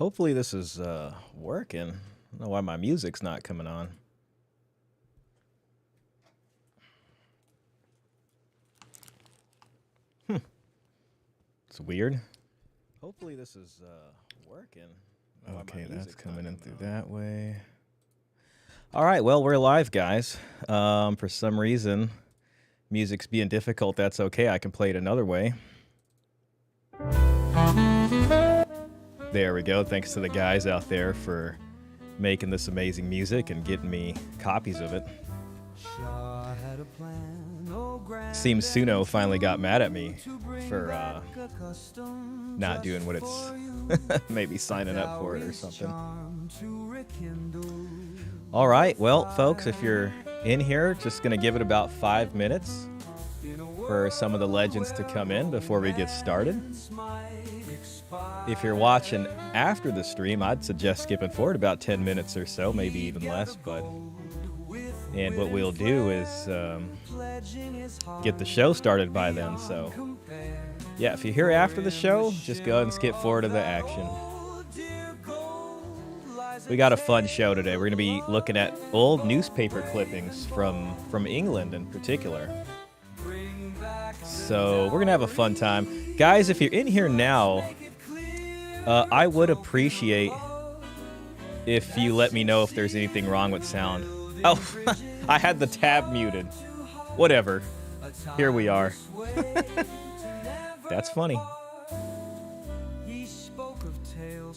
Hopefully this is working. I don't know why my music's not coming on. It's weird. Hopefully this is working. Okay, that's coming in through that way. All right, well, we're live, guys. For some reason, music's being difficult. That's okay. I can play it another way. There we go. Thanks to the guys out there for making this amazing music and getting me copies of it. Seems Suno finally got mad at me for not doing what it's maybe signing up for it or something. All right, well, folks, if you're in here, just going to give it about 5 minutes for some of the legends to come in before we get started. If you're watching after the stream, I'd suggest skipping forward about 10 minutes or so, maybe even less. And what we'll do is get the show started by then. So, yeah, if you're here after the show, just go ahead and skip forward to the action. We got a fun show today. We're going to be looking at old newspaper clippings from England in particular. So we're going to have a fun time. Guys, if you're in here now, I would appreciate if you let me know if there's anything wrong with sound. Oh, I had the tab muted. Whatever. Here we are. That's funny.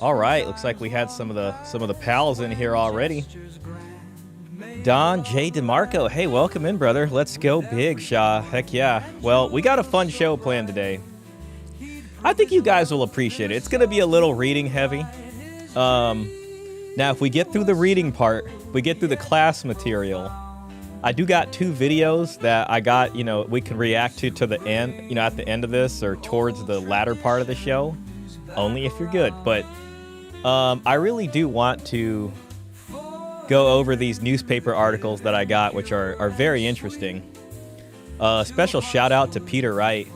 All right, looks like we had some of the pals in here already. Don J. DeMarco, hey, welcome in, brother. Let's go big, Shaw. Heck yeah. Well, we got a fun show planned today. I think you guys will appreciate it. It's going to be a little reading heavy. Now, if we get through the reading part, we get through the class material, I do got 2 videos that I got, we can react to the end, at the end of this or towards the latter part of the show. Only if you're good. But I really do want to go over these newspaper articles that I got, which are very interesting. Special shout out to Peter Wright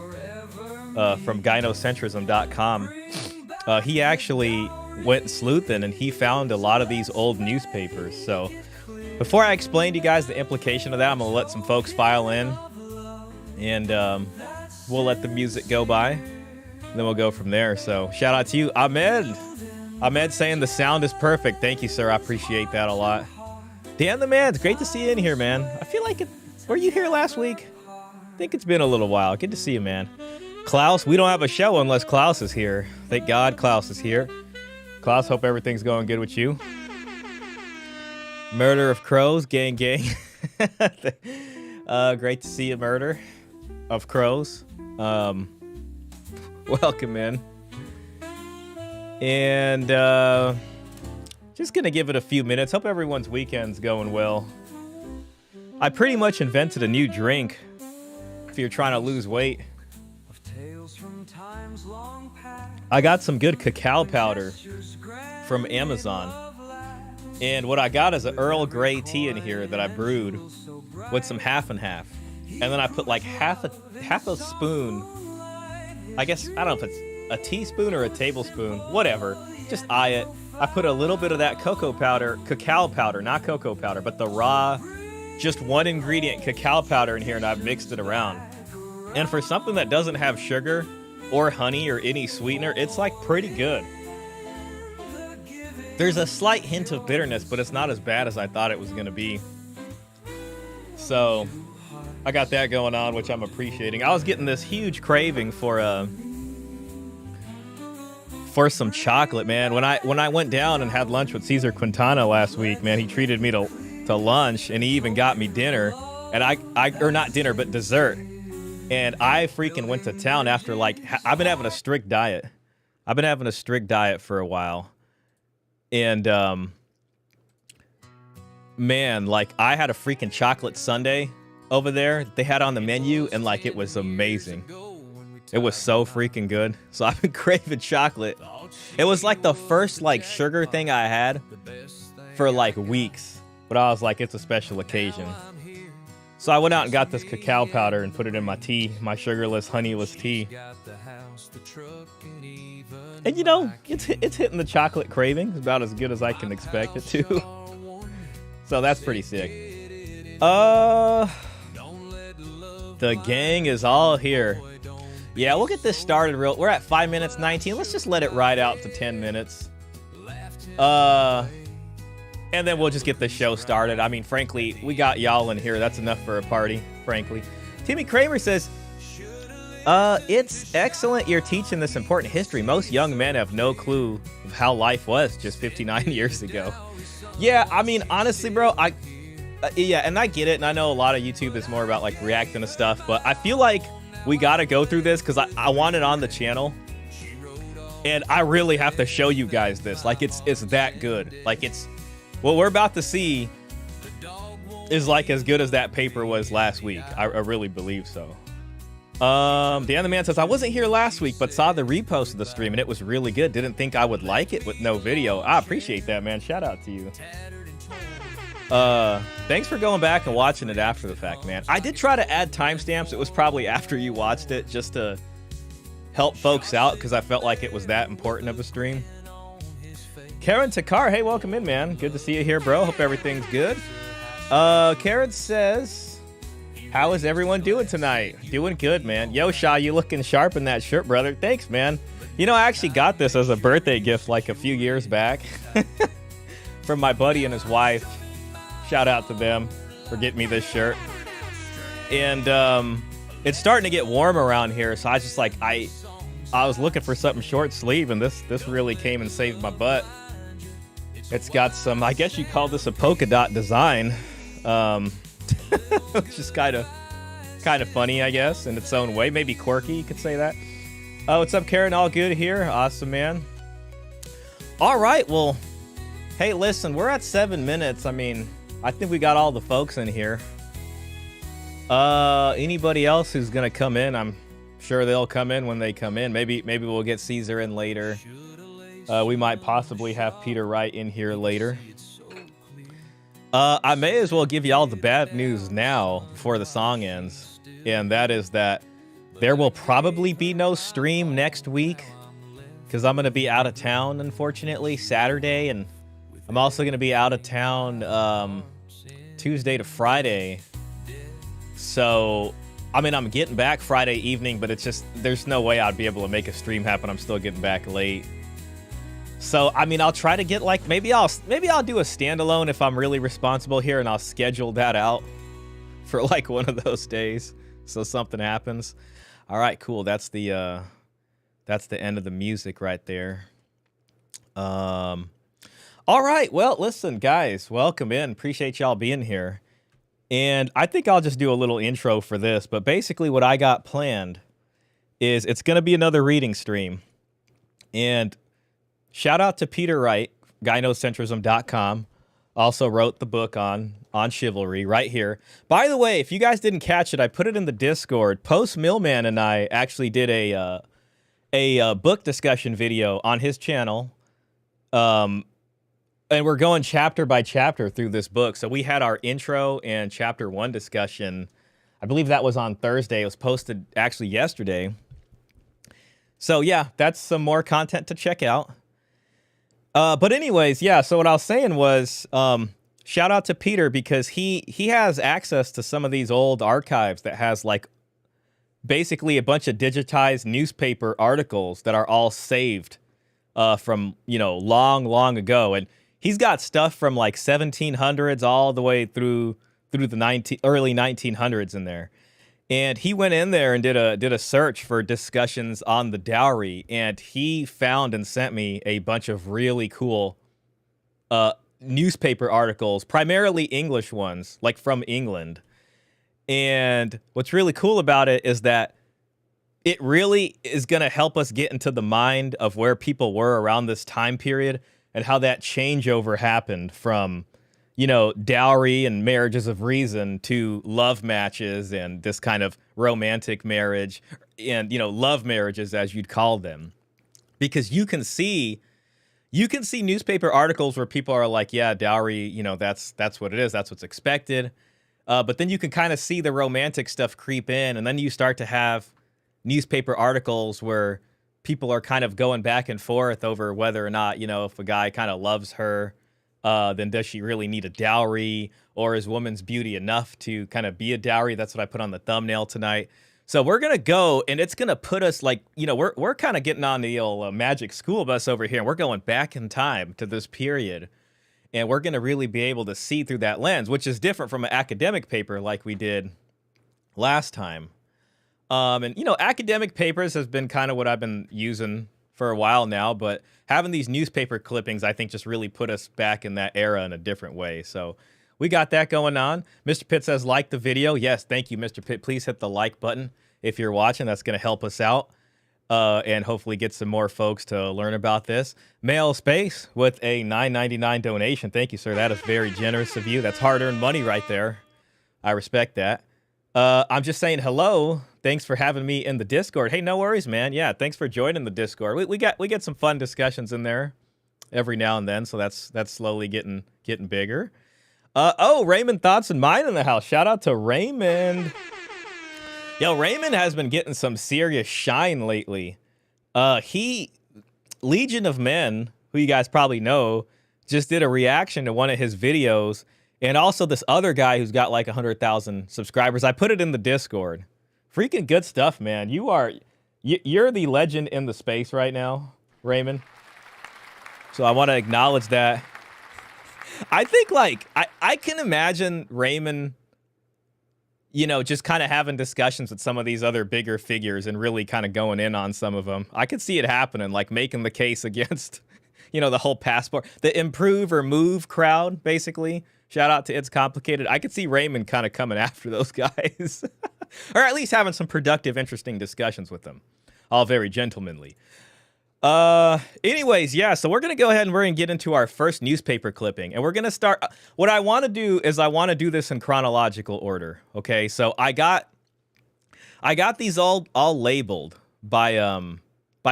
from gynocentrism.com. He actually went sleuthing and he found a lot of these old newspapers. So before I explain to you guys the implication of that, I'm going to let some folks file in and we'll let the music go by and then we'll go from there. So shout out to you, Ahmed. Ahmed saying the sound is perfect. Thank you, sir. I appreciate that a lot. Dan the man, it's great to see you in here, man. I feel like were you here last week? I think it's been a little while. Good to see you, man. Klaus, we don't have a show unless Klaus is here. Thank God Klaus is here. Klaus, hope everything's going good with you. Murder of Crows, gang, gang. Great to see you, Murder of Crows. Welcome in. And just going to give it a few minutes. Hope everyone's weekend's going well. I pretty much invented a new drink if you're trying to lose weight. I got some good cacao powder from Amazon. And what I got is an Earl Grey tea in here that I brewed with some half and half. And then I put like half a spoon. I guess, I don't know if it's a teaspoon or a tablespoon, whatever. Just eye it. I put a little bit of that cacao powder, not cocoa powder, but the raw, just one ingredient cacao powder in here, and I've mixed it around. And for something that doesn't have sugar or honey or any sweetener, it's like pretty good. There's a slight hint of bitterness, but it's not as bad as I thought it was going to be. So I got that going on, which I'm appreciating. I was getting this huge craving for some chocolate, man. When I went down and had lunch with Cesar Quintana last week, man, he treated me to lunch, and he even got me dinner. And or not dinner, but dessert. And I freaking went to town after, like, I've been having a strict diet. I've been having a strict diet for a while. And, man, like, I had a freaking chocolate sundae over there they had on the menu, and, like, it was amazing. It was so freaking good. So I've been craving chocolate. It was, like, the first, like, sugar thing I had for, like, weeks. But I was like, it's a special occasion. So I went out and got this cacao powder and put it in my tea, my sugarless, honeyless tea. And you know, it's hitting the chocolate craving about as good as I can expect it to. So that's pretty sick. The gang is all here. Yeah, we'll get this started real. We're at 5 minutes 19. Let's just let it ride out to 10 minutes. And then we'll just get the show started. I mean, frankly, we got y'all in here. That's enough for a party, frankly. Timmy Kramer says, it's excellent you're teaching this important history. Most young men have no clue of how life was just 59 years ago. Yeah, I mean, honestly, bro, yeah, and I get it, and I know a lot of YouTube is more about, like, reacting to stuff, but I feel like we gotta go through this because I want it on the channel, and I really have to show you guys this. Like, it's that good. Like, what we're about to see is, like, as good as that paper was last week. I really believe so. The other man says, I wasn't here last week, but saw the repost of the stream, and it was really good. Didn't think I would like it with no video. I appreciate that, man. Shout out to you. Thanks for going back and watching it after the fact, man. I did try to add timestamps. It was probably after you watched it, just to help folks out, because I felt like it was that important of a stream. Karen Takar, hey, welcome in, man. Good to see you here, bro. Hope everything's good. Karen says, how is everyone doing tonight? Doing good, man. Yo, Shaw, you looking sharp in that shirt, brother. Thanks, man. You know, I actually got this as a birthday gift like a few years back from my buddy and his wife. Shout out to them for getting me this shirt. And it's starting to get warm around here, so I was just like, I was looking for something short sleeve, and this really came and saved my butt. It's got some, I guess you call this a polka dot design, which is kind of funny, I guess, in its own way. Maybe quirky, you could say that. Oh, what's up, Karen? All good here? Awesome, man. All right, well, hey, listen, we're at 7 minutes. I mean, I think we got all the folks in here. Anybody else who's gonna come in, I'm sure they'll come in when they come in. Maybe we'll get Caesar in later. We might possibly have Peter Wright in here later. I may as well give you all the bad news now before the song ends. And that is that there will probably be no stream next week, because I'm going to be out of town, unfortunately, Saturday. And I'm also going to be out of town Tuesday to Friday. So, I mean, I'm getting back Friday evening, but it's just, there's no way I'd be able to make a stream happen. I'm still getting back late. So, I mean, I'll try to get, like, maybe I'll do a standalone if I'm really responsible here, and I'll schedule that out for, like, one of those days, so something happens. All right, cool. That's the end of the music right there. All right, well, listen, guys, welcome in. Appreciate y'all being here. And I think I'll just do a little intro for this, but basically what I got planned is it's going to be another reading stream. And shout out to Peter Wright, gynocentrism.com. Also wrote the book on chivalry right here. By the way, if you guys didn't catch it, I put it in the Discord. Post Millman and I actually did a book discussion video on his channel. And we're going chapter by chapter through this book. So we had our intro and chapter 1 discussion. I believe that was on Thursday. It was posted actually yesterday. So yeah, that's some more content to check out. But anyways, yeah, so what I was saying was, shout out to Peter, because he has access to some of these old archives that has, like, basically a bunch of digitized newspaper articles that are all saved from, you know, long ago. And he's got stuff from, like, 1700s all the way through the early 1900s in there. And he went in there and did a search for discussions on the dowry, and he found and sent me a bunch of really cool newspaper articles, primarily English ones, like from England. And what's really cool about it is that it really is going to help us get into the mind of where people were around this time period and how that changeover happened from, you know, dowry and marriages of reason to love matches and this kind of romantic marriage and, you know, love marriages, as you'd call them. Because you can see newspaper articles where people are like, yeah, dowry, you know, that's what it is. That's what's expected. But then you can kind of see the romantic stuff creep in. And then you start to have newspaper articles where people are kind of going back and forth over whether or not, if a guy kind of loves her, then does she really need a dowry, or is woman's beauty enough to kind of be a dowry? That's what I put on the thumbnail tonight. So we're going to go, and it's going to put us like, we're kind of getting on the old magic school bus over here, and we're going back in time to this period, and we're going to really be able to see through that lens, which is different from an academic paper like we did last time. And, academic papers has been kind of what I've been using for a while now, but having these newspaper clippings, I think, just really put us back in that era in a different way. So we got that going on. Mr. Pitt says, like the video. Yes, thank you, Mr. Pitt. Please hit the like button if you're watching. That's going to help us out and hopefully get some more folks to learn about this. Male Space with a $9.99 donation. Thank you, sir. That is very generous of you. That's hard-earned money right there. I respect that. I'm just saying hello. Thanks for having me in the Discord. Hey, no worries, man. Yeah, thanks for joining the Discord. We get some fun discussions in there every now and then, so that's slowly getting bigger. Raymond Thoughts and Mine in the house. Shout out to Raymond. Yo, Raymond has been getting some serious shine lately. Legion of Men, who you guys probably know, just did a reaction to one of his videos, and also this other guy who's got like 100,000 subscribers. I put it in the Discord. Freaking good stuff, man. You're the legend in the space right now, Raymond. So I want to acknowledge that. I think, like, I can imagine Raymond, just kind of having discussions with some of these other bigger figures and really kind of going in on some of them. I could see it happening, like making the case against, the whole passport, the improve or move crowd, basically. Shout out to It's Complicated. I could see Raymond kind of coming after those guys. Or at least having some productive, interesting discussions with them. All very gentlemanly. Anyways, yeah, so we're going to go ahead and we're going to get into our first newspaper clipping. And we're going to start. What I want to do is I want to do this in chronological order. Okay, so I got these all labeled by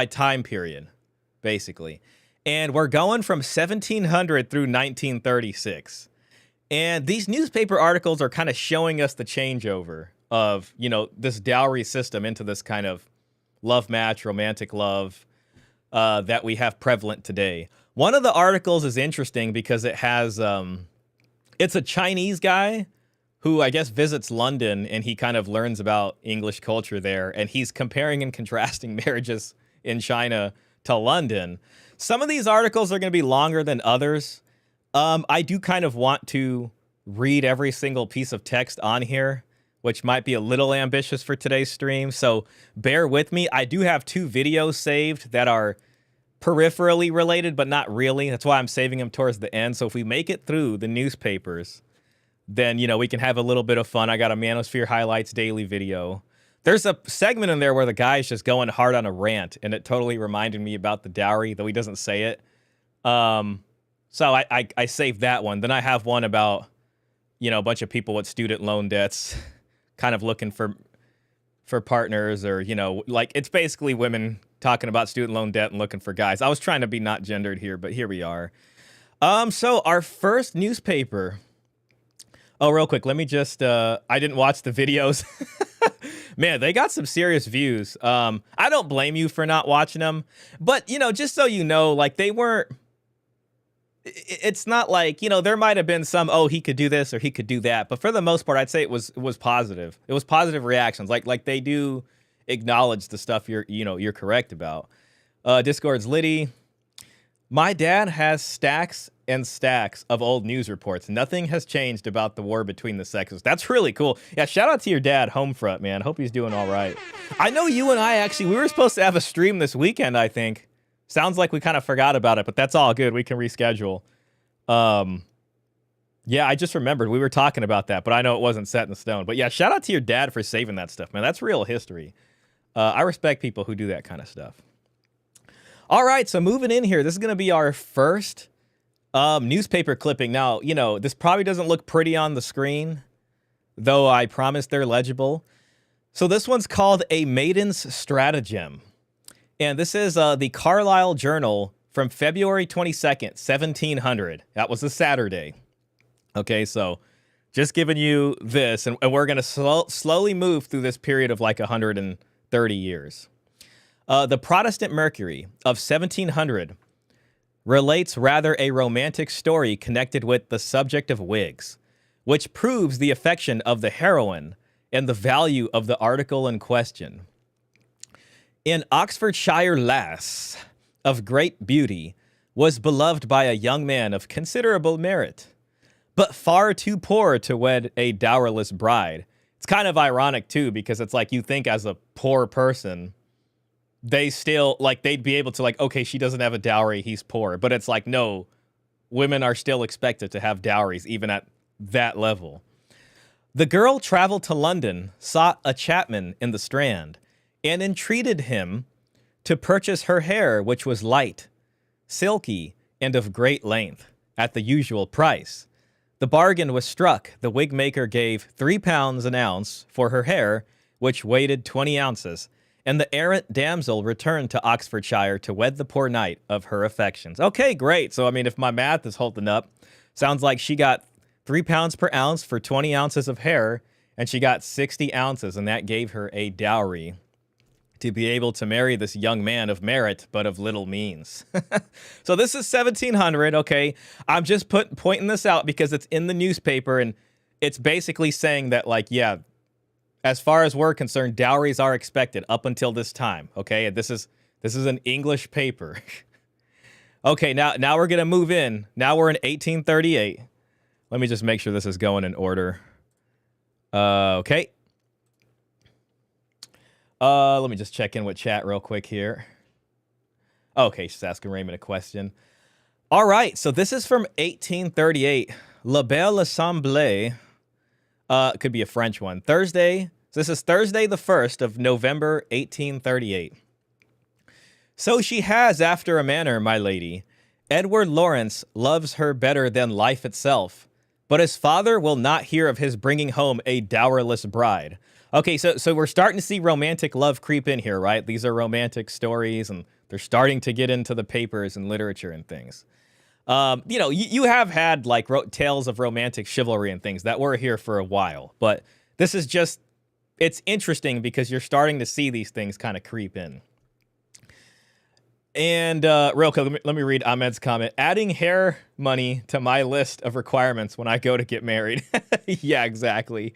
time period, basically. And we're going from 1700 through 1936. And these newspaper articles are kind of showing us the changeover of, this dowry system into this kind of love match, romantic love that we have prevalent today. One of the articles is interesting because it has, it's a Chinese guy who I guess visits London, and he kind of learns about English culture there. And he's comparing and contrasting marriages in China to London. Some of these articles are going to be longer than others. I do kind of want to read every single piece of text on here, which might be a little ambitious for today's stream. So bear with me. I do have 2 videos saved that are peripherally related, but not really. That's why I'm saving them towards the end. So if we make it through the newspapers, then, we can have a little bit of fun. I got a Manosphere Highlights daily video. There's a segment in there where the guy's just going hard on a rant, and it totally reminded me about the dowry, though he doesn't say it. So I saved that one. Then I have one about, a bunch of people with student loan debts kind of looking for partners, or, like it's basically women talking about student loan debt and looking for guys. I was trying to be not gendered here, but here we are. So our first newspaper. Oh, real quick. Let me just, I didn't watch the videos. Man, they got some serious views. I don't blame you for not watching them, but, just so you know, like they weren't, it's not like, there might have been some, he could do this or he could do that. But for the most part, I'd say it was positive. It was positive reactions. Like they do acknowledge the stuff you're correct about. Discord's Liddy. My dad has stacks and stacks of old news reports. Nothing has changed about the war between the sexes. That's really cool. Yeah, shout out to your dad, Homefront, man. Hope he's doing all right. I know you and I we were supposed to have a stream this weekend, I think. Sounds like we kind of forgot about it, but that's all good. We can reschedule. Yeah, I just remembered we were talking about that, but I know it wasn't set in stone. But yeah, shout out to your dad for saving that stuff, man. That's real history. I respect people who do that kind of stuff. All right, so moving in here, this is going to be our first newspaper clipping. Now, this probably doesn't look pretty on the screen, though I promise they're legible. So this one's called A Maiden's Stratagem. And this is the Carlisle Journal from February 22nd, 1700. That was a Saturday. Okay, so just giving you this, and we're going to slowly move through this period of like 130 years. The Protestant Mercury of 1700 relates rather a romantic story connected with the subject of wigs, which proves the affection of the heroine and the value of the article in question. An Oxfordshire lass of great beauty was beloved by a young man of considerable merit, but far too poor to wed a dowerless bride. It's kind of ironic, too, because it's like you think as a poor person, they still, like, they'd be able to, like, okay, she doesn't have a dowry, he's poor. But it's like, no, women are still expected to have dowries, even at that level. The girl traveled to London, sought a chapman in the Strand, and entreated him to purchase her hair, which was light, silky, and of great length, at the usual price. The bargain was struck. The wig maker gave £3 an ounce for her hair, which weighed 20 ounces, and the errant damsel returned to Oxfordshire to wed the poor knight of her affections. Okay, great. So, I mean, if my math is holding up, sounds like she got £3 per ounce for 20 ounces of hair, and she got 60 ounces, and that gave her a dowry to be able to marry this young man of merit, but of little means. So this is 1700, okay? I'm just pointing this out because it's in the newspaper, and it's basically saying that, like, yeah, as far as we're concerned, dowries are expected up until this time, okay? This is an English paper. Okay, now we're going to move in. Now we're in 1838. Let me just make sure this is going in order. Okay. Let me just check in with chat real quick here. Okay, she's asking Raymond a question. All right, so this is from 1838. La Belle Assemblee. It could be a French one. Thursday. So this is Thursday the 1st of November, 1838. So she has, after a manner, my lady. Edward Lawrence loves her better than life itself, but his father will not hear of his bringing home a dowerless bride. Okay, so we're starting to see romantic love creep in here, right? These are romantic stories, and they're starting to get into the papers and literature and things. You know, you have had, like, tales of romantic chivalry and things that were here for a while, but this is just, it's interesting because you're starting to see these things kind of creep in. And real quick, let me read Ahmed's comment. Adding hair money to my list of requirements when I go to get married. Yeah, exactly.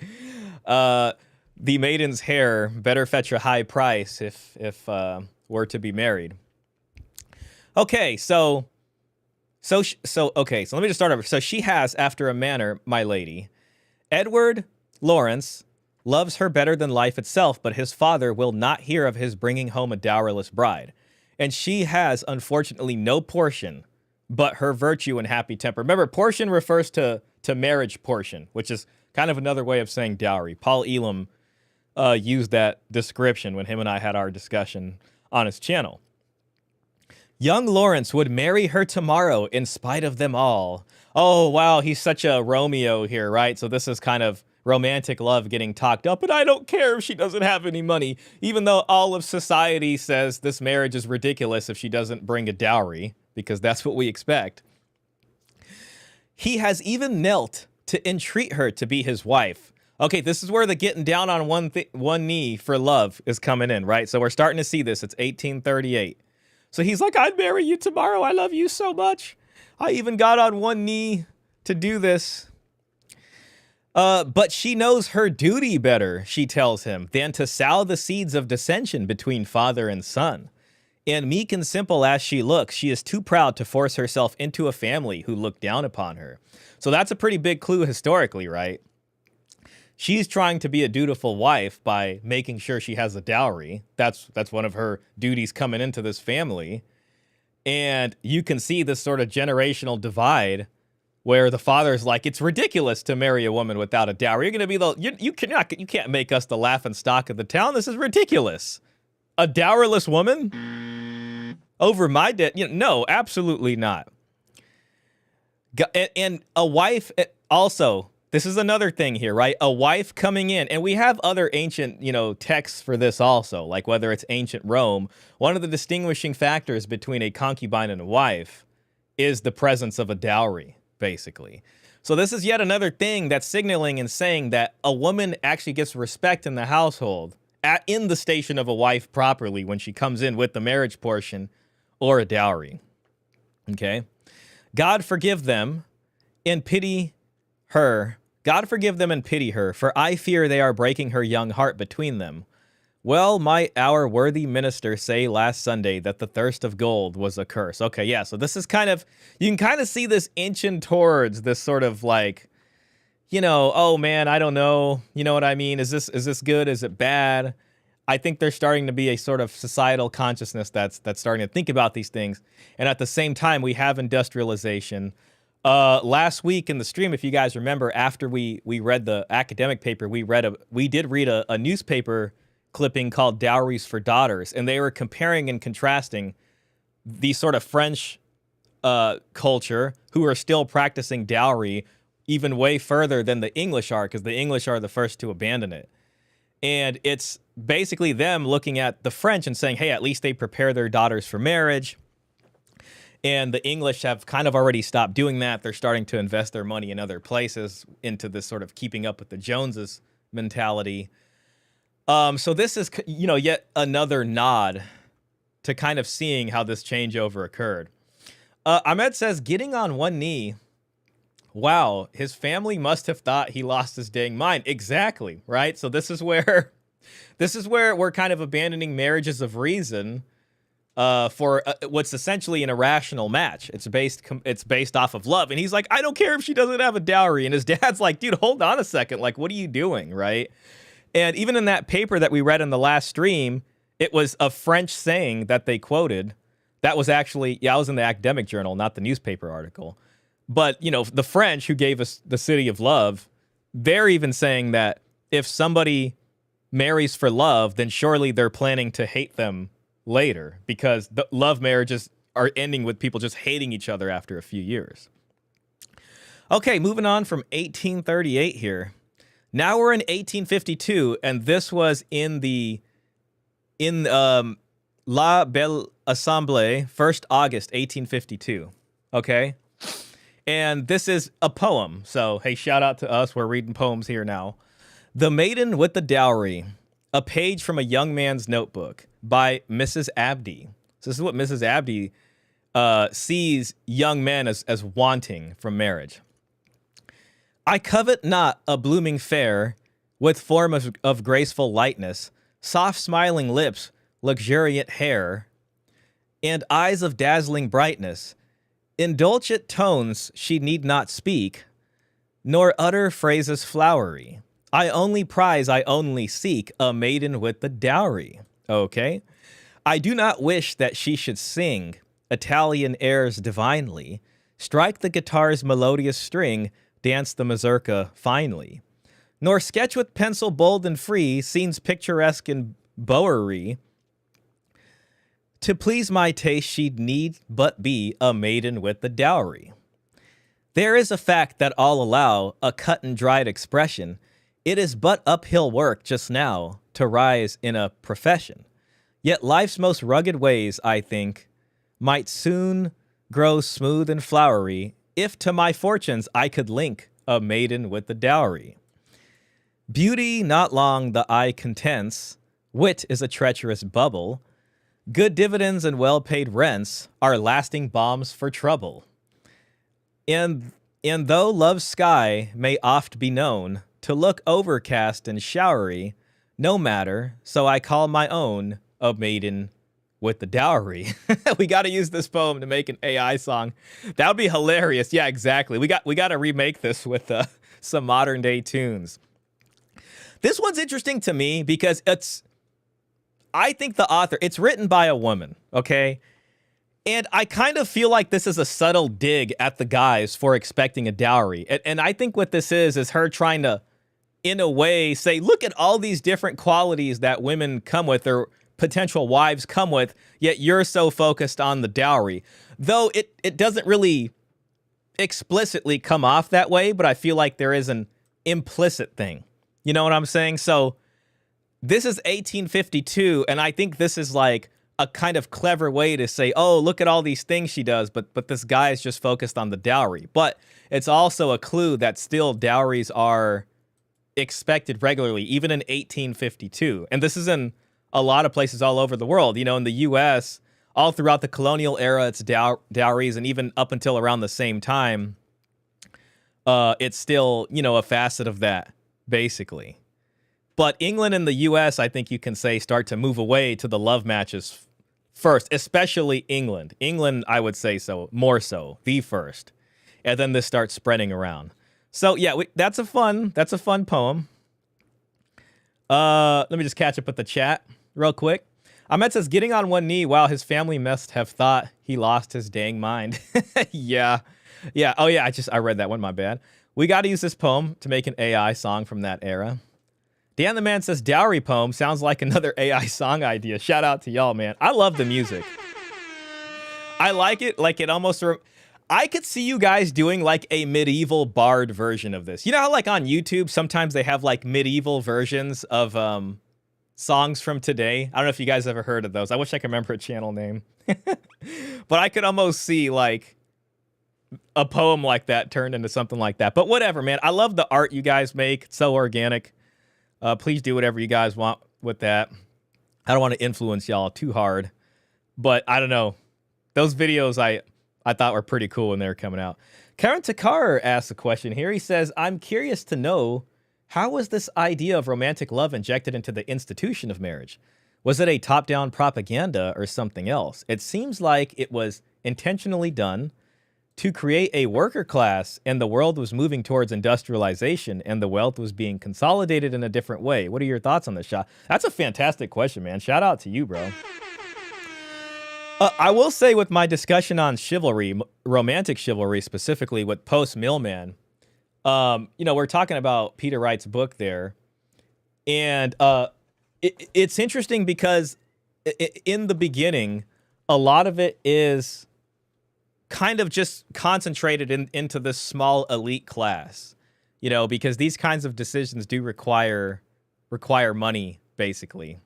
The maiden's hair better fetch a high price if we're to be married. Okay, so let me just start over. So she has, after a manner, my lady. Edward Lawrence loves her better than life itself, but his father will not hear of his bringing home a dowerless bride. And she has, unfortunately, no portion but her virtue and happy temper. Remember, portion refers to marriage portion, which is kind of another way of saying dowry. Paul Elam used that description when him and I had our discussion on his channel. Young Lawrence would marry her tomorrow in spite of them all. Oh, wow, he's such a Romeo here, right? So this is kind of romantic love getting talked up, and I don't care if she doesn't have any money, even though all of society says this marriage is ridiculous if she doesn't bring a dowry, because that's what we expect. He has even knelt to entreat her to be his wife. Okay, this is where the getting down on one knee for love is coming in, right? So we're starting to see this. It's 1838. So he's like, I'd marry you tomorrow. I love you so much. I even got on one knee to do this. But she knows her duty better, she tells him, than to sow the seeds of dissension between father and son. And meek and simple as she looks, she is too proud to force herself into a family who look down upon her. So that's a pretty big clue historically, right? She's trying to be a dutiful wife by making sure she has a dowry. That's one of her duties coming into this family. And you can see this sort of generational divide where the father's like, it's ridiculous to marry a woman without a dowry. You're going to be you can't make us the laughing stock of the town. This is ridiculous. A dowerless woman over my debt? No, absolutely not. And a wife also. This is another thing here, right? A wife coming in, and we have other ancient, texts for this also, like whether it's ancient Rome. One of the distinguishing factors between a concubine and a wife is the presence of a dowry, basically. So this is yet another thing that's signaling and saying that a woman actually gets respect in the household in the station of a wife properly when she comes in with the marriage portion or a dowry. Okay? God forgive them and pity her. God forgive them and pity her, for I fear they are breaking her young heart between them. Well, might our worthy minister say last Sunday that the thirst of gold was a curse. Okay, yeah, so this is kind of, you can kind of see this inching towards this sort of like, you know, oh man, I don't know. You know what I mean? Is this good? Is it bad? I think there's starting to be a sort of societal consciousness that's starting to think about these things. And at the same time, we have industrialization. Last week in the stream, if you guys remember, after we read the academic paper, we did read a newspaper clipping called Dowries for Daughters, and they were comparing and contrasting the sort of French culture, who are still practicing dowry even way further than the English are, because the English are the first to abandon it. And it's basically them looking at the French and saying, hey, at least they prepare their daughters for marriage. And the English have kind of already stopped doing that. They're starting to invest their money in other places into this sort of keeping up with the Joneses mentality. So this is, you know, yet another nod to kind of seeing how this changeover occurred. Ahmed says, getting on one knee. Wow, his family must have thought he lost his dang mind. Exactly, right? So this is where we're kind of abandoning marriages of reason for what's essentially an irrational match. It's based off of love. And he's like, I don't care if she doesn't have a dowry. And his dad's like, dude, hold on a second. Like, what are you doing, right? And even in that paper that we read in the last stream, it was a French saying that they quoted. That was actually, I was in the academic journal, not the newspaper article. But, you know, the French who gave us the city of love, they're even saying that if somebody marries for love, then surely they're planning to hate them later, because the love marriages are ending with people just hating each other after a few years. Okay, moving on from 1838 here. Now we're in 1852, and this was in La Belle Assemblee, 1st August, 1852. Okay? And this is a poem. So, hey, shout out to us. We're reading poems here now. The Maiden with the Dowry, a page from a young man's notebook by Mrs. Abdi. So this is what Mrs. Abdi sees young men as wanting from marriage. I covet not a blooming fair with form of graceful lightness, soft smiling lips, luxuriant hair, and eyes of dazzling brightness. Indulgent tones she need not speak, nor utter phrases flowery. I only prize, I only seek a maiden with the dowry. Okay? I do not wish that she should sing Italian airs divinely, strike the guitar's melodious string, dance the mazurka finely, nor sketch with pencil bold and free scenes picturesque and bowery. To please my taste, she'd need but be a maiden with the dowry. There is a fact that I'll allow, a cut and dried expression. It is but uphill work just now to rise in a profession. Yet life's most rugged ways, I think, might soon grow smooth and flowery if to my fortunes I could link a maiden with the dowry. Beauty not long the eye contents, wit is a treacherous bubble, good dividends and well-paid rents are lasting balms for trouble. And though love's sky may oft be known to look overcast and showery, no matter, so I call my own a maiden with the dowry. We got to use this poem to make an AI song. That would be hilarious. Yeah, exactly. We got to remake this with some modern day tunes. This one's interesting to me because I think the author, it's written by a woman, okay? And I kind of feel like this is a subtle dig at the guys for expecting a dowry. And I think what this is her trying to, in a way, say, look at all these different qualities that women come with, or potential wives come with, yet you're so focused on the dowry. Though it doesn't really explicitly come off that way, but I feel like there is an implicit thing. You know what I'm saying? So this is 1852, and I think this is like a kind of clever way to say, oh, look at all these things she does, but this guy is just focused on the dowry. But it's also a clue that still dowries are expected regularly, even in 1852. And this is in a lot of places all over the world. You know, in the U.S., all throughout the colonial era, it's dowries, and even up until around the same time, it's still, you know, a facet of that, basically. But England and the U.S., I think you can say, start to move away to the love matches first, especially England. England, I would say so, more so, the first. And then this starts spreading around. So, yeah, that's a fun poem. Let me just catch up with the chat real quick. Ahmed says, getting on one knee, wow, his family must have thought he lost his dang mind. Yeah. Oh, yeah, I read that one, my bad. We got to use this poem to make an AI song from that era. Dan the Man says, dowry poem sounds like another AI song idea. Shout out to y'all, man. I love the music. I like it. Like, it almost... I could see you guys doing like a medieval bard version of this. You know how like on YouTube, sometimes they have like medieval versions of songs from today? I don't know if you guys ever heard of those. I wish I could remember a channel name. But I could almost see like a poem like that turned into something like that. But whatever, man. I love the art you guys make. It's so organic. Please do whatever you guys want with that. I don't want to influence y'all too hard. But I don't know. Those videos I thought were pretty cool when they were coming out. Karen Takar asks a question here. He says, I'm curious to know, how was this idea of romantic love injected into the institution of marriage? Was it a top-down propaganda or something else? It seems like it was intentionally done to create a worker class, and the world was moving towards industrialization and the wealth was being consolidated in a different way. What are your thoughts on this, Shah? That's a fantastic question, man. Shout out to you, bro. I will say with my discussion on chivalry, romantic chivalry specifically with post-Millman, you know, we're talking about Peter Wright's book there. And it's interesting because in the beginning, a lot of it is kind of just concentrated into this small elite class, you know, because these kinds of decisions do require money, basically.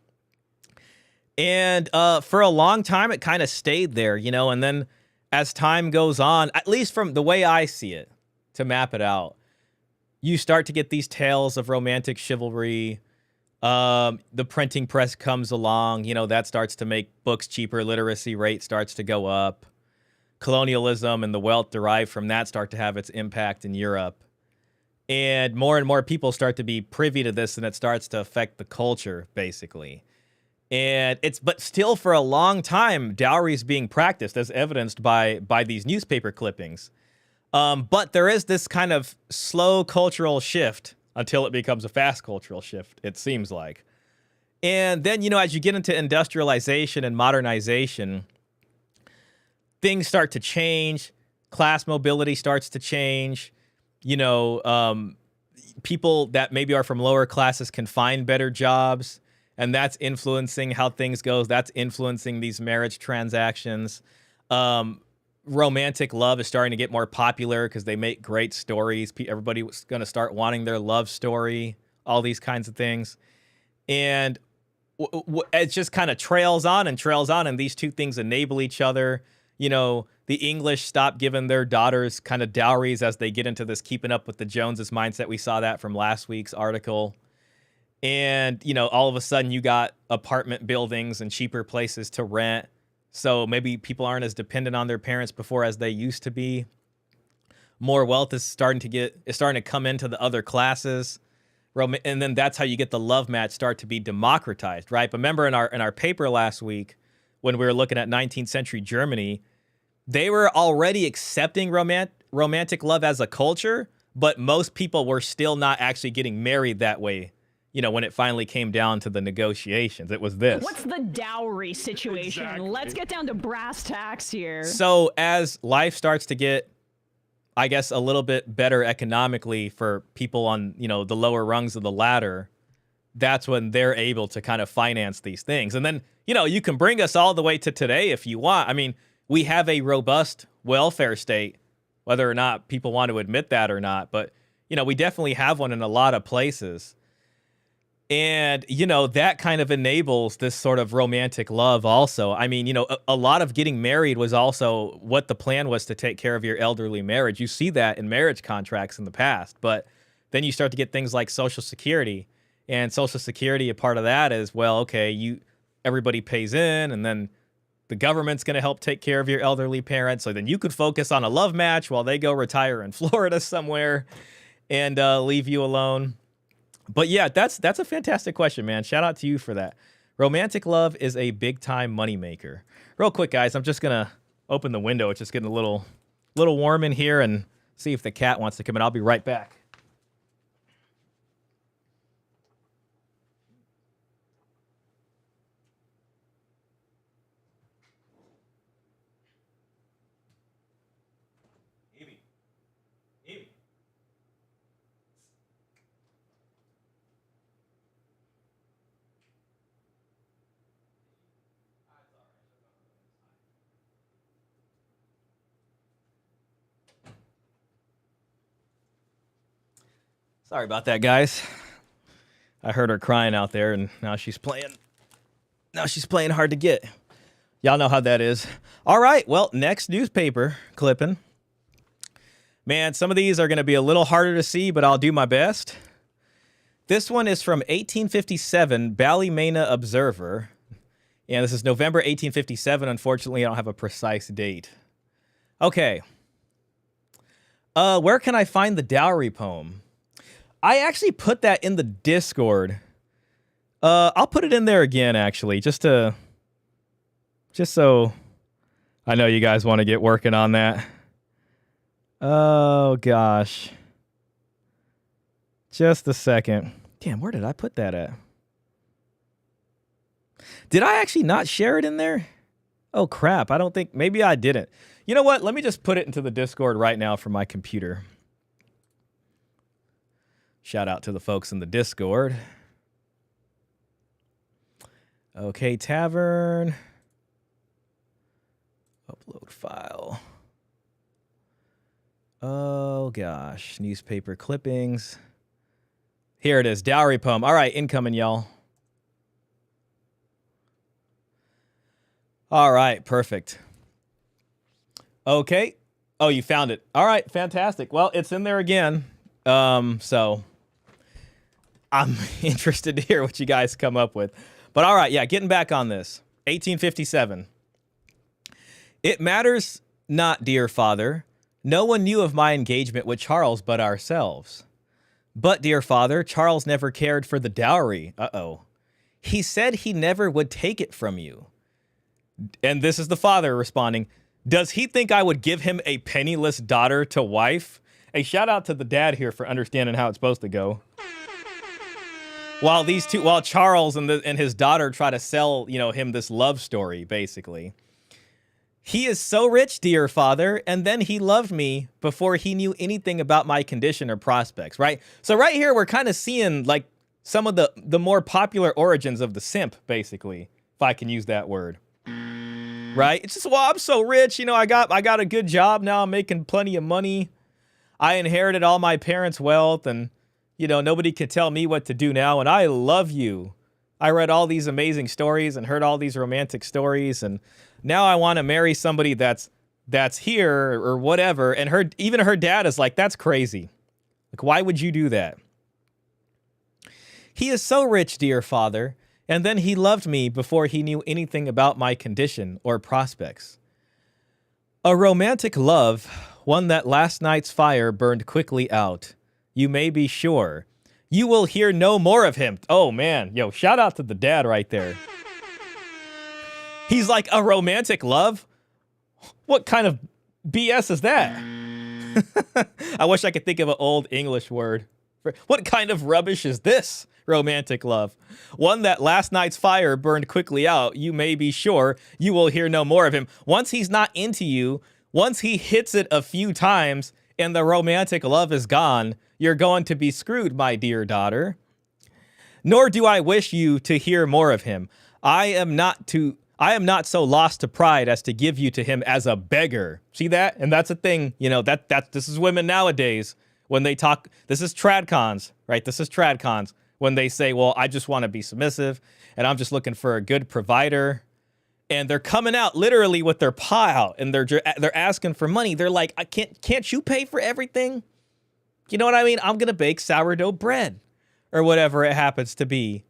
And for a long time, it kind of stayed there, you know, and then as time goes on, at least from the way I see it, to map it out, you start to get these tales of romantic chivalry. The printing press comes along, you know, that starts to make books cheaper. Literacy rate starts to go up. Colonialism and the wealth derived from that start to have its impact in Europe. And more people start to be privy to this, and it starts to affect the culture, basically. And but still for a long time, dowries being practiced, as evidenced by these newspaper clippings. But there is this kind of slow cultural shift until it becomes a fast cultural shift, it seems like. And then, you know, as you get into industrialization and modernization, things start to change. Class mobility starts to change. You know, people that maybe are from lower classes can find better jobs. And that's influencing how things go. That's influencing these marriage transactions. Romantic love is starting to get more popular because they make great stories. Everybody's going to start wanting their love story, all these kinds of things. And it just kind of trails on, and these two things enable each other. You know, the English stop giving their daughters kind of dowries as they get into this keeping up with the Joneses mindset. We saw that from last week's article. And, you know, all of a sudden you got apartment buildings and cheaper places to rent. So maybe people aren't as dependent on their parents before as they used to be. More wealth is starting to come into the other classes. And then that's how you get the love match start to be democratized, right? But remember in our paper last week, when we were looking at 19th century Germany, they were already accepting romantic love as a culture, but most people were still not actually getting married that way. You know, when it finally came down to the negotiations, it was this. What's the dowry situation? Exactly. Let's get down to brass tacks here. So as life starts to get, I guess, a little bit better economically for people on, you know, the lower rungs of the ladder, that's when they're able to kind of finance these things. And then, you know, you can bring us all the way to today if you want. I mean, we have a robust welfare state, whether or not people want to admit that or not. But, you know, we definitely have one in a lot of places. And, you know, that kind of enables this sort of romantic love also. I mean, you know, a lot of getting married was also what the plan was to take care of your elderly marriage. You see that in marriage contracts in the past. But then you start to get things like Social Security. And Social Security, a part of that is, well, okay, everybody pays in, and then the government's going to help take care of your elderly parents. So then you could focus on a love match while they go retire in Florida somewhere and leave you alone. But yeah, that's a fantastic question, man. Shout out to you for that. Romantic love is a big-time moneymaker. Real quick, guys, I'm just going to open the window. It's just getting a little warm in here, and see if the cat wants to come in. I'll be right back. Sorry about that, guys. I heard her crying out there, and now she's playing. Now she's playing hard to get. Y'all know how that is. All right, well, next newspaper clipping. Man, some of these are going to be a little harder to see, but I'll do my best. This one is from 1857, Ballymena Observer. And this is November 1857. Unfortunately, I don't have a precise date. Okay. Where can I find the dowry poem? I actually put that in the Discord. I'll put it in there again, actually, just so I know you guys want to get working on that. Oh, gosh. Just a second. Damn, where did I put that at? Did I actually not share it in there? Oh, crap. I don't think... Maybe I didn't. You know what? Let me just put it into the Discord right now from my computer. Shout out to the folks in the Discord. Okay, tavern. Upload file. Oh, gosh. Newspaper clippings. Here it is. Dowry poem. All right, incoming, y'all. All right, perfect. Okay. Oh, you found it. All right, fantastic. Well, it's in there again. So... I'm interested to hear what you guys come up with. But all right, yeah, getting back on this. 1857. It matters not, dear father. No one knew of my engagement with Charles but ourselves. But, dear father, Charles never cared for the dowry. Uh-oh. He said he never would take it from you. And this is the father responding. Does he think I would give him a penniless daughter to wife? A shout out to the dad here for understanding how it's supposed to go. While Charles and his daughter try to sell, him this love story, basically. He is so rich, dear father, and then he loved me before he knew anything about my condition or prospects, right? So right here, we're kind of seeing like some of the more popular origins of the simp, basically, if I can use that word. Right? It's just, well, I'm so rich, I got a good job now, I'm making plenty of money. I inherited all my parents' wealth, and nobody can tell me what to do now, and I love you. I read all these amazing stories and heard all these romantic stories, and now I want to marry somebody that's here or whatever. And even her dad is like, that's crazy. Like, why would you do that? He is so rich, dear father, and then he loved me before he knew anything about my condition or prospects. A romantic love, one that last night's fire burned quickly out. You may be sure. You will hear no more of him. Oh, man. Yo, shout out to the dad right there. He's like, a romantic love? What kind of BS is that? I wish I could think of an old English word. What kind of rubbish is this? Romantic love. One that last night's fire burned quickly out. You may be sure you will hear no more of him. Once he's not into you, once he hits it a few times and the romantic love is gone, you're going to be screwed, my dear daughter. Nor do I wish you to hear more of him. I am not so lost to pride as to give you to him as a beggar. See that? And that's a thing, this is women nowadays when they talk. This is tradcons, right? This is tradcons when they say, well, I just want to be submissive and I'm just looking for a good provider. And they're coming out literally with their paw out and they're asking for money. They're like, can't you pay for everything? You know what I mean? I'm going to bake sourdough bread or whatever it happens to be.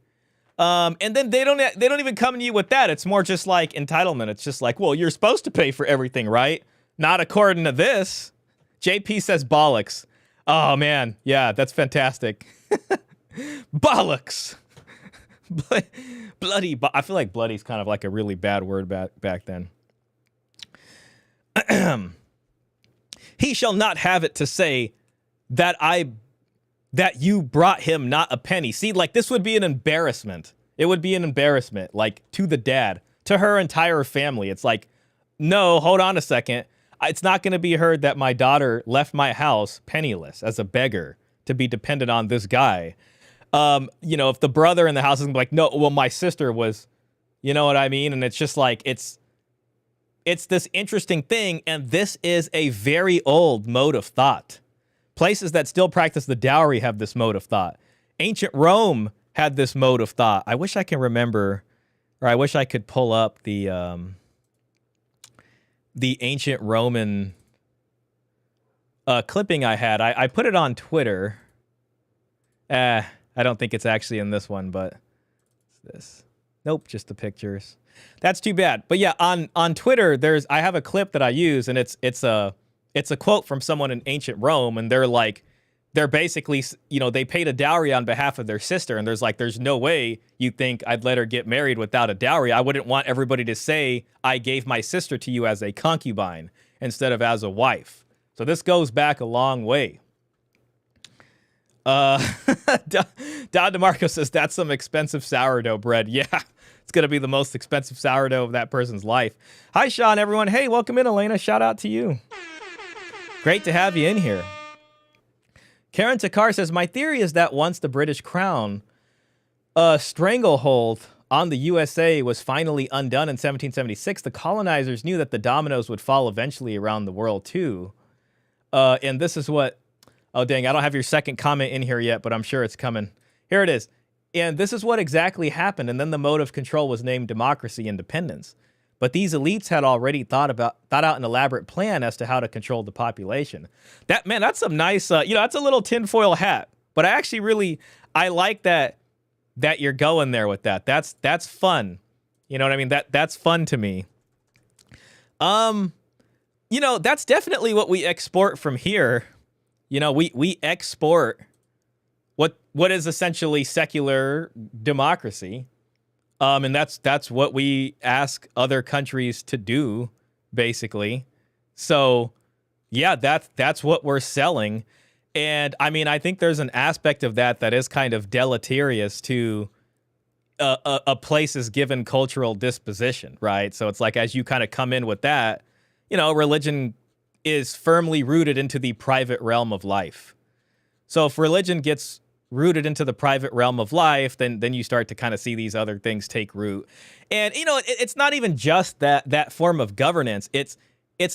And then they don't even come to you with that. It's more just like entitlement. It's just like, well, you're supposed to pay for everything, right? Not according to this. JP says bollocks. Oh man, yeah, that's fantastic. Bollocks. Bloody. I feel like bloody's kind of like a really bad word back then. He shall not have it to say that you brought him not a penny. See, like, this would be an embarrassment. It would be an embarrassment, like, to the dad, to her entire family. It's like, no, hold on a second. It's not going to be heard that my daughter left my house penniless as a beggar to be dependent on this guy. You know, if the brother in the house is like, no, well, my sister was, you know what I mean? And it's just like, it's this interesting thing. And this is a very old mode of thought. Places that still practice the dowry have this mode of thought. Ancient Rome had this mode of thought. I wish I can remember, or I wish I could pull up the ancient Roman clipping I had. I put it on Twitter. I don't think it's actually in this one, but it's this. Nope, just the pictures. That's too bad. But yeah, on Twitter, I have a clip that I use, and it's a quote from someone in ancient Rome, and they're basically, you know, they paid a dowry on behalf of their sister, and there's no way you think I'd let her get married without a dowry. I wouldn't want everybody to say I gave my sister to you as a concubine instead of as a wife. So this goes back a long way. Don DeMarco says that's some expensive sourdough bread. Yeah, it's gonna be the most expensive sourdough of that person's life. Hi, Sean, everyone. Hey, welcome in, Elena. Shout out to you. Great to have you in here. Karen Takar says, my theory is that once the British crown stranglehold on the USA was finally undone in 1776, the colonizers knew that the dominoes would fall eventually around the world too. And this is what, oh dang, I don't have your second comment in here yet, but I'm sure it's coming. Here it is. And this is what exactly happened. And then the mode of control was named democracy independence. But these elites had already thought out an elaborate plan as to how to control the population. That's some nice, that's a little tinfoil hat. But I like that you're going there with that. That's fun. You know what I mean? That's fun to me. That's definitely what we export from here. You know, we export what is essentially secular democracy. And that's what we ask other countries to do, basically. So, yeah, that's what we're selling. And I mean, I think there's an aspect of that is kind of deleterious to a place's given cultural disposition, right? So it's like, as you kind of come in with that, you know, religion is firmly rooted into the private realm of life. So if religion gets rooted into the private realm of life, then you start to kind of see these other things take root. And, you know, it's not even just that form of governance. It's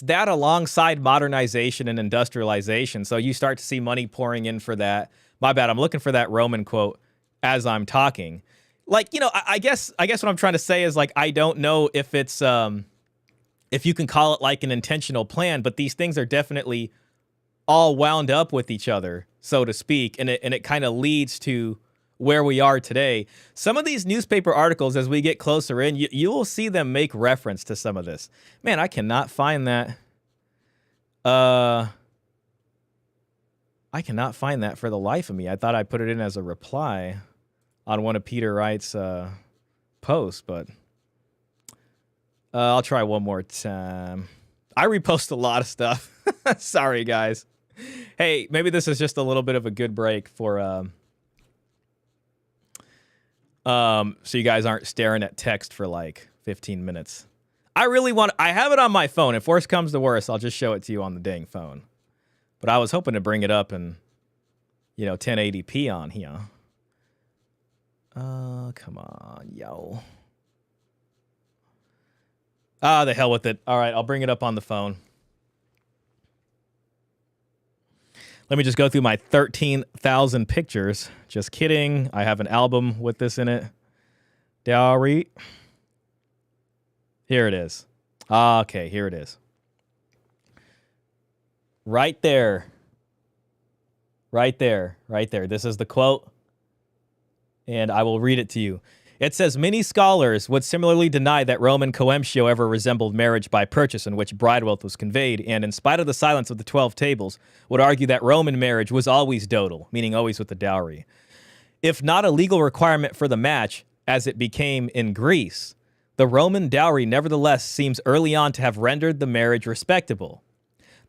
that alongside modernization and industrialization. So you start to see money pouring in for that. My bad. I'm looking for that Roman quote as I'm talking. Like, you know, I guess what I'm trying to say is, like, I don't know if it's, if you can call it like an intentional plan, but these things are definitely all wound up with each other, so to speak, and it kind of leads to where we are today. Some of these newspaper articles, as we get closer in, you will see them make reference to some of this. Man, I cannot find that. I cannot find that for the life of me. I thought I put it in as a reply on one of Peter Wright's posts, but I'll try one more time. I repost a lot of stuff. Sorry, guys. Hey, maybe this is just a little bit of a good break for so you guys aren't staring at text for like 15 minutes. I have it on my phone. If worse comes to worse, I'll just show it to you on the dang phone. But I was hoping to bring it up in, 1080p on here. Come on, yo. The hell with it. All right, I'll bring it up on the phone. Let me just go through my 13,000 pictures. Just kidding. I have an album with this in it. Dowry. Here it is. Okay, here it is. Right there. Right there, right there. This is the quote, and I will read it to you. It says, many scholars would similarly deny that Roman coemptio ever resembled marriage by purchase in which bride wealth was conveyed, and in spite of the silence of the 12 tables, would argue that Roman marriage was always dotal, meaning always with the dowry. If not a legal requirement for the match, as it became in Greece, the Roman dowry nevertheless seems early on to have rendered the marriage respectable.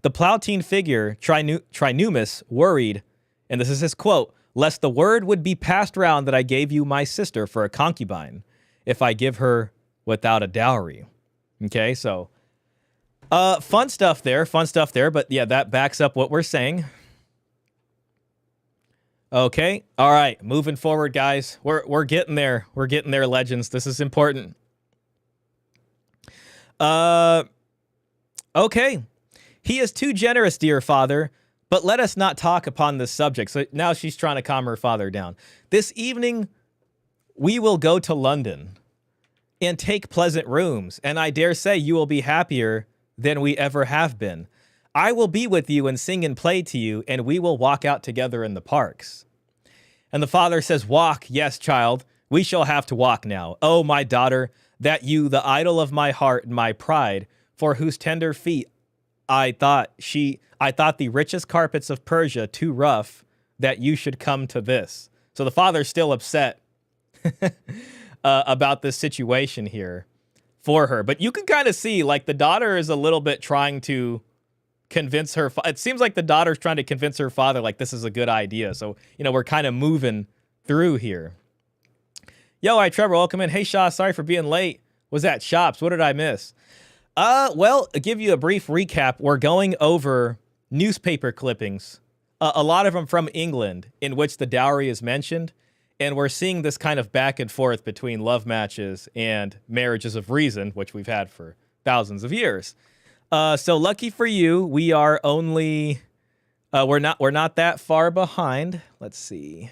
The Plauntine figure, Trinumus, worried, and this is his quote, lest the word would be passed round that I gave you my sister for a concubine, if I give her without a dowry. Okay, so fun stuff there, but yeah, that backs up what we're saying. Okay, all right, moving forward, guys. We're getting there. We're getting there, legends. This is important. Okay. He is too generous, dear father, but let us not talk upon this subject. So now she's trying to calm her father down. This evening, we will go to London and take pleasant rooms, and I dare say you will be happier than we ever have been. I will be with you and sing and play to you, and we will walk out together in the parks. And the father says, walk, yes, child, we shall have to walk now. Oh, my daughter, that you, the idol of my heart and my pride, for whose tender feet I thought the richest carpets of Persia too rough, that you should come to this. So the father's still upset about this situation here for her. But you can kind of see, like, the daughter is a little bit trying to convince her. It seems like the daughter's trying to convince her father, like, this is a good idea. So, you know, we're kind of moving through here. Yo, hi, Trevor. Welcome in. Hey, Shaw. Sorry for being late. Was at shops. What did I miss? Well, I'll give you a brief recap. We're going over newspaper clippings, a lot of them from England, in which the dowry is mentioned. And we're seeing this kind of back and forth between love matches and marriages of reason, which we've had for thousands of years. So lucky for you, we are only, we're not that far behind. Let's see.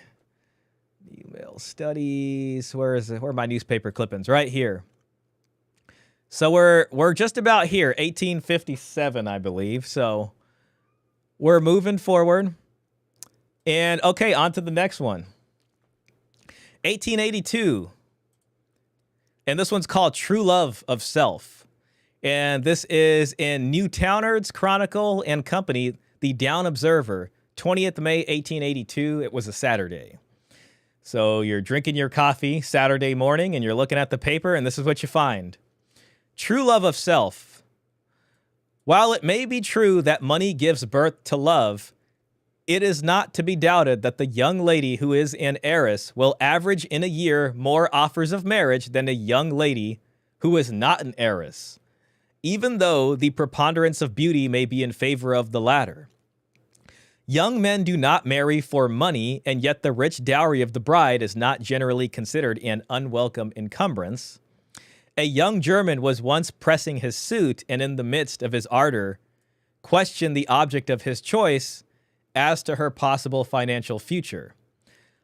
Email studies. Where are my newspaper clippings? Right here. So we're just about here, 1857, I believe. So we're moving forward. And okay, on to the next one. 1882. And this one's called True Love of Self. And this is in New Townard's Chronicle and Company, the Down Observer, 20th May, 1882. It was a Saturday. So you're drinking your coffee Saturday morning and you're looking at the paper and this is what you find. True love of self. While it may be true that money gives birth to love, it is not to be doubted that the young lady who is an heiress will average in a year more offers of marriage than a young lady who is not an heiress, even though the preponderance of beauty may be in favor of the latter. Young men do not marry for money, and yet the rich dowry of the bride is not generally considered an unwelcome encumbrance. A young German was once pressing his suit, and in the midst of his ardor, questioned the object of his choice as to her possible financial future.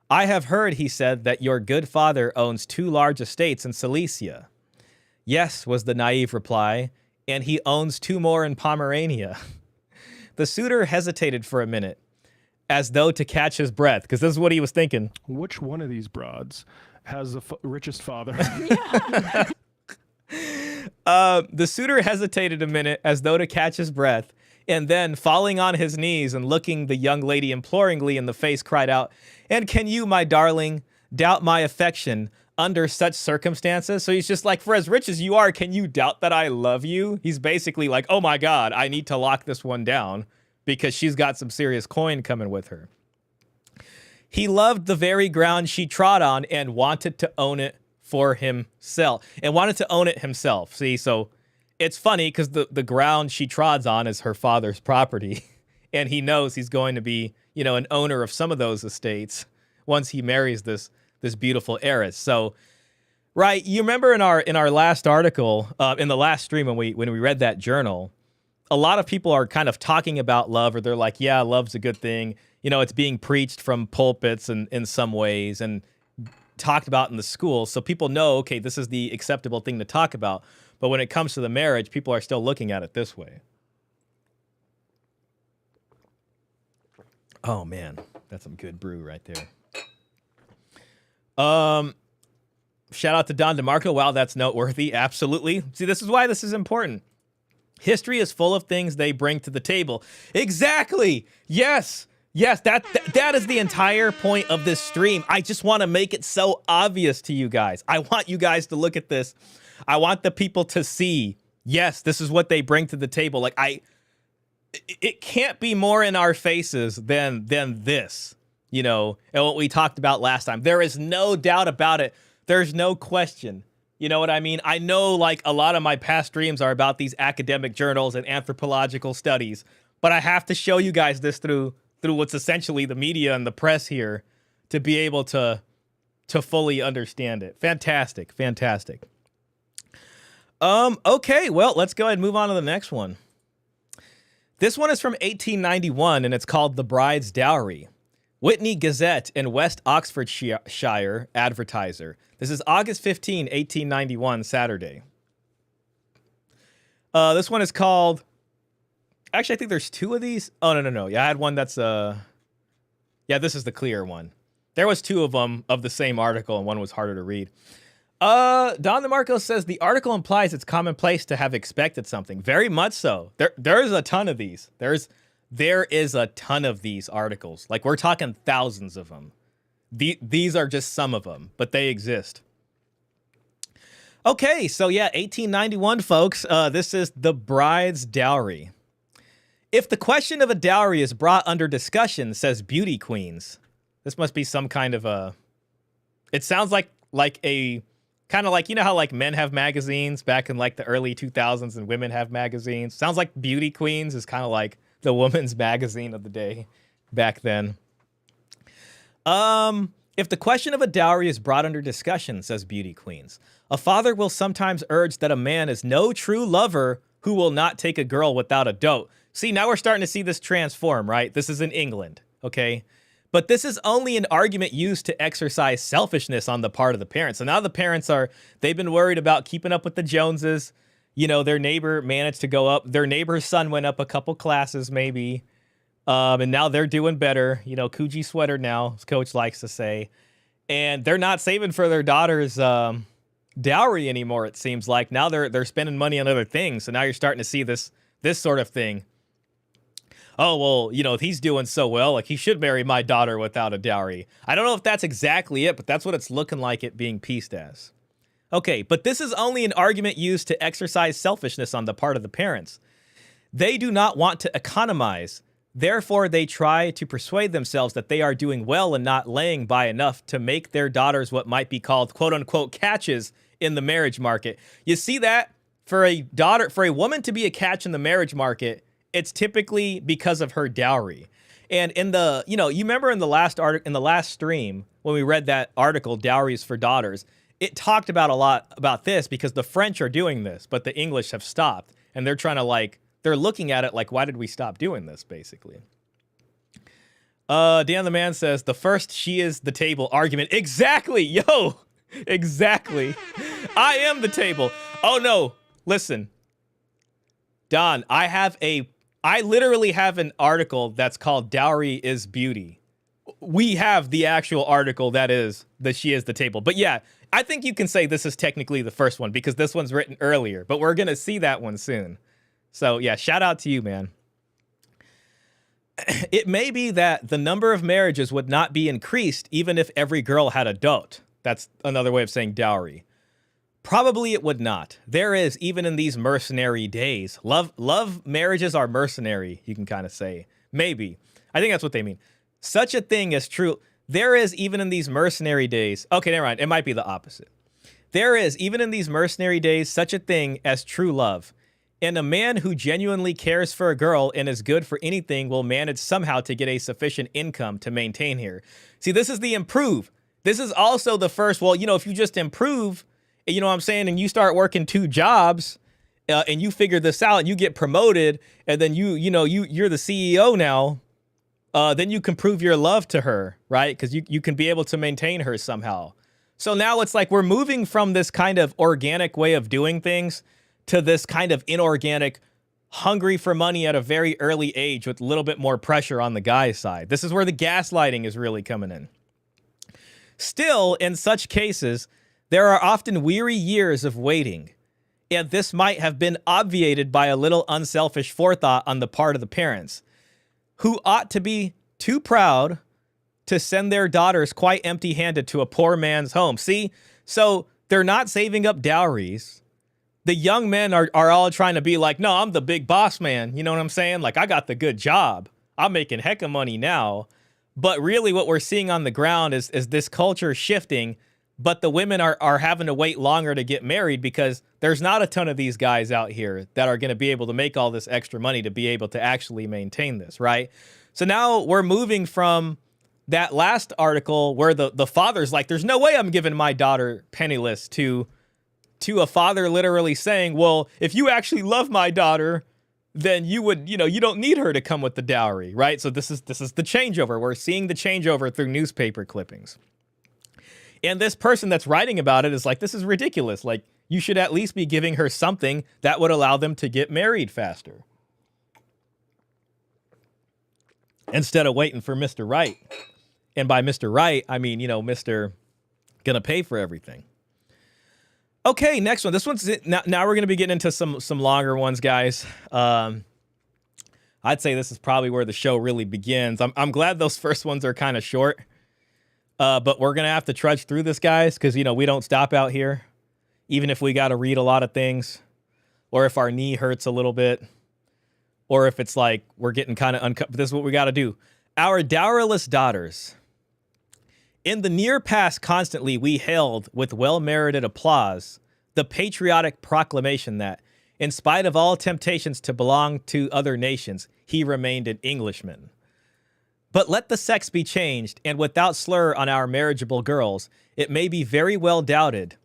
I have heard, he said, that your good father owns 2 large estates in Silesia. Yes, was the naive reply, and he owns 2 more in Pomerania. The suitor hesitated for a minute, as though to catch his breath, because this is what he was thinking. Which one of these broads has the richest father? The suitor hesitated a minute, as though to catch his breath, and then, falling on his knees and looking the young lady imploringly in the face, cried out, "And can you, my darling, doubt my affection under such circumstances?" So he's just like, for as rich as you are, can you doubt that I love you? He's basically like, oh my God, I need to lock this one down because she's got some serious coin coming with her. He loved the very ground she trod on and wanted to own it for himself. See, so it's funny because the ground she trods on is her father's property. And he knows he's going to be, you know, an owner of some of those estates once he marries this beautiful heiress. So, right, you remember in our last article, in the last stream when we read that journal, a lot of people are kind of talking about love, or they're like, yeah, love's a good thing. You know, it's being preached from pulpits and in some ways and talked about in the schools. So people know, okay, this is the acceptable thing to talk about. But when it comes to the marriage, people are still looking at it this way. Oh, man. That's some good brew right there. Shout out to Don DeMarco. Wow, that's noteworthy. Absolutely. See, this is why this is important. History is full of things they bring to the table. Exactly. Yes. Yes, that is the entire point of this stream. I just want to make it so obvious to you guys. I want you guys to look at this. I want the people to see, yes, this is what they bring to the table. Like, it can't be more in our faces than this, you know, and what we talked about last time. There is no doubt about it. There's no question. You know what I mean? I know, like, a lot of my past streams are about these academic journals and anthropological studies, but I have to show you guys this through what's essentially the media and the press here to be able to fully understand it. Fantastic. Fantastic. Okay, well, let's go ahead and move on to the next one. This one is from 1891, and it's called The Bride's Dowry. Whitney Gazette and West Oxfordshire Advertiser. This is August 15, 1891, Saturday. This one is called... Actually, I think there's two of these. Oh, no. Yeah, I had one that's... Yeah, this is the clear one. There was two of them of the same article, and one was harder to read. Don DeMarco says, the article implies it's commonplace to have expected something. Very much so. There's a ton of these. There is a ton of these articles. Like, we're talking thousands of them. These are just some of them, but they exist. Okay, so yeah, 1891, folks. This is The Bride's Dowry. If the question of a dowry is brought under discussion, says Beauty Queens. This must be some kind of a... It sounds like a... Kind of like, you know how like men have magazines back in like the early 2000s and women have magazines? Sounds like Beauty Queens is kind of like the woman's magazine of the day back then. If the question of a dowry is brought under discussion, says Beauty Queens, a father will sometimes urge that a man is no true lover who will not take a girl without a dote. See, now we're starting to see this transform, right? This is in England, okay? But this is only an argument used to exercise selfishness on the part of the parents. So now the parents they've been worried about keeping up with the Joneses. You know, their neighbor managed to go up. Their neighbor's son went up a couple classes maybe. And now they're doing better. You know, Coogee sweater now, as Coach likes to say. And they're not saving for their daughter's dowry anymore, it seems like. Now they're spending money on other things. So now you're starting to see this sort of thing. Oh, well, you know, if he's doing so well, like, he should marry my daughter without a dowry. I don't know if that's exactly it, but that's what it's looking like it being pieced as. Okay, but this is only an argument used to exercise selfishness on the part of the parents. They do not want to economize. Therefore, they try to persuade themselves that they are doing well and not laying by enough to make their daughters what might be called, quote unquote, catches in the marriage market. You see that? For a woman to be a catch in the marriage market, it's typically because of her dowry. And in the, you know, you remember in the last stream when we read that article, Dowries for Daughters, it talked about a lot about this because the French are doing this, but the English have stopped. And they're trying to they're looking at it like, why did we stop doing this, basically? Dan the Man says, the first she is the table argument. Exactly, yo, exactly. I am the table. Oh no, listen. Don, I literally have an article that's called Dowry is Beauty. We have the actual article that she is the table. But yeah, I think you can say this is technically the first one because this one's written earlier, but we're going to see that one soon. So yeah, shout out to you, man. It may be that the number of marriages would not be increased even if every girl had a dote. That's another way of saying dowry. Probably it would not. There is, even in these mercenary days, love marriages are mercenary, you can kind of say. Maybe. I think that's what they mean. Such a thing is true. There is, even in these mercenary days. Okay, never mind. It might be the opposite. There is, even in these mercenary days, such a thing as true love. And a man who genuinely cares for a girl and is good for anything will manage somehow to get a sufficient income to maintain her. See, this is the improve. This is also the first, well, you know, if you just improve, you know what I'm saying, and you start working 2 jobs, and you figure this out, and you get promoted, and then you're the CEO now, then you can prove your love to her, right? Because you can be able to maintain her somehow. So now it's like we're moving from this kind of organic way of doing things to this kind of inorganic, hungry for money at a very early age with a little bit more pressure on the guy's side. This is where the gaslighting is really coming in. Still, in such cases, there are often weary years of waiting, and this might have been obviated by a little unselfish forethought on the part of the parents, who ought to be too proud to send their daughters quite empty-handed to a poor man's home. See, so they're not saving up dowries. The young men are all trying to be like, no, I'm the big boss man. You know what I'm saying? Like, I got the good job. I'm making heck of money now. But really what we're seeing on the ground is this culture shifting, but the women are having to wait longer to get married because there's not a ton of these guys out here that are going to be able to make all this extra money to be able to actually maintain this, right? So now we're moving from that last article where the father's like, there's no way I'm giving my daughter penniless to a father literally saying, well, if you actually love my daughter, then you would, you don't need her to come with the dowry, right? So this is the changeover. We're seeing the changeover through newspaper clippings. And this person that's writing about it is like, this is ridiculous. Like, you should at least be giving her something that would allow them to get married faster, instead of waiting for Mr. Right. And by Mr. Right, I mean, Mr. Gonna pay for everything. Okay, next one. This one's now we're going to be getting into some longer ones, guys. I'd say this is probably where the show really begins. I'm glad those first ones are kind of short, but we're going to have to trudge through this, guys, because, we don't stop out here, even if we got to read a lot of things, or if our knee hurts a little bit, or if it's like we're getting kind of uncomfortable. This is what we got to do. Our dowerless daughters. In the near past, constantly we hailed with well-merited applause the patriotic proclamation that, in spite of all temptations to belong to other nations, he remained an Englishman. But let the sex be changed, and without slur on our marriageable girls, it may be very well doubted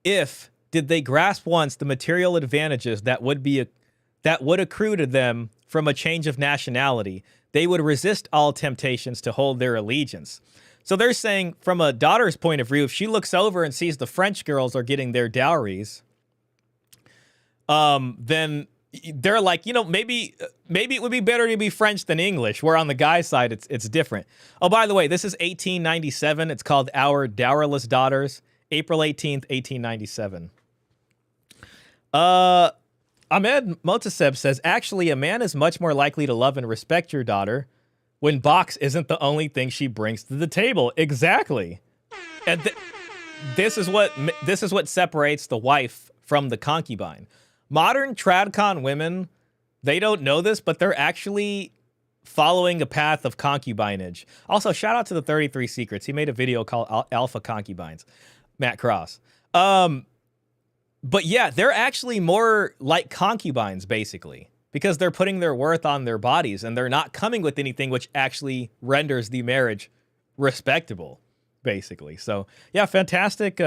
if did they grasp once the material advantages that would accrue to them from a change of nationality, they would resist all temptations to hold their allegiance. So they're saying, from a daughter's point of view, if she looks over and sees the French girls are getting their dowries, then they're like, maybe it would be better to be French than English, where on the guy's side, it's different. Oh, by the way, this is 1897. It's called Our Dowerless Daughters, April 18th, 1897. Ahmed Motaseb says, actually, a man is much more likely to love and respect your daughter when box isn't the only thing she brings to the table. Exactly. And this is what separates the wife from the concubine. Modern tradcon women, they don't know this, but they're actually following a path of concubinage. Also, shout out to the 33 Secrets. He made a video called Alpha Concubines. Matt Cross. But yeah, they're actually more like concubines, basically, because they're putting their worth on their bodies and they're not coming with anything which actually renders the marriage respectable, basically. So yeah, fantastic,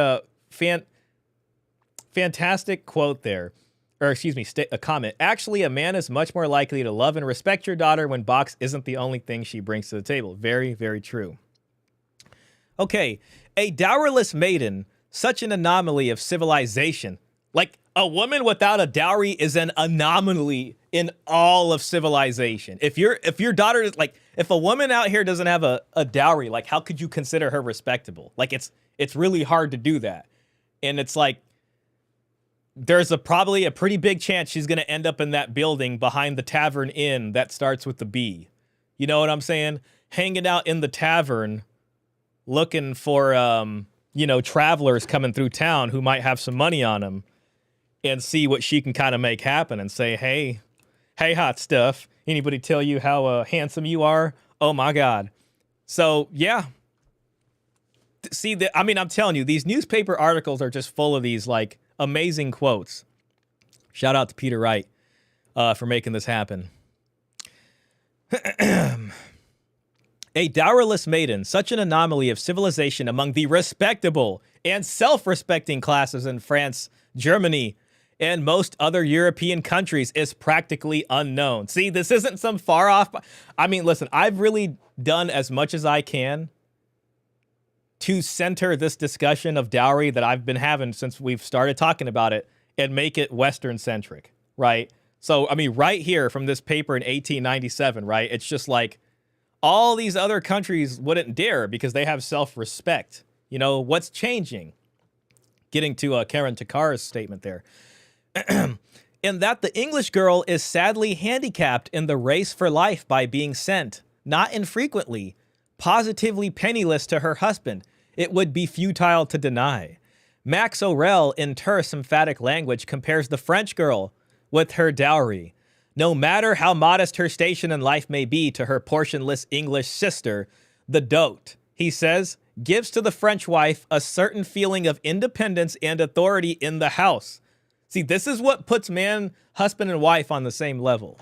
fantastic quote there. Or excuse me, a comment. Actually, a man is much more likely to love and respect your daughter when box isn't the only thing she brings to the table. Very, very true. Okay, a dowerless maiden, such an anomaly of civilization. Like, a woman without a dowry is an anomaly in all of civilization. If your daughter is like, if a woman out here doesn't have a dowry, like, how could you consider her respectable? Like, it's really hard to do that. And it's like, there's probably a pretty big chance she's going to end up in that building behind the tavern inn that starts with the B. You know what I'm saying? Hanging out in the tavern, looking for, travelers coming through town who might have some money on them, and see what she can kind of make happen and say, hey, hot stuff. Anybody tell you how handsome you are? Oh, my God. So, yeah. See, I'm telling you, these newspaper articles are just full of these, like, amazing quotes. Shout out to Peter Wright for making this happen. A dowerless maiden, such an anomaly of civilization among the respectable and self-respecting classes in France, Germany, and most other European countries, is practically unknown. See, this isn't some far off. Listen, I've really done as much as I can to center this discussion of dowry that I've been having since we've started talking about it and make it Western centric, right? So, I mean, right here from this paper in 1897, right? It's just like all these other countries wouldn't dare because they have self-respect. You know, what's changing? Getting to Karen Takar's statement there. In that the English girl is sadly handicapped in the race for life by being sent, not infrequently, positively penniless to her husband. It would be futile to deny. Max Aurel, in terse, emphatic language, compares the French girl with her dowry. No matter how modest her station in life may be to her portionless English sister, the dot, he says, gives to the French wife a certain feeling of independence and authority in the house. See, this is what puts husband and wife on the same level.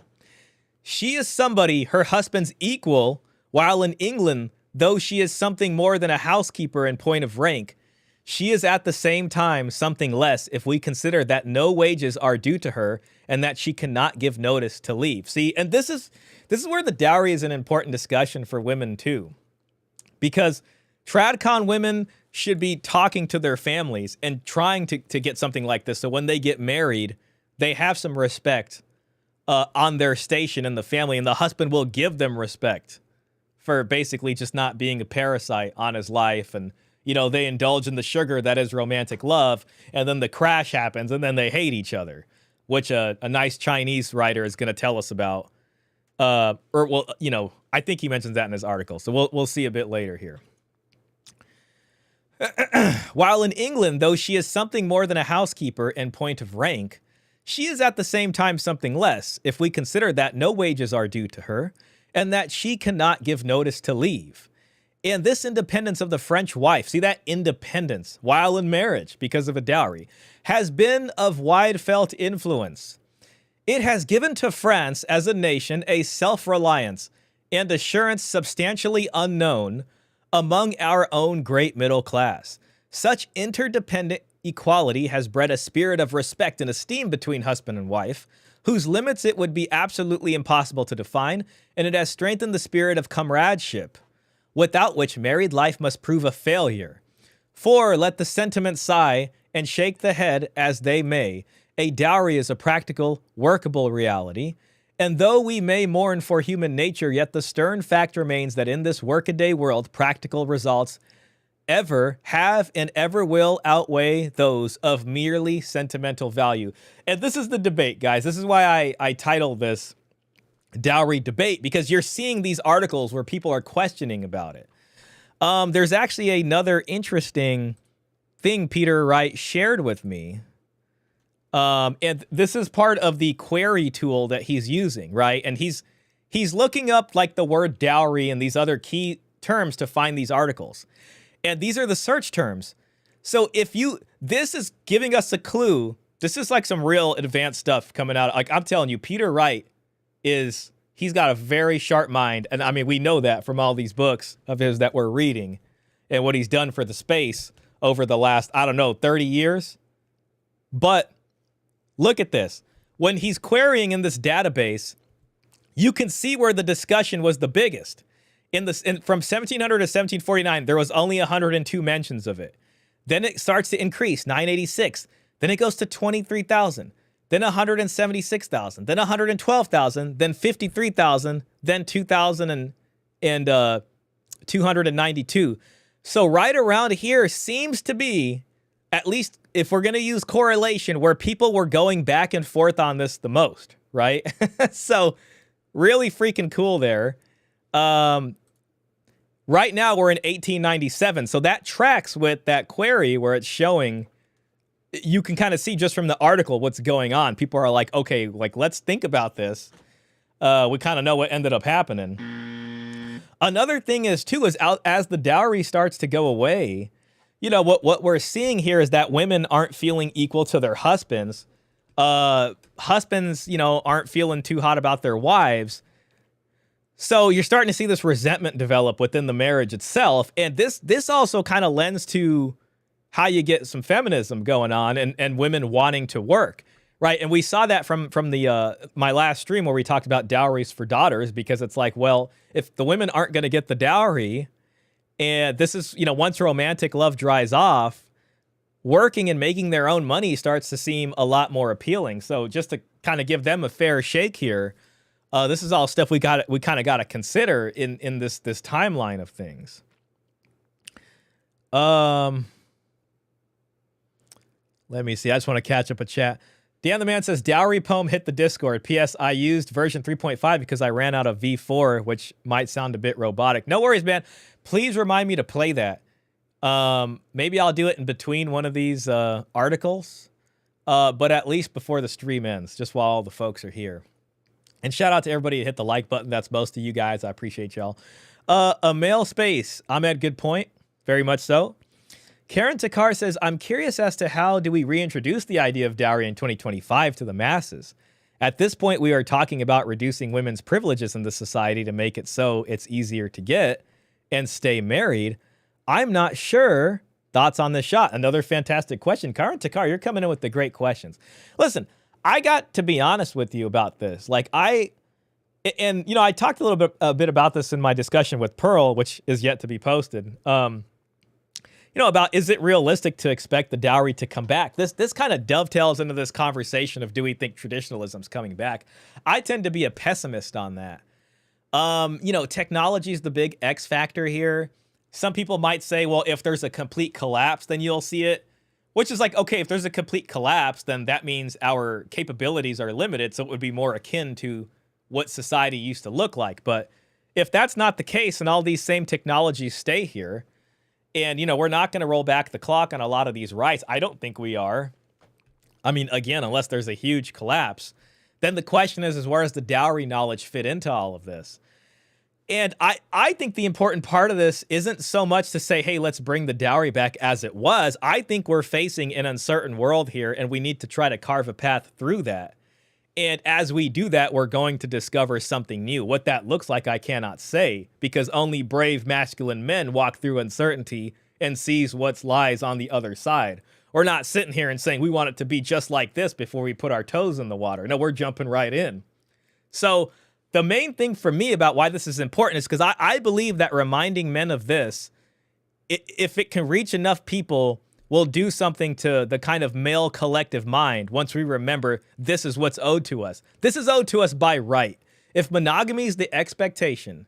She is somebody, her husband's equal, while in England, though she is something more than a housekeeper in point of rank, she is at the same time something less if we consider that no wages are due to her and that she cannot give notice to leave. See, and this is where the dowry is an important discussion for women too. Because TradCon women should be talking to their families and trying to get something like this. So when they get married, they have some respect on their station in the family, and the husband will give them respect for basically just not being a parasite on his life. And, you know, they indulge in the sugar that is romantic love, and then the crash happens, and then they hate each other, which a nice Chinese writer is going to tell us about. Well, you know, I think he mentions that in his article. So we'll see a bit later here. While in England, though she is something more than a housekeeper in point of rank, she is at the same time something less if we consider that no wages are due to her and that she cannot give notice to leave. And this independence of the French wife, see that independence while in marriage because of a dowry, has been of wide felt influence. It has given to France as a nation a self-reliance and assurance substantially unknown among our own great middle class. Such interdependent equality has bred a spirit of respect and esteem between husband and wife, whose limits it would be absolutely impossible to define, and it has strengthened the spirit of comradeship, without which married life must prove a failure. For, let the sentiment sigh and shake the head as they may, a dowry is a practical, workable reality, and though we may mourn for human nature, yet the stern fact remains that in this workaday world, practical results ever have and ever will outweigh those of merely sentimental value. And this is the debate, guys. This is why I titled this Dowry Debate, because you're seeing these articles where people are questioning about it. There's actually another interesting thing Peter Wright shared with me. And this is part of the query tool that he's using, right? And he's looking up like the word dowry and these other key terms to find these articles. And these are the search terms. So this is giving us a clue. This is like some real advanced stuff coming out. Like I'm telling you, Peter Wright he's got a very sharp mind. And I mean, we know that from all these books of his that we're reading and what he's done for the space over the last, 30 years. But look at this. When he's querying in this database, you can see where the discussion was the biggest. From 1700 to 1749, there was only 102 mentions of it. Then it starts to increase, 986. Then it goes to 23,000. Then 176,000. Then 112,000. Then 53,000. Then 2,000 and 292. So right around here seems to be, at least if we're going to use correlation, where people were going back and forth on this the most, right? So really freaking cool there. Right now we're in 1897. So that tracks with that query where it's showing, you can kind of see just from the article what's going on. People are like, okay, like let's think about this. We kind of know what ended up happening. Another thing is too, as the dowry starts to go away, you know, what we're seeing here is that women aren't feeling equal to their husbands. Husbands, you know, aren't feeling too hot about their wives. So you're starting to see this resentment develop within the marriage itself. And this also kind of lends to how you get some feminism going on and women wanting to work, right? And we saw that from the my last stream where we talked about dowries for daughters, because it's like, well, if the women aren't going to get the dowry, and this is, you know, once romantic love dries off, working and making their own money starts to seem a lot more appealing. So just to kind of give them a fair shake here, this is all stuff we kind of got to consider in this timeline of things. Let me see. I just want to catch up a chat. Dan the Man says, Dowry poem hit the Discord. P.S. I used version 3.5 because I ran out of V4, which might sound a bit robotic. No worries, man. Please remind me to play that. Maybe I'll do it in between one of these articles, but at least before the stream ends, just while all the folks are here. And shout out to everybody who hit the like button. That's most of you guys. I appreciate y'all. A male space. Ahmed, good point. Very much so. Karen Takar says, I'm curious as to how do we reintroduce the idea of dowry in 2025 to the masses? At this point, we are talking about reducing women's privileges in the society to make it so it's easier to get and stay married. I'm not sure. Thoughts on this shot? Another fantastic question. Karen Takar, you're coming in with the great questions. Listen, I got to be honest with you about this. I talked a bit about this in my discussion with Pearl, which is yet to be posted. About is it realistic to expect the dowry to come back? This kind of dovetails into this conversation of do we think traditionalism's coming back? I tend to be a pessimist on that. Technology is the big X factor here. Some people might say, well, if there's a complete collapse, then you'll see it. Which is like, okay, if there's a complete collapse, then that means our capabilities are limited, so it would be more akin to what society used to look like. But if that's not the case and all these same technologies stay here, and, we're not going to roll back the clock on a lot of these rights. I don't think we are. I mean, again, unless there's a huge collapse. Then the question is where does the dowry knowledge fit into all of this? And I think the important part of this isn't so much to say, hey, let's bring the dowry back as it was. I think we're facing an uncertain world here, and we need to try to carve a path through that. And as we do that, we're going to discover something new. What that looks like, I cannot say, because only brave masculine men walk through uncertainty and sees what lies on the other side. We're not sitting here and saying we want it to be just like this before we put our toes in the water. No, we're jumping right in. So the main thing for me about why this is important is because I believe that reminding men of this, if it can reach enough people, will do something to the kind of male collective mind once we remember this is what's owed to us. This is owed to us by right. If monogamy is the expectation,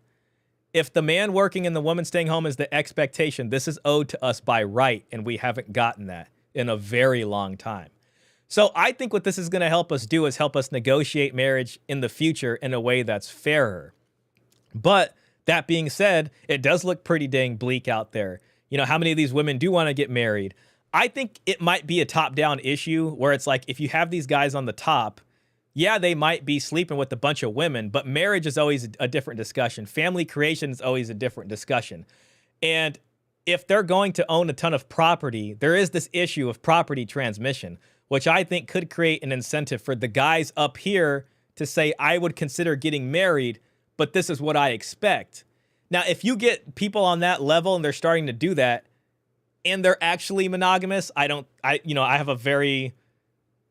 if the man working and the woman staying home is the expectation, this is owed to us by right, and we haven't gotten that in a very long time. So I think what this is going to help us do is help us negotiate marriage in the future in a way that's fairer. But that being said, it does look pretty dang bleak out there. How many of these women do want to get married? I think it might be a top-down issue where it's like if you have these guys on the top, yeah, they might be sleeping with a bunch of women, but marriage is always a different discussion. Family creation is always a different discussion. And if they're going to own a ton of property, there is this issue of property transmission, which I think could create an incentive for the guys up here to say, I would consider getting married, but this is what I expect. Now, if you get people on that level and they're starting to do that, and they're actually monogamous, I have a very,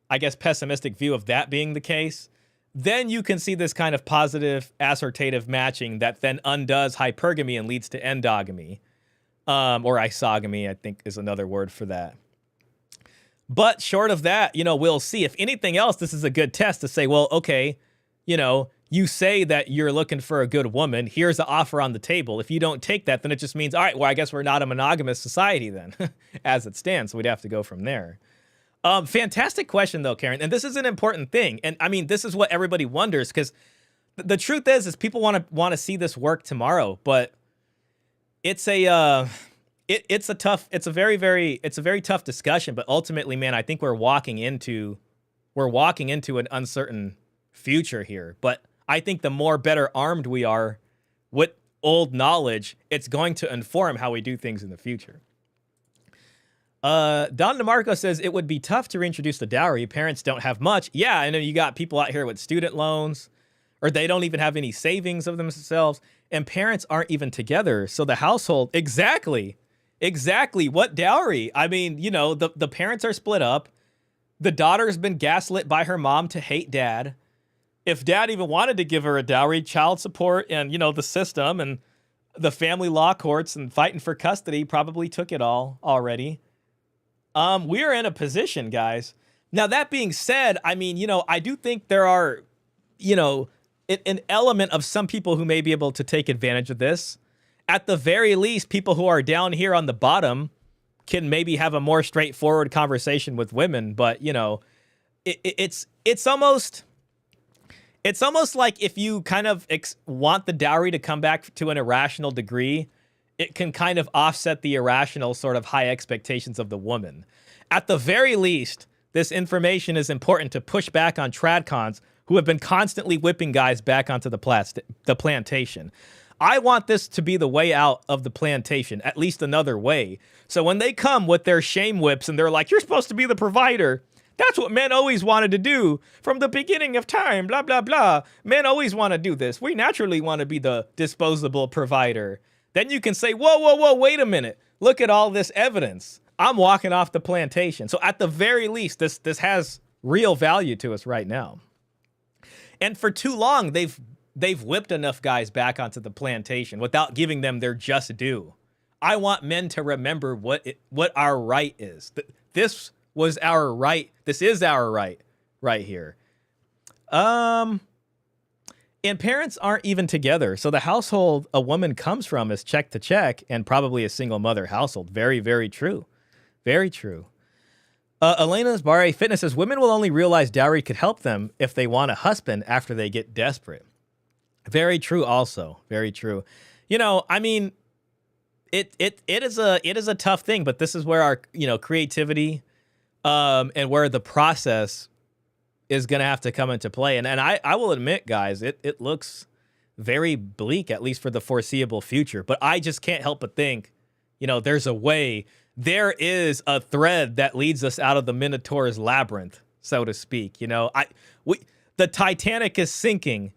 pessimistic view of that being the case. Then you can see this kind of positive assortative matching that then undoes hypergamy and leads to endogamy. Or isogamy, I think is another word for that. But short of that, we'll see. If anything else, this is a good test to say, well, okay, you say that you're looking for a good woman. Here's the offer on the table. If you don't take that, then it just means, all right, well, I guess we're not a monogamous society then, as it stands. So we'd have to go from there. Fantastic question, though, Karen. And this is an important thing. And I mean, this is what everybody wonders, because the truth is people want to see this work tomorrow. But it's a very, very tough discussion. But ultimately, man, I think we're walking into an uncertain future here. But I think the more better armed we are with old knowledge, it's going to inform how we do things in the future. Don DeMarco says it would be tough to reintroduce the dowry. Parents don't have much. Yeah, I know you got people out here with student loans, or they don't even have any savings of themselves, and parents aren't even together. So the household, exactly. What dowry? I mean, the parents are split up. The daughter's been gaslit by her mom to hate dad. If dad even wanted to give her a dowry, child support and, the system and the family law courts and fighting for custody probably took it all already. We are in a position, guys. Now, that being said, I mean, I do think there are, an element of some people who may be able to take advantage of this. At the very least, people who are down here on the bottom can maybe have a more straightforward conversation with women. But, it's almost like if you kind of want the dowry to come back to an irrational degree, it can kind of offset the irrational sort of high expectations of the woman. At the very least, this information is important to push back on tradcons who have been constantly whipping guys back onto the plantation. I want this to be the way out of the plantation, at least another way. So when they come with their shame whips and they're like, you're supposed to be the provider. That's what men always wanted to do from the beginning of time, blah, blah, blah. Men always want to do this. We naturally want to be the disposable provider. Then you can say, whoa, whoa, whoa, wait a minute. Look at all this evidence. I'm walking off the plantation. So at the very least, this has real value to us right now. And for too long, they've whipped enough guys back onto the plantation without giving them their just due. I want men to remember what our right is. This was our right. This is our right here. And parents aren't even together. So the household a woman comes from is check to check and probably a single mother household. Very, very true. Very true. Elena's Barre Fitness says women will only realize dowry could help them if they want a husband after they get desperate. Very true also. Very true. I mean, it is a tough thing, but this is where our, creativity and where the process is going to have to come into play. And I will admit, guys, it looks very bleak, at least for the foreseeable future. But I just can't help but think, there's a way. There is a thread that leads us out of the Minotaur's labyrinth, so to speak. The Titanic is sinking.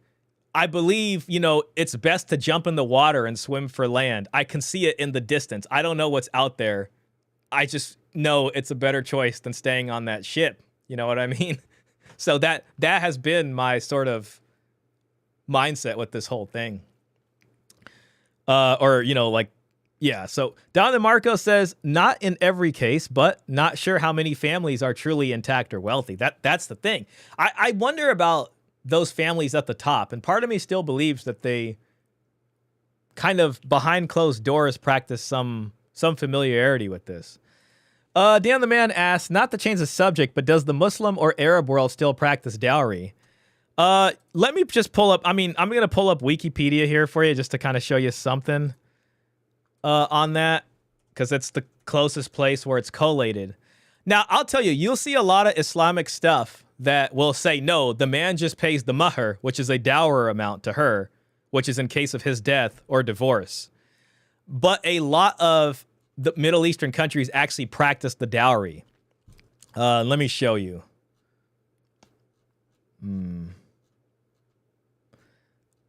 I believe, it's best to jump in the water and swim for land. I can see it in the distance. I don't know what's out there. I just know it's a better choice than staying on that ship. You know what I mean? So that has been my sort of mindset with this whole thing. So Don DeMarco says, not in every case, but not sure how many families are truly intact or wealthy. That's the thing. I wonder about those families at the top. And part of me still believes that they kind of behind closed doors practice some familiarity with this. Dan the Man asks, not to change the subject, but does the Muslim or Arab world still practice dowry? Let me just pull up. I'm going to pull up Wikipedia here for you just to kind of show you something on that, because it's the closest place where it's collated. Now, I'll tell you, you'll see a lot of Islamic stuff that will say, no, the man just pays the mahr, which is a dower amount to her, which is in case of his death or divorce. But a lot of the Middle Eastern countries actually practice the dowry. Let me show you.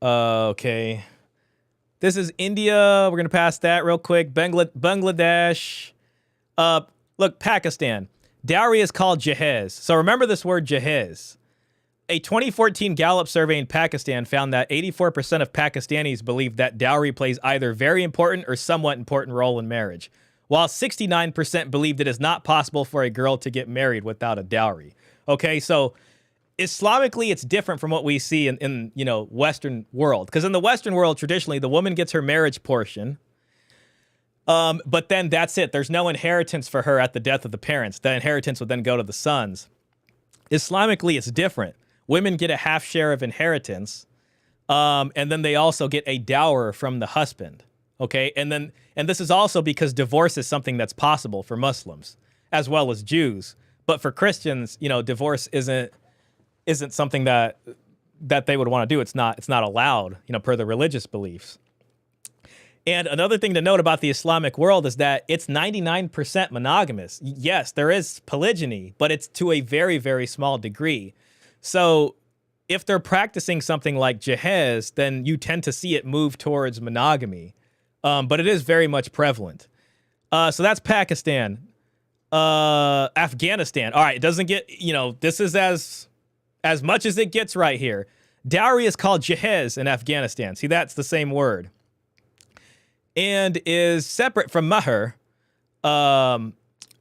Okay. This is India. We're going to pass that real quick. Bangladesh. Look, Pakistan. Dowry is called jahez. So remember this word jahez. A 2014 Gallup survey in Pakistan found that 84% of Pakistanis believe that dowry plays either very important or somewhat important role in marriage, while 69% believed it is not possible for a girl to get married without a dowry. Okay, so Islamically, it's different from what we see in Western world. Because in the Western world, traditionally, the woman gets her marriage portion, but then that's it. There's no inheritance for her at the death of the parents. The inheritance would then go to the sons. Islamically, it's different. Women get a half share of inheritance, and then they also get a dower from the husband. Okay, and this is also because divorce is something that's possible for Muslims as well as Jews. But for Christians, divorce isn't something that they would want to do. It's not allowed, per the religious beliefs. And another thing to note about the Islamic world is that it's 99% monogamous. Yes, there is polygyny, but it's to a very, very small degree. So if they're practicing something like jahez, then you tend to see it move towards monogamy. But it is very much prevalent. So that's Pakistan. Afghanistan. All right, it doesn't get, this is as much as it gets right here. Dowry is called jahez in Afghanistan. See, that's the same word. And is separate from mahr.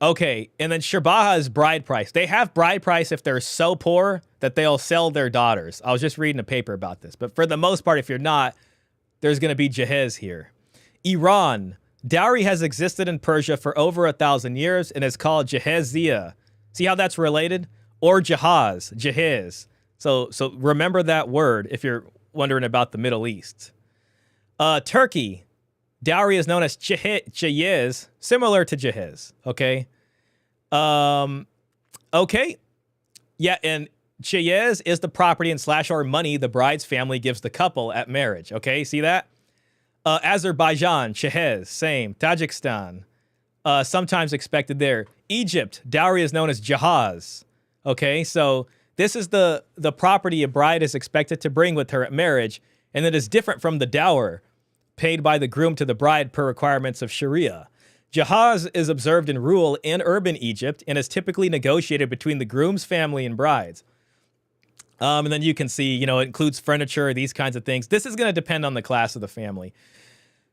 Okay, and then Shirbaha is bride price. They have bride price if they're so poor that they'll sell their daughters. I was just reading a paper about this. But for the most part, if you're not, there's going to be Jahez here. Iran. Dowry has existed in Persia for over 1,000 years and is called Jahezia. See how that's related? Or Jahez. So remember that word if you're wondering about the Middle East. Turkey. Dowry is known as Jahez, similar to Jahez. Okay. Okay. Yeah, and Jahez is the property and / or money the bride's family gives the couple at marriage. Okay, see that? Azerbaijan, Jahez, same. Tajikistan, sometimes expected there. Egypt, dowry is known as Jahaz. Okay, so this is the property a bride is expected to bring with her at marriage, and it is different from the dower paid by the groom to the bride per requirements of Sharia. Jahaz is observed in rural and urban Egypt and is typically negotiated between the groom's family and brides. And then you can see, it includes furniture, these kinds of things. This is going to depend on the class of the family.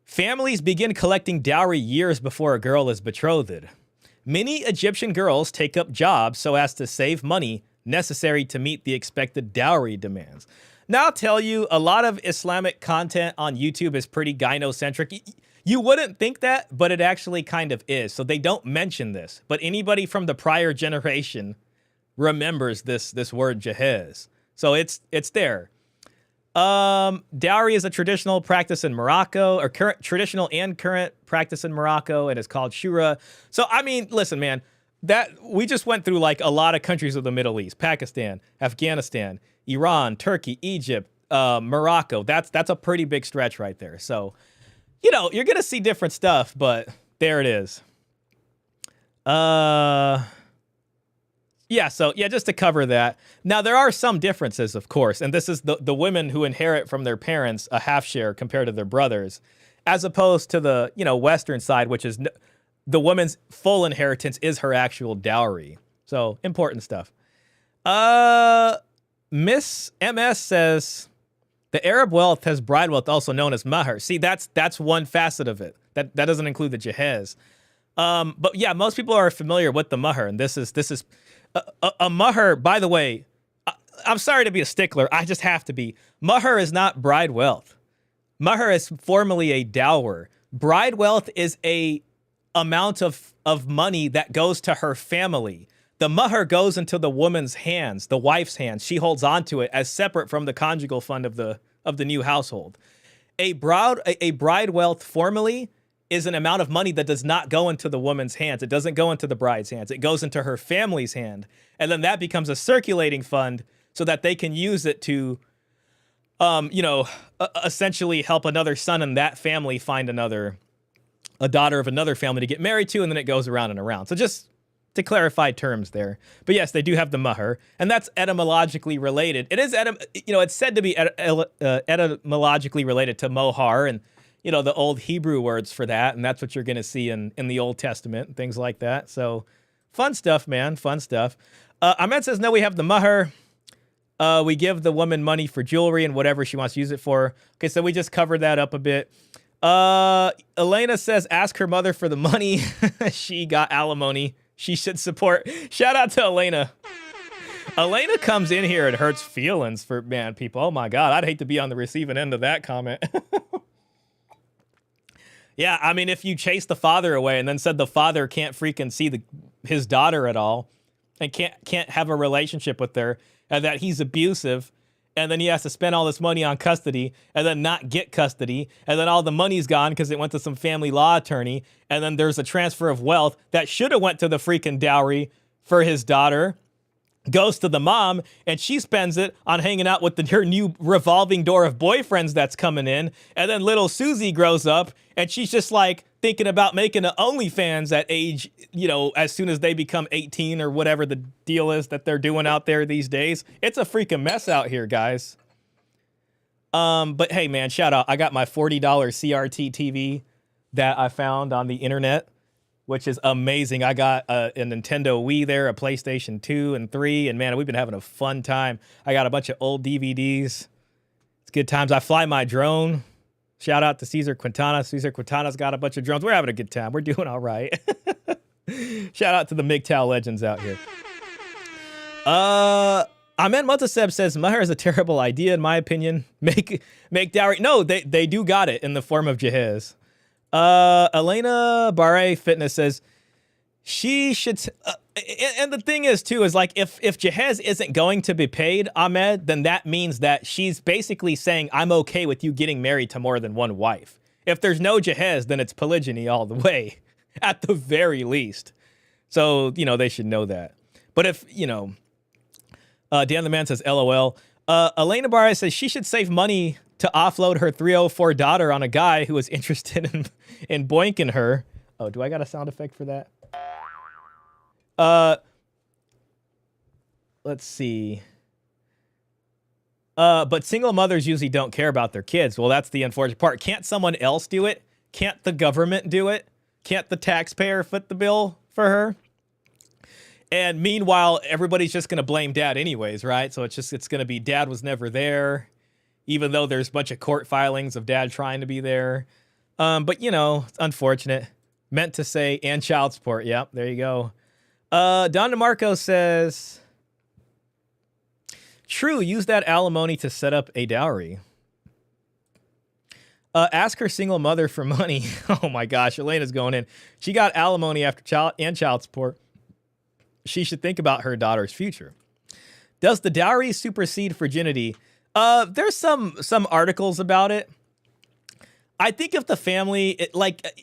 Families begin collecting dowry years before a girl is betrothed. Many Egyptian girls take up jobs so as to save money necessary to meet the expected dowry demands. Now, I'll tell you, a lot of Islamic content on YouTube is pretty gynocentric. You wouldn't think that, but it actually kind of is. So they don't mention this. But anybody from the prior generation remembers this word Jahez. So it's there. Dowry is a traditional practice in Morocco, or traditional and current practice in Morocco, and it's called shura. So, I mean, listen, man, that we just went through like a lot of countries of the Middle East: Pakistan, Afghanistan, Iran, Turkey, Egypt, Morocco. That's a pretty big stretch right there. So, you're gonna see different stuff, but there it is. Yeah, so just to cover that. Now, there are some differences, of course, and this is the women who inherit from their parents a half share compared to their brothers, as opposed to the, Western side, which is the woman's full inheritance is her actual dowry. So, important stuff. Miss MS says, the Arab wealth has bride wealth, also known as mahr. See, that's one facet of it. That doesn't include the jahez. But yeah, most people are familiar with the mahr, and this is a mahr. By the way, I'm sorry to be a stickler. I just have to be. Mahr is not bride wealth. Mahr is formally a dower. Bride wealth is a amount of money that goes to her family. The mahr goes into the woman's hands, the wife's hands. She holds on to it as separate from the conjugal fund of the new household. A bride wealth formally is an amount of money that does not go into the woman's hands. It doesn't go into the bride's hands. It goes into her family's hand. And then that becomes a circulating fund so that they can use it to, essentially help another son in that family find a daughter of another family to get married to, and then it goes around and around. So just to clarify terms there. But yes, they do have the mahr, and that's etymologically related. It is, it's said to be etymologically related to mohar, and the old Hebrew words for that, and that's what you're going to see in the Old Testament and things like that. So fun stuff, man, fun stuff. Ahmed says, no, we have the mahr. We give the woman money for jewelry and whatever she wants to use it for. Okay, so we just covered that up a bit. Elena says, ask her mother for the money. She got alimony. She should support. Shout out to Elena. Elena comes in here and hurts feelings for, people. Oh my God, I'd hate to be on the receiving end of that comment. Yeah, I mean, if you chase the father away and then said the father can't freaking see his daughter at all and can't have a relationship with her, and that he's abusive, and then he has to spend all this money on custody and then not get custody, and then all the money's gone because it went to some family law attorney, and then there's a transfer of wealth that should have went to the freaking dowry for his daughter, goes to the mom, and she spends it on hanging out with her new revolving door of boyfriends that's coming in. And then little Susie grows up, and she's just like thinking about making an OnlyFans at age, as soon as they become 18 or whatever the deal is that they're doing out there these days. It's a freaking mess out here, guys. But hey, man, shout out. I got my $40 CRT TV that I found on the internet, which is amazing. I got a Nintendo Wii there, a PlayStation 2 and 3, and man, we've been having a fun time. I got a bunch of old DVDs. It's good times. I fly my drone. Shout out to Cesar Quintana. Cesar Quintana's got a bunch of drones. We're having a good time. We're doing all right. Shout out to the MGTOW legends out here. Ahmed Mutaseb says Maher is a terrible idea in my opinion. Make dowry. No, they do got it in the form of Jehaz. Elena Barre Fitness says she should. And the thing is too is like if Jehaz isn't going to be paid, Ahmed, then that means that she's basically saying I'm okay with you getting married to more than one wife. If there's no Jehaz, then it's polygyny all the way, at the very least. So they should know that. But if Dan the Man says LOL. Elena Barre says she should save money to offload her 304 daughter on a guy who is interested in boinking her. Oh, do I got a sound effect for that? Let's see. But single mothers usually don't care about their kids. Well, that's the unfortunate part. Can't someone else do it? Can't the government do it? Can't the taxpayer foot the bill for her? And meanwhile, everybody's just going to blame dad anyways, right? So it's going to be dad was never there, even though there's a bunch of court filings of dad trying to be there. But, it's unfortunate. Meant to say, and child support. Yep, there you go. Don DeMarco says, true, use that alimony to set up a dowry. Ask her single mother for money. Oh my gosh, Elena's going in. She got alimony after child support. She should think about her daughter's future. Does the dowry supersede virginity? There's some articles about it. I think if the family,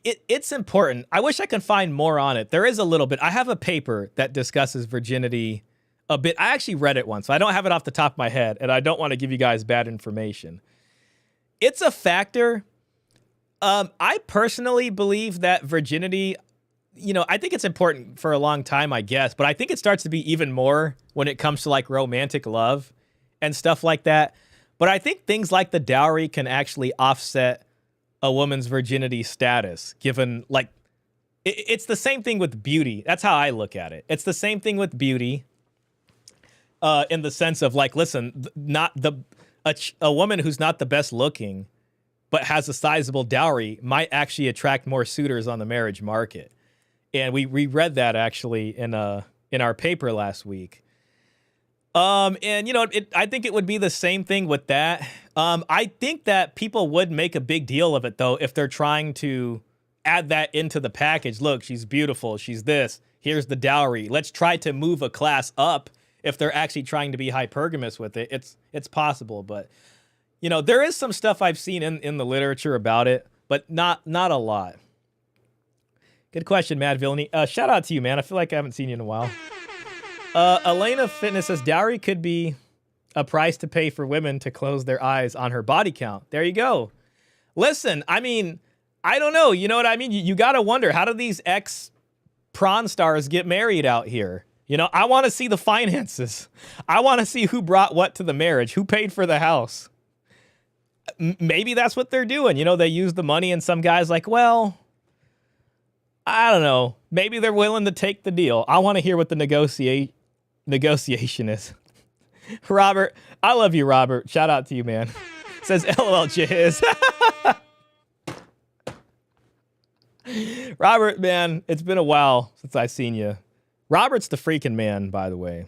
it's important. I wish I could find more on it. There is a little bit. I have a paper that discusses virginity a bit. I actually read it once, so I don't have it off the top of my head, and I don't want to give you guys bad information. It's a factor. I personally believe that virginity, I think it's important for a long time, I guess, but I think it starts to be even more when it comes to like romantic love and stuff like that. But I think things like the dowry can actually offset a woman's virginity status, given it's the same thing with beauty. That's how I look at it. It's the same thing with beauty, in the sense of listen, a woman who's not the best looking, but has a sizable dowry might actually attract more suitors on the marriage market. And we read that actually in our paper last week. I think it would be the same thing with that. I think that people would make a big deal of it though if they're trying to add that into the package. Look, she's beautiful. She's this. Here's the dowry. Let's try to move a class up. If they're actually trying to be hypergamous with it, it's possible. But there is some stuff I've seen in the literature about it, but not a lot. Good question, Mad Villainy. Shout out to you, man. I feel like I haven't seen you in a while. Elena Fitness says dowry could be a price to pay for women to close their eyes on her body count. There you go. Listen, I mean, I don't know. You know what I mean? You got to wonder, how do these ex-prawn stars get married out here? I want to see the finances. I want to see who brought what to the marriage, who paid for the house. Maybe that's what they're doing. They use the money and some guy's like, well, I don't know. Maybe they're willing to take the deal. I want to hear what the negotiation is. Robert, I love you, Robert. Shout out to you, man. Says LOL Jiz. Robert, man, it's been a while since I've seen you. Robert's the freaking man, by the way.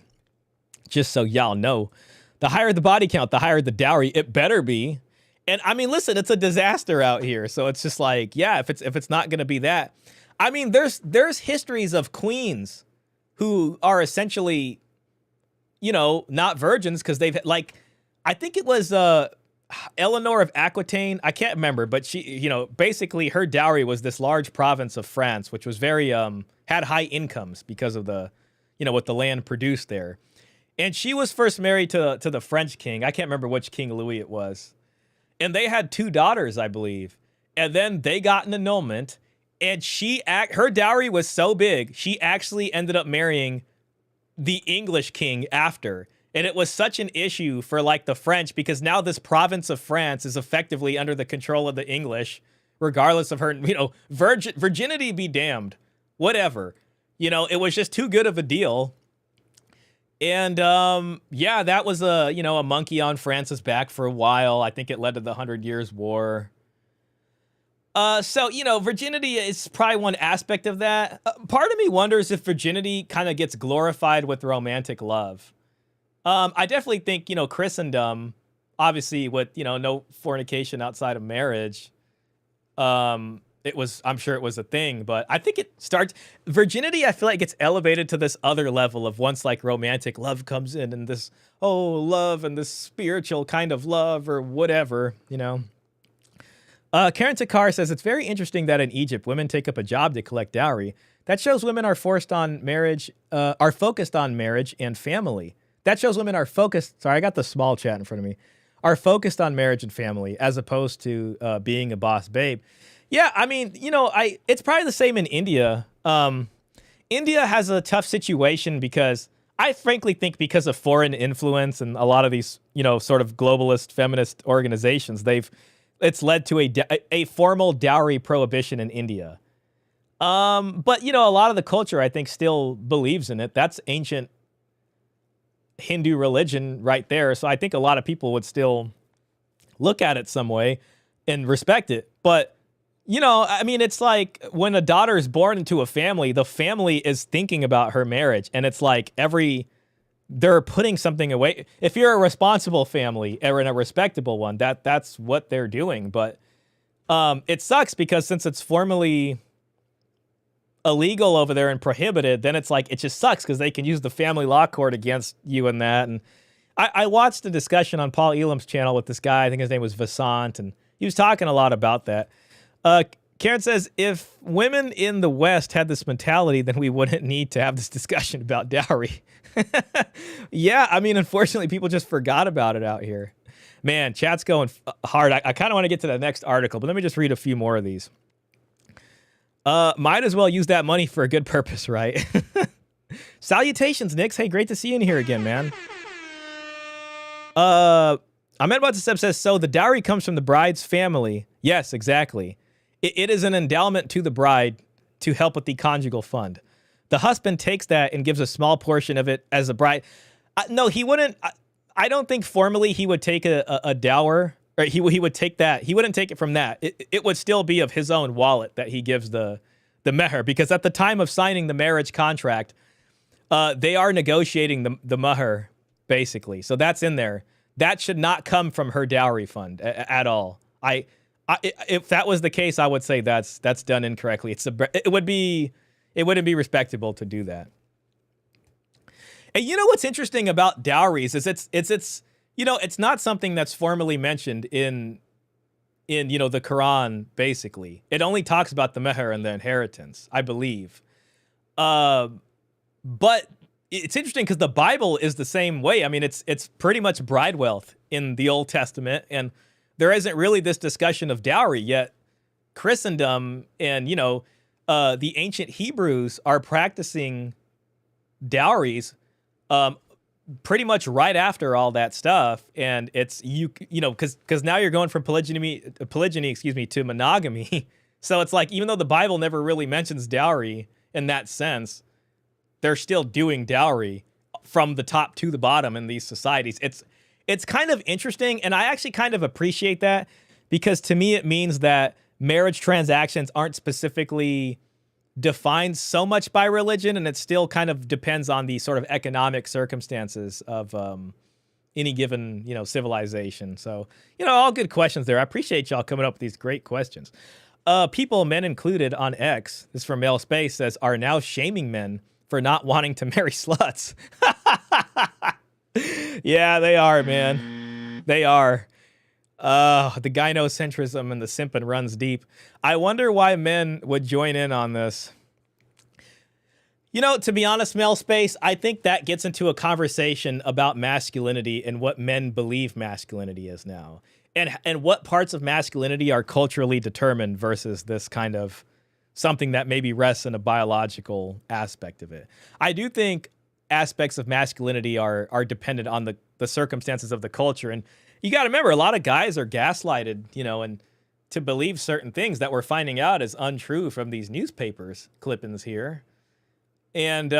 Just so y'all know. The higher the body count, the higher the dowry. It better be. And I mean, listen, it's a disaster out here. So it's just like, yeah, if it's not going to be that. I mean, there's histories of queens who are essentially, not virgins because they've I think it was Eleanor of Aquitaine. I can't remember, but she, basically her dowry was this large province of France, which was very had high incomes because of the, what the land produced there. And she was first married to the French king. I can't remember which King Louis it was. And they had 2 daughters, I believe. And then they got an annulment. And her dowry was so big, she actually ended up marrying the English king after. And it was such an issue for the French because now this province of France is effectively under the control of the English, regardless of her, virginity be damned, whatever. It was just too good of a deal. And that was a monkey on France's back for a while. I think it led to the 100 Years' War. So, virginity is probably one aspect of that. Part of me wonders if virginity kind of gets glorified with romantic love. I definitely think, Christendom, obviously with, no fornication outside of marriage, I'm sure it was a thing, but I think virginity, I feel like gets elevated to this other level of once like romantic love comes in and this, love and this spiritual kind of love or whatever, Karen Takar says, it's very interesting that in Egypt, women take up a job to collect dowry. That shows women are focused on marriage and family. That shows women are focused. Sorry, I got the small chat in front of me. Are focused on marriage and family as opposed to being a boss babe. Yeah, I mean, it's probably the same in India. India has a tough situation because I frankly think because of foreign influence and a lot of these, sort of globalist feminist organizations, it's led to a formal dowry prohibition in India. But, a lot of the culture, I think, still believes in it. That's ancient Hindu religion right there. So I think a lot of people would still look at it some way and respect it. But, it's like when a daughter is born into a family, the family is thinking about her marriage. And it's like they're putting something away. If you're a responsible family or in a respectable one, that's what they're doing. But it sucks because since it's formally illegal over there and prohibited, then it's like it just sucks because they can use the family law court against you and that. And I watched a discussion on Paul Elam's channel with this guy. I think his name was Vasant, and he was talking a lot about that. Karen says, if women in the West had this mentality, then we wouldn't need to have this discussion about dowry. Yeah, unfortunately, people just forgot about it out here. Man, chat's going hard. I kind of want to get to the next article, but let me just read a few more of these. Might as well use that money for a good purpose, right? Salutations, Nix. Hey, great to see you in here again, man. Ahmed Watsab says, so the dowry comes from the bride's family. Yes, exactly. It is an endowment to the bride to help with the conjugal fund. The husband takes that and gives a small portion of it as a bride. No, he wouldn't. I don't think formally he would take a dower, or he would take that. He wouldn't take it from that. It would still be of his own wallet that he gives the meher, because at the time of signing the marriage contract, they are negotiating the meher, basically. So that's in there. That should not come from her dowry fund at all. If that was the case, I would say that's done incorrectly. It wouldn't be respectable to do that. And what's interesting about dowries is it's not something that's formally mentioned in the Quran. Basically, it only talks about the meher and the inheritance, I believe. But it's interesting because the Bible is the same way. It's pretty much bride wealth in the Old Testament, and there isn't really this discussion of dowry yet. Christendom and the ancient Hebrews are practicing dowries pretty much right after all that stuff, and it's because now you're going from polygyny to monogamy. So it's like, even though the Bible never really mentions dowry in that sense, they're still doing dowry from the top to the bottom in these societies. It's kind of interesting, and I actually kind of appreciate that, because to me it means that marriage transactions aren't specifically defined so much by religion, and it still kind of depends on the sort of economic circumstances of any given civilization. So all good questions there. I appreciate y'all coming up with these great questions. People, men included, on X, this is from Male Space, says, are now shaming men for not wanting to marry sluts. Yeah, they are, man. They are. The gynocentrism and the simping runs deep. I wonder why men would join in on this. To be honest, Male Space, I think that gets into a conversation about masculinity and what men believe masculinity is now. And what parts of masculinity are culturally determined versus this kind of something that maybe rests in a biological aspect of it. I do think aspects of masculinity are dependent on the circumstances of the culture. And you got to remember, a lot of guys are gaslighted, and to believe certain things that we're finding out is untrue from these newspapers clippings here. And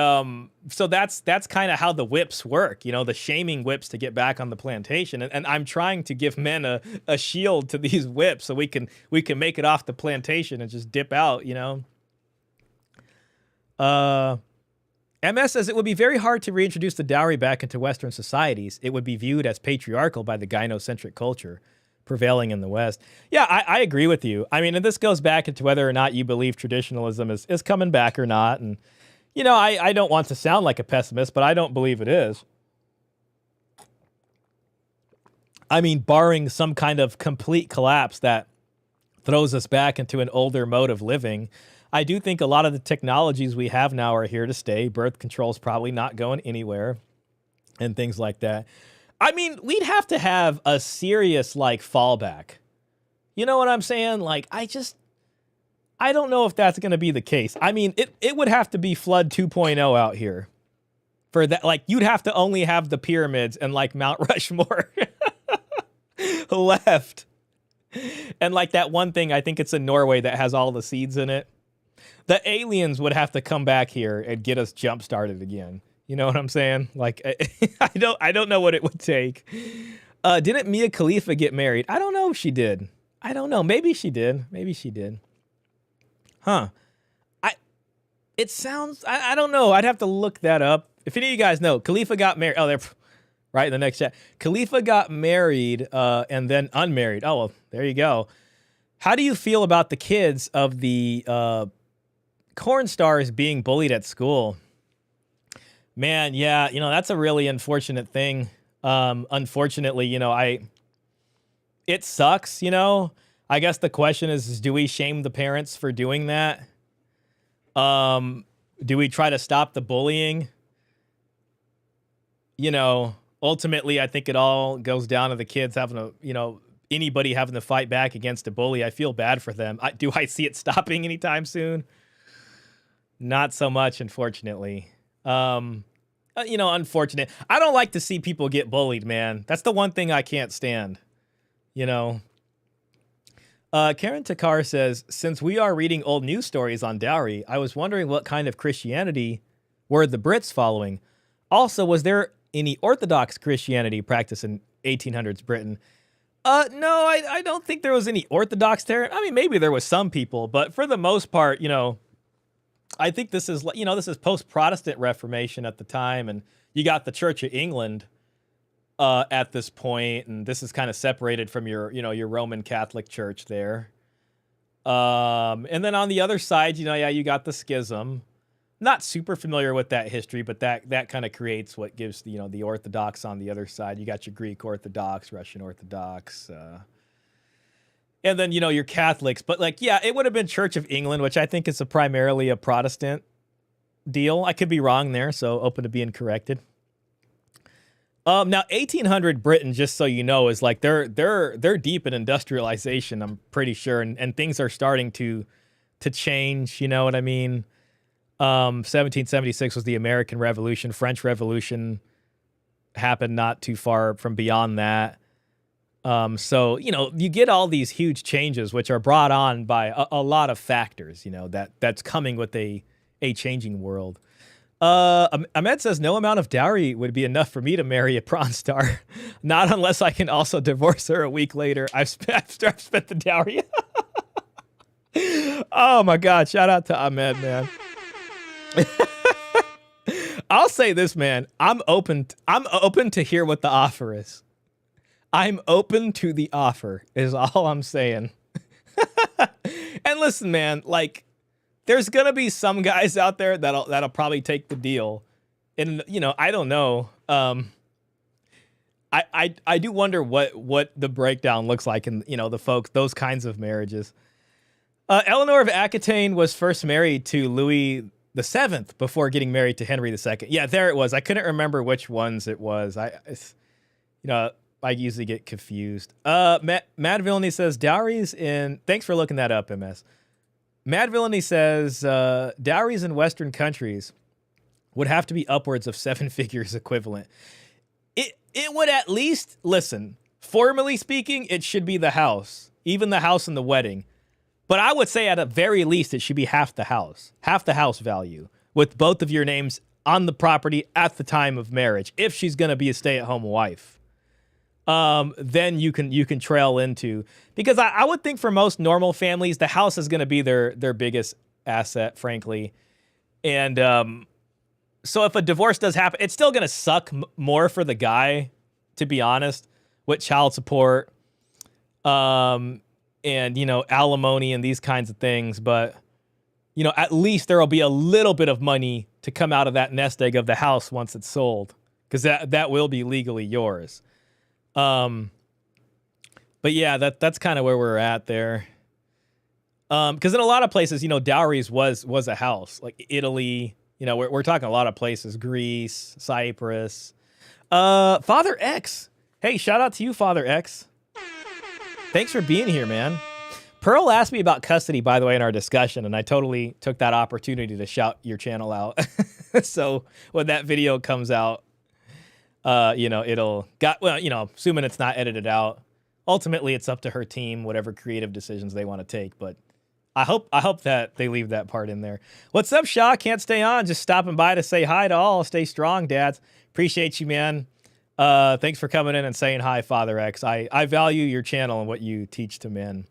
so that's kind of how the whips work, you know, the shaming whips to get back on the plantation. And I'm trying to give men a shield to these whips so we can make it off the plantation and just dip out, you know. MS says it would be very hard to reintroduce the dowry back into Western societies. It would be viewed as patriarchal by the gynocentric culture prevailing in the West. Yeah, I agree with you. I mean, and this goes back into whether or not you believe traditionalism is coming back or not. And, you know, I don't want to sound like a pessimist, but I don't believe it is. I mean, barring some kind of complete collapse that throws us back into an older mode of living, I do think a lot of the technologies we have now are here to stay. Birth control's probably not going anywhere and things like that. I mean, we'd have to have a serious, like, fallback. You know what I'm saying? Like, I don't know if that's going to be the case. I mean, it would have to be Flood 2.0 out here for that. Like, you'd have to only have the pyramids and, like, Mount Rushmore left. And, like, that one thing, I think it's in Norway that has all the seeds in it. The aliens would have to come back here and get us jump started again. You know what I'm saying? Like, I don't know what it would take. Didn't Mia Khalifa get married? I don't know if she did. I don't know. Maybe she did. Maybe she did. Huh. It sounds, I don't know. I'd have to look that up. If any of you guys know, Khalifa got married. Oh, they're right in the next chat. Khalifa got married and then unmarried. Oh, well, there you go. How do you feel about the kids of the corn stars being bullied at school? Man, yeah, you know, that's a really unfortunate thing. Unfortunately, you know, it sucks, you know. I guess the question is do we shame the parents for doing that? Do we try to stop the bullying? You know, ultimately, I think it all goes down to the kids having to, you know, anybody having to fight back against a bully. I feel bad for them. Do I see it stopping anytime soon? Not so much, unfortunately. You know, unfortunate. I don't like to see people get bullied, man. That's the one thing I can't stand. You know. Karen Takar says, since we are reading old news stories on dowry, I was wondering what kind of Christianity were the Brits following. Also, was there any Orthodox Christianity practiced in 1800s Britain? No, I don't think there was any Orthodox there. I mean, maybe there was some people, but for the most part, you know, I think this is, you know, this is post-Protestant Reformation at the time, and you got the Church of England at this point, and this is kind of separated from your, you know, your Roman Catholic Church there. And then on the other side, you know, yeah, you got the schism. Not super familiar with that history, but that kind of creates what gives, you know, the Orthodox on the other side. You got your Greek Orthodox, Russian Orthodox, and then, you know, your Catholics. But, like, yeah, it would have been Church of England, which I think is primarily a Protestant deal. I could be wrong there, so open to being corrected. Now, 1800 Britain, just so you know, is like they're deep in industrialization, I'm pretty sure, and things are starting to change, you know what I mean? 1776 was the American Revolution. French Revolution happened not too far from beyond that. So, you know, you get all these huge changes, which are brought on by a lot of factors, you know, that's coming with a changing world. Ahmed says, no amount of dowry would be enough for me to marry a prawn star. Not unless I can also divorce her a week later. I've spent the dowry. Oh my God. Shout out to Ahmed, man. I'll say this, man. I'm open to hear what the offer is. I'm open to the offer is all I'm saying. And listen, man, like, there's gonna be some guys out there that'll probably take the deal, and, you know, I don't know. I do wonder what the breakdown looks like in, you know, the folks, those kinds of marriages. Eleanor of Aquitaine was first married to Louis VII before getting married to Henry II. Yeah, there it was. I couldn't remember which ones it was. I usually get confused. Mad Villainy says dowries in. Thanks for looking that up, MS. Mad Villainy says dowries in Western countries would have to be upwards of 7 figures equivalent. It would at least, listen, formally speaking, it should be the house, even the house and the wedding. But I would say at a very least, it should be half the house value. with both of your names on the property at the time of marriage. If she's going to be a stay-at-home wife, then you can trail into, because I would think for most normal families, the house is going to be their biggest asset, frankly. And so if a divorce does happen, it's still going to suck more for the guy, to be honest, with child support, and, you know, alimony and these kinds of things. But, you know, at least there will be a little bit of money to come out of that nest egg of the house once it's sold, because that will be legally yours. But yeah, that's kind of where we're at there. Because in a lot of places, you know, dowries was a house, like Italy. You know, we're talking a lot of places, Greece, Cyprus. Father X. Hey, shout out to you, Father X. Thanks for being here, man. Pearl asked me about custody, by the way, in our discussion, and I totally took that opportunity to shout your channel out. So when that video comes out, you know, you know, assuming it's not edited out, ultimately it's up to her team, whatever creative decisions they want to take. But I hope that they leave that part in there. What's up, Shaw? Can't stay on. Just stopping by to say hi to all. Stay strong, dads. Appreciate you, man. Thanks for coming in and saying hi, Father X. I value your channel and what you teach to men.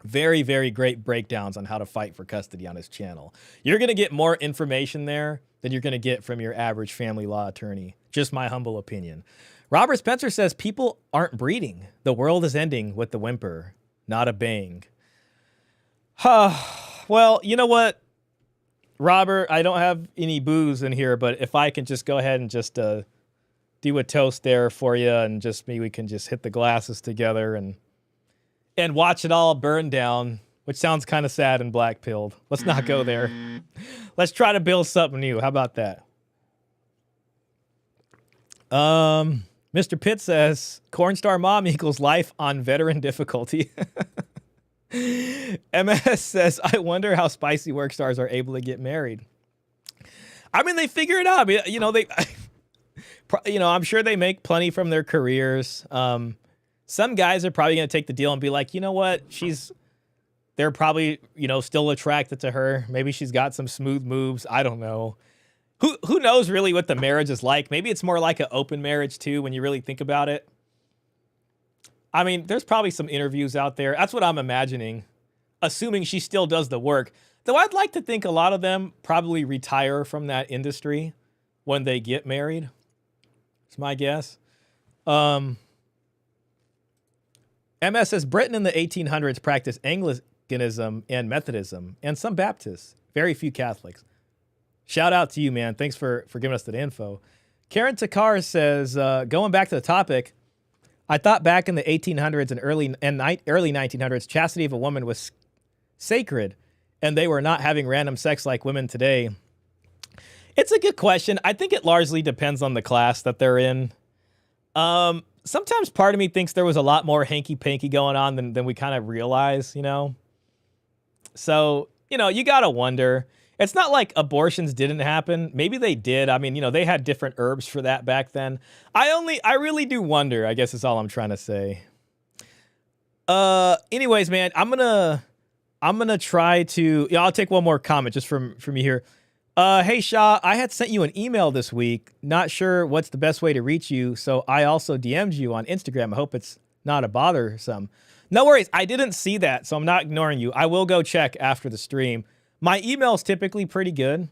Very, very great breakdowns on how to fight for custody on his channel. You're going to get more information there than you're going to get from your average family law attorney. Just my humble opinion. Robert Spencer says people aren't breeding. The world is ending with the whimper, not a bang. Well, you know what, Robert, I don't have any booze in here, but if I can just go ahead and just do a toast there for you, and just maybe we can just hit the glasses together and watch it all burn down, which sounds kind of sad and black-pilled. Let's not go there. Let's try to build something new. How about that? Mr. Pitt says, Cornstar Mom equals life on veteran difficulty. MS says, I wonder how spicy work stars are able to get married. I mean, they figure it out. I mean, you know, you know, I'm sure they make plenty from their careers. Some guys are probably going to take the deal and be like, you know what? They're probably, you know, still attracted to her. Maybe she's got some smooth moves. I don't know. Who knows really what the marriage is like? Maybe it's more like an open marriage too, when you really think about it. I mean, there's probably some interviews out there. That's what I'm imagining, assuming she still does the work. Though I'd like to think a lot of them probably retire from that industry when they get married. It's my guess. MS says Britain in the 1800s practiced Anglicanism and Methodism, and some Baptists. Very few Catholics. Shout out to you, man. Thanks for giving us that info. Karen Takar says, going back to the topic, I thought back in the 1800s and early 1900s, chastity of a woman was sacred, and they were not having random sex like women today. It's a good question. I think it largely depends on the class that they're in. Sometimes part of me thinks there was a lot more hanky-panky going on than we kind of realize, you know? So, you know, you got to wonder. It's not like abortions didn't happen. Maybe they did. I mean, you know, they had different herbs for that back then. I really do wonder, I guess is all I'm trying to say. Anyways, man, I'm gonna try to, I'll take one more comment just from you here. Hey, Shaw, I had sent you an email this week. Not sure what's the best way to reach you, so I also DM'd you on Instagram. I hope it's not a bothersome. No worries. I didn't see that, so I'm not ignoring you. I will go check after the stream. My email is typically pretty good.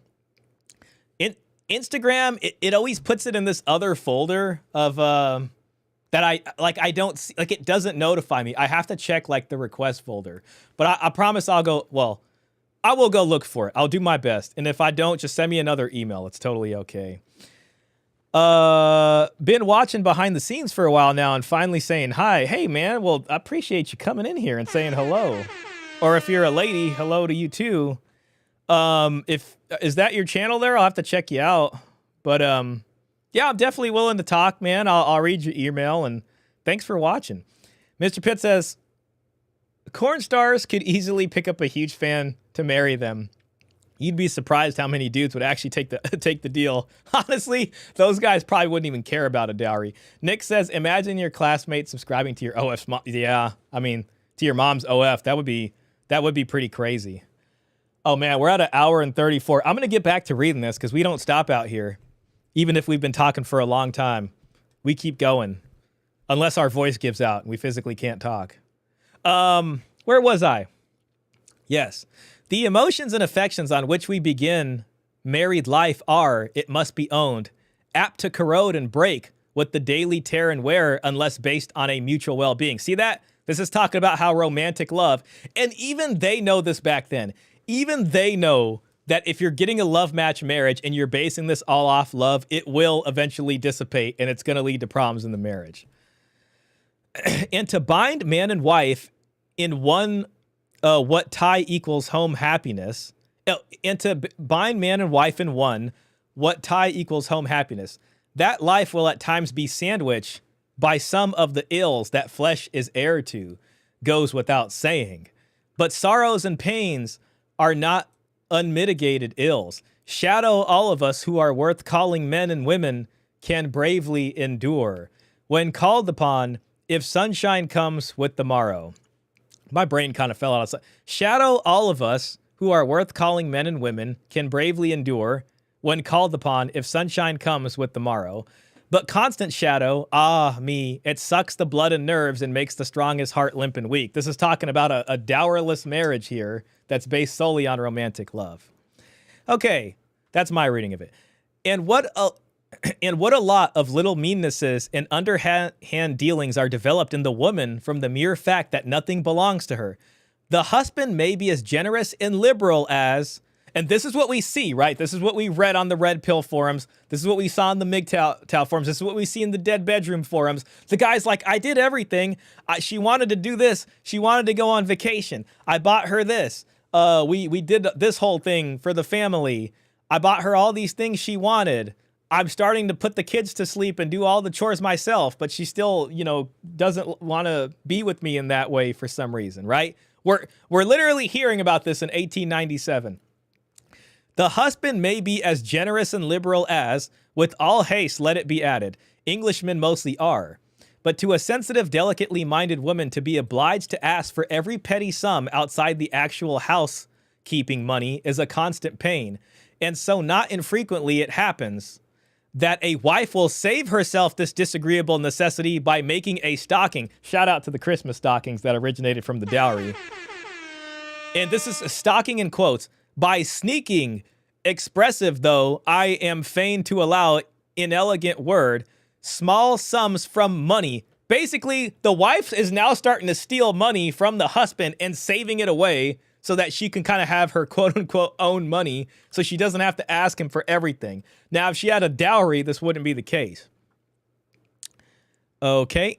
In Instagram, it always puts it in this other folder of that I don't see, like it doesn't notify me. I have to check like the request folder. But I promise I will go look for it. I'll do my best. And if I don't, just send me another email. It's totally okay. Been watching behind the scenes for a while now and finally saying hi. Hey, man. Well, I appreciate you coming in here and saying hello. Or if you're a lady, hello to you too. Is that your channel there? I'll have to check you out. But yeah, I'm definitely willing to talk, man. I'll read your email and thanks for watching. Mr. Pitt says, corn stars could easily pick up a huge fan to marry them. You'd be surprised how many dudes would actually take the deal. Honestly, those guys probably wouldn't even care about a dowry. Nick says, imagine your classmate subscribing to your OF. Yeah, I mean, to your mom's OF. That would be pretty crazy. Oh man, we're at an hour and 34. I'm gonna get back to reading this because we don't stop out here. Even if we've been talking for a long time, we keep going. Unless our voice gives out and we physically can't talk. Where was I? Yes. The emotions and affections on which we begin married life are, it must be owned, apt to corrode and break with the daily tear and wear unless based on a mutual well-being. See that? This is talking about how romantic love, and even they know this back then. Even they know that if you're getting a love match marriage and you're basing this all off love, it will eventually dissipate and it's going to lead to problems in the marriage. And to bind man and wife in one, what tie equals home happiness, and to bind man and wife in one, what tie equals home happiness. That life will at times be sandwiched by some of the ills that flesh is heir to, goes without saying. But sorrows and pains are not unmitigated ills. Shadow all of us who are worth calling men and women can bravely endure. When called upon, if sunshine comes with the morrow. My brain kind of fell out. Shadow all of us who are worth calling men and women can bravely endure when called upon if sunshine comes with the morrow. But constant shadow, ah me, it sucks the blood and nerves and makes the strongest heart limp and weak. This is talking about a dowerless marriage here that's based solely on romantic love. Okay, that's my reading of it. And what a lot of little meannesses and underhand dealings are developed in the woman from the mere fact that nothing belongs to her. The husband may be as generous and liberal as, and this is what we see, right? This is what we read on the Red Pill forums. This is what we saw in the MGTOW forums. This is what we see in the Dead Bedroom forums. The guy's like, I did everything. She wanted to do this. She wanted to go on vacation. I bought her this. We did this whole thing for the family. I bought her all these things she wanted. I'm starting to put the kids to sleep and do all the chores myself, but she still, doesn't want to be with me in that way for some reason, right? We're literally hearing about this in 1897. The husband may be as generous and liberal as, with all haste let it be added, Englishmen mostly are. But to a sensitive, delicately minded woman to be obliged to ask for every petty sum outside the actual housekeeping money is a constant pain. And so not infrequently it happens that a wife will save herself this disagreeable necessity by making a stocking. Shout out to the Christmas stockings that originated from the dowry. And this is a stocking in quotes. By sneaking, expressive though I am fain to allow inelegant word, small sums from money. Basically, the wife is now starting to steal money from the husband and saving it away so that she can kind of have her quote-unquote own money so she doesn't have to ask him for everything. Now, if she had a dowry, this wouldn't be the case. Okay.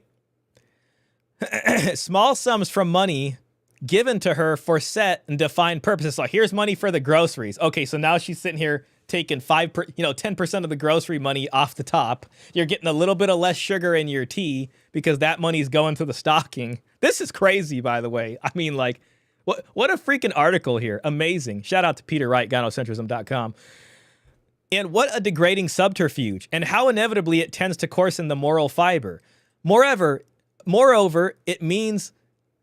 Small sums from money given to her for set and defined purposes. So here's money for the groceries. Okay, so now she's sitting here taking 10% of the grocery money off the top. You're getting a little bit of less sugar in your tea because that money's going to the stocking. This is crazy, by the way. I mean, like, what a freaking article here. Amazing. Shout out to Peter Wright, gynocentrism.com. And what a degrading subterfuge, and how inevitably it tends to coarsen the moral fiber. Moreover, it means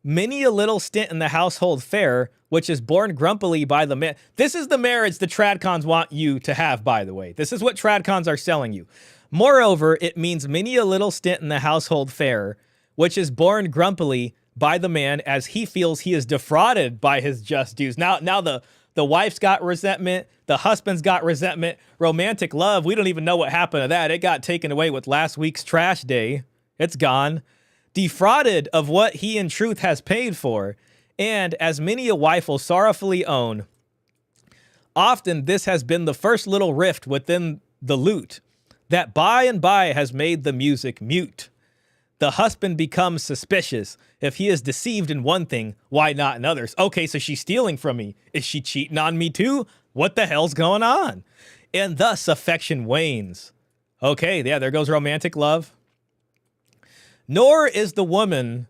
many a little stint in the household fare, which is borne grumpily by the man. This is the marriage the tradcons want you to have, by the way. This is what tradcons are selling you. Moreover, it means many a little stint in the household fare, which is borne grumpily by the man as he feels he is defrauded by his just dues. Now the wife's got resentment. The husband's got resentment. Romantic love, we don't even know what happened to that. It got taken away with last week's trash day. It's gone. Defrauded of what he in truth has paid for, and as many a wife will sorrowfully own, often this has been the first little rift within the lute that by and by has made the music mute. The husband becomes suspicious. If he is deceived in one thing, why not in others? Okay, so she's stealing from me. Is she cheating on me too? What the hell's going on? And thus affection wanes. Okay, yeah, there goes romantic love. Nor is the woman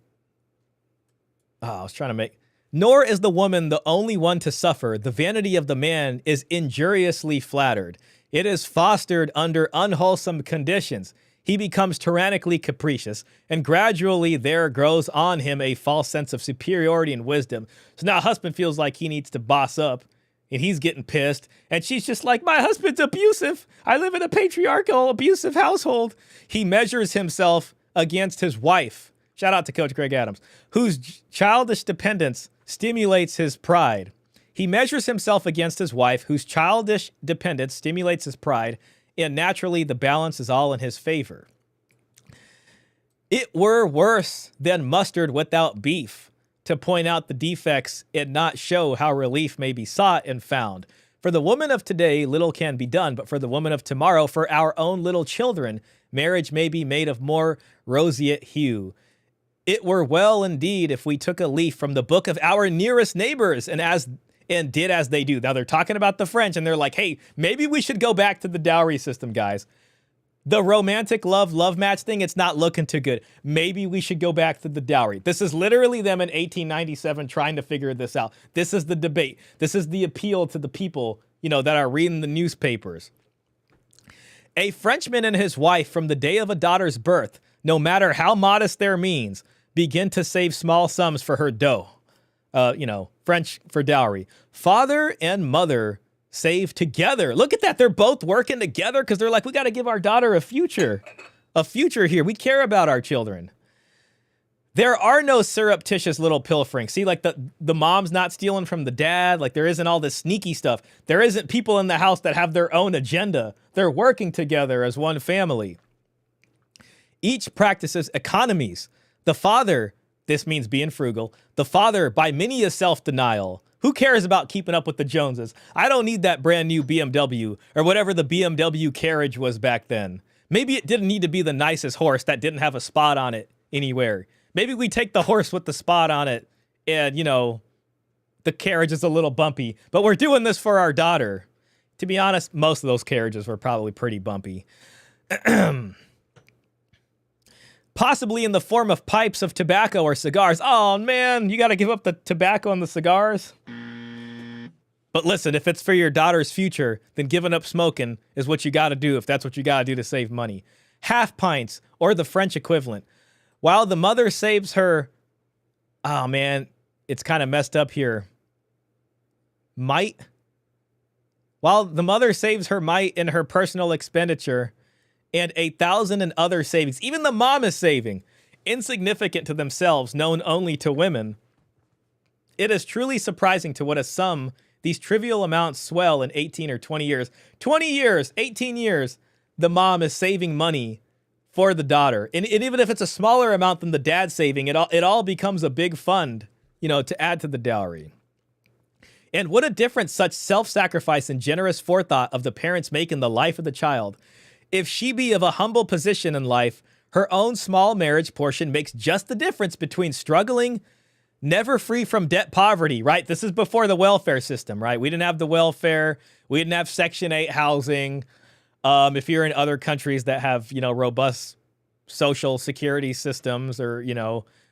the only one to suffer. The vanity of the man is injuriously flattered. It is fostered under unwholesome conditions. He becomes tyrannically capricious, and gradually there grows on him a false sense of superiority and wisdom. So now husband feels like he needs to boss up. and he's getting pissed. And she's just like, my husband's abusive. I live in a patriarchal, abusive household. He measures himself against his wife. Shout out to Coach Greg Adams, whose childish dependence stimulates his pride. He measures himself against his wife, whose childish dependence stimulates his pride, and naturally the balance is all in his favor. It were worse than mustard without beef, to point out the defects and not show how relief may be sought and found. For the woman of today, little can be done, but for the woman of tomorrow, for our own little children, marriage may be made of more roseate hue. It were well indeed if we took a leaf from the book of our nearest neighbors and did as they do. Now they're talking about the French and they're like, hey, maybe we should go back to the dowry system, guys. The romantic love match thing, it's not looking too good. Maybe we should go back to the dowry. This is literally them in 1897 trying to figure this out. This is the debate. This is the appeal to the people, that are reading the newspapers. A Frenchman and his wife from the day of a daughter's birth, no matter how modest their means, begin to save small sums for her dot. French for dowry. Father and mother save together. Look at that. They're both working together because they're like, we got to give our daughter a future here. We care about our children. There are no surreptitious little pilfering. See, like the mom's not stealing from the dad. Like there isn't all this sneaky stuff. There isn't people in the house that have their own agenda. They're working together as one family. Each practices economies. The father, this means being frugal. The father, by many a self-denial. Who cares about keeping up with the Joneses? I don't need that brand new BMW or whatever the BMW carriage was back then. Maybe it didn't need to be the nicest horse that didn't have a spot on it anywhere. Maybe we take the horse with the spot on it and, the carriage is a little bumpy, but we're doing this for our daughter. To be honest, most of those carriages were probably pretty bumpy. Possibly in the form of pipes of tobacco or cigars. Oh, man, you got to give up the tobacco and the cigars? But listen, if it's for your daughter's future, then giving up smoking is what you got to do if that's what you got to do to save money. Half pints, or the French equivalent. While the mother saves her... Oh, man, it's kind of messed up here. While the mother saves her mite in her personal expenditure... and 1,000 in other savings. Even the mom is saving. Insignificant to themselves, known only to women. It is truly surprising to what a sum these trivial amounts swell in 18 or 20 years. 20 years, 18 years, the mom is saving money for the daughter. And even if it's a smaller amount than the dad saving, it all becomes a big fund, to add to the dowry. And what a difference such self-sacrifice and generous forethought of the parents make in the life of the child. If she be of a humble position in life, her own small marriage portion makes just the difference between struggling, never free from debt poverty, right? This is before the welfare system, right? We didn't have the welfare. We didn't have Section 8 housing. If you're in other countries that have, robust social security systems or,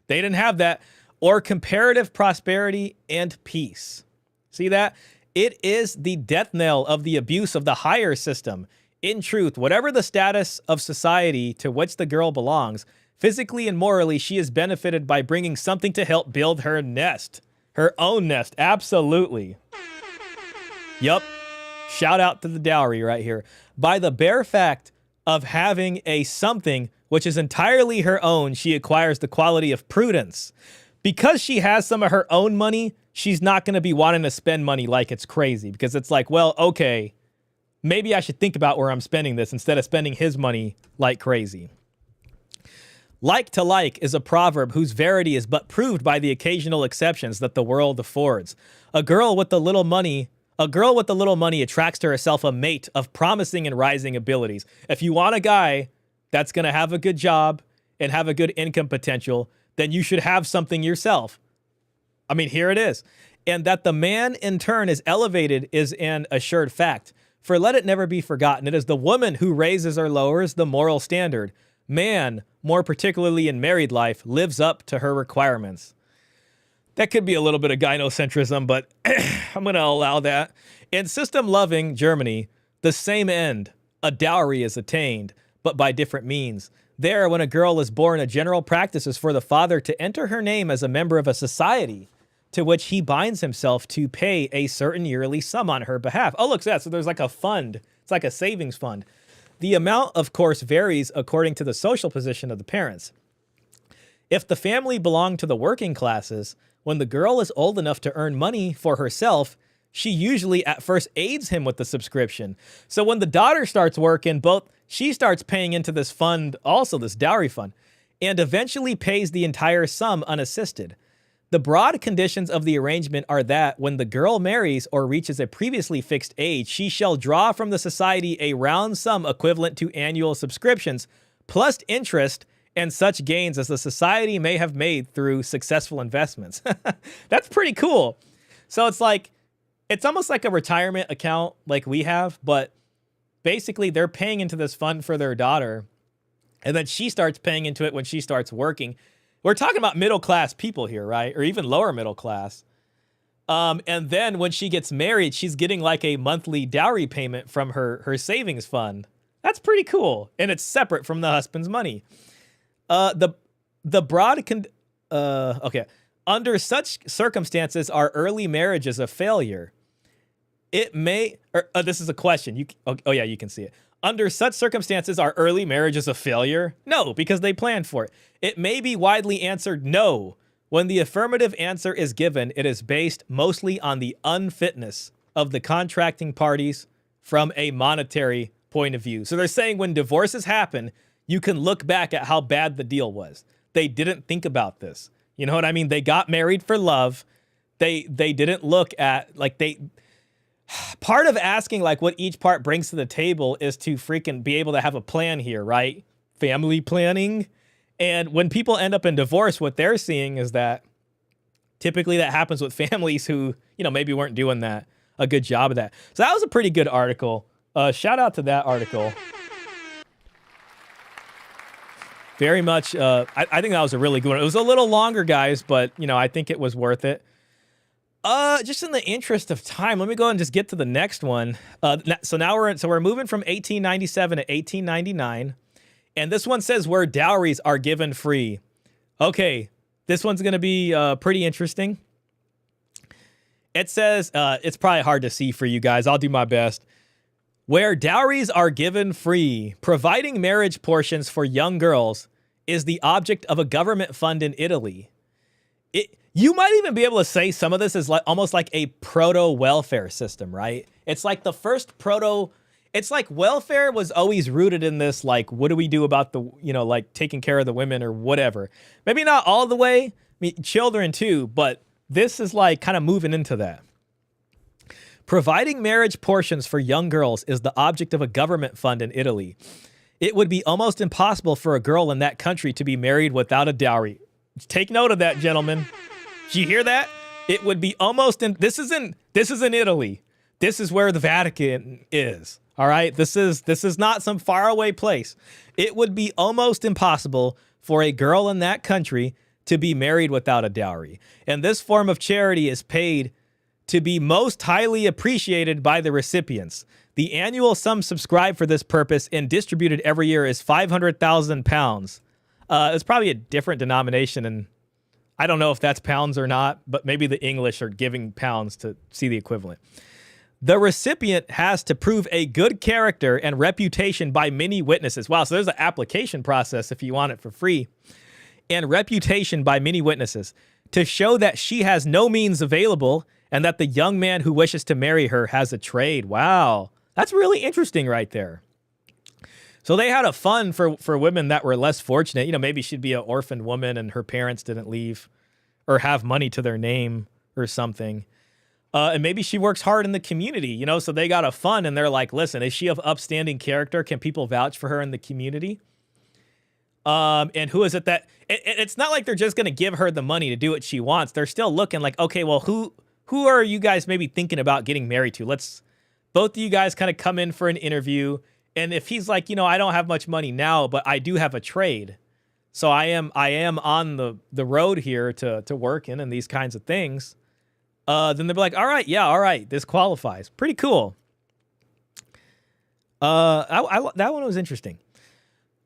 they didn't have that. Or comparative prosperity and peace. See that? It is the death knell of the abuse of the higher system. In truth, whatever the status of society to which the girl belongs, physically and morally, she is benefited by bringing something to help build her nest. Her own nest, absolutely. Yup. Shout out to the dowry right here. By the bare fact of having a something which is entirely her own, she acquires the quality of prudence. Because she has some of her own money, she's not going to be wanting to spend money like it's crazy. Because it's like, well, okay, maybe I should think about where I'm spending this instead of spending his money like crazy. Like to like is a proverb whose verity is but proved by the occasional exceptions that the world affords. A girl with a little money attracts to herself a mate of promising and rising abilities. If you want a guy that's going to have a good job and have a good income potential, then you should have something yourself. I mean, here it is. And that the man in turn is elevated is an assured fact. For let it never be forgotten, it is the woman who raises or lowers the moral standard. Man, more particularly in married life, lives up to her requirements. That could be a little bit of gynocentrism, but I'm going to allow that. In system-loving Germany, the same end, a dowry, is attained, but by different means. There, when a girl is born, a general practice is for the father to enter her name as a member of a society, to which he binds himself to pay a certain yearly sum on her behalf. Oh, look at that. So there's like a fund. It's like a savings fund. The amount, of course, varies according to the social position of the parents. If the family belonged to the working classes, when the girl is old enough to earn money for herself, she usually at first aids him with the subscription. So when the daughter starts working, she starts paying into this fund, also this dowry fund, and eventually pays the entire sum unassisted. The broad conditions of the arrangement are that when the girl marries or reaches a previously fixed age, she shall draw from the society a round sum equivalent to annual subscriptions, plus interest and such gains as the society may have made through successful investments. That's pretty cool. So it's almost like a retirement account like we have, but basically they're paying into this fund for their daughter, and then she starts paying into it when she starts working. We're talking about middle-class people here, right? Or even lower middle class. And then when she gets married, she's getting like a monthly dowry payment from her savings fund. That's pretty cool. And it's separate from the husband's money. Okay. Under such circumstances, are early marriages a failure? It may, this is a question. You can see it. Under such circumstances, are early marriages a failure? No, because they planned for it. It may be widely answered no. When the affirmative answer is given, it is based mostly on the unfitness of the contracting parties from a monetary point of view. So they're saying when divorces happen, you can look back at how bad the deal was. They didn't think about this. You know what I mean? They got married for love. They didn't look at, part of asking like what each part brings to the table is to freaking be able to have a plan here, right? Family planning. And when people end up in divorce, what they're seeing is that typically that happens with families who, maybe weren't doing a good job of that. So that was a pretty good article. Shout out to that article. Very much. I think that was a really good one. It was a little longer, guys, but I think it was worth it. Just in the interest of time, let me go and just get to the next one. So we're moving from 1897 to 1899, and this one says where dowries are given free. Okay, this one's going to be pretty interesting. It says, it's probably hard to see for you guys. I'll do my best. Where dowries are given free, providing marriage portions for young girls is the object of a government fund in Italy. You might even be able to say some of this is almost like a proto-welfare system, right? It's like the first it's like welfare was always rooted in this, like, what do we do about the, taking care of the women or whatever. Maybe not all the way, I mean, children too, but this is like kind of moving into that. Providing marriage portions for young girls is the object of a government fund in Italy. It would be almost impossible for a girl in that country to be married without a dowry. Take note of that, gentlemen. Did you hear that? It would be almost this is in Italy. This is where the Vatican is. All right. This is not some faraway place. It would be almost impossible for a girl in that country to be married without a dowry. And this form of charity is paid to be most highly appreciated by the recipients. The annual sum subscribed for this purpose and distributed every year is £500,000. It's probably a different denomination, and I don't know if that's pounds or not, but maybe the English are giving pounds to see the equivalent. The recipient has to prove a good character and reputation by many witnesses. Wow, so there's an application process if you want it for free. And reputation by many witnesses to show that she has no means available and that the young man who wishes to marry her has a trade. Wow, that's really interesting right there. So they had a fund for women that were less fortunate. Maybe she'd be an orphaned woman and her parents didn't leave or have money to their name or something. And maybe she works hard in the community, so they got a fund and they're like, listen, is she of upstanding character? Can people vouch for her in the community? And who is it that it's not like they're just going to give her the money to do what she wants. They're still looking like, okay, well, who are you guys maybe thinking about getting married to? Let's both of you guys kind of come in for an interview. And if he's like, I don't have much money now, but I do have a trade. So I am on the road here to work in and these kinds of things. Then they'll be like, all right, this qualifies. Pretty cool. That one was interesting.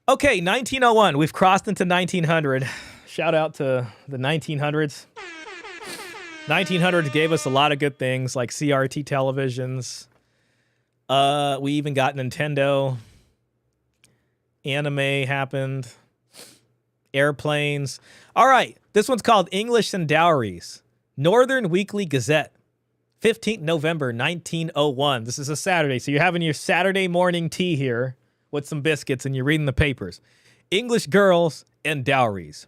Okay, 1901. We've crossed into 1900. Shout out to the 1900s. 1900s gave us a lot of good things like CRT televisions. We even got Nintendo. Anime happened. Airplanes. All right. This one's called English and Dowries. Northern Weekly Gazette. 15th November, 1901. This is a Saturday, so you're having your Saturday morning tea here with some biscuits and you're reading the papers. English girls and dowries.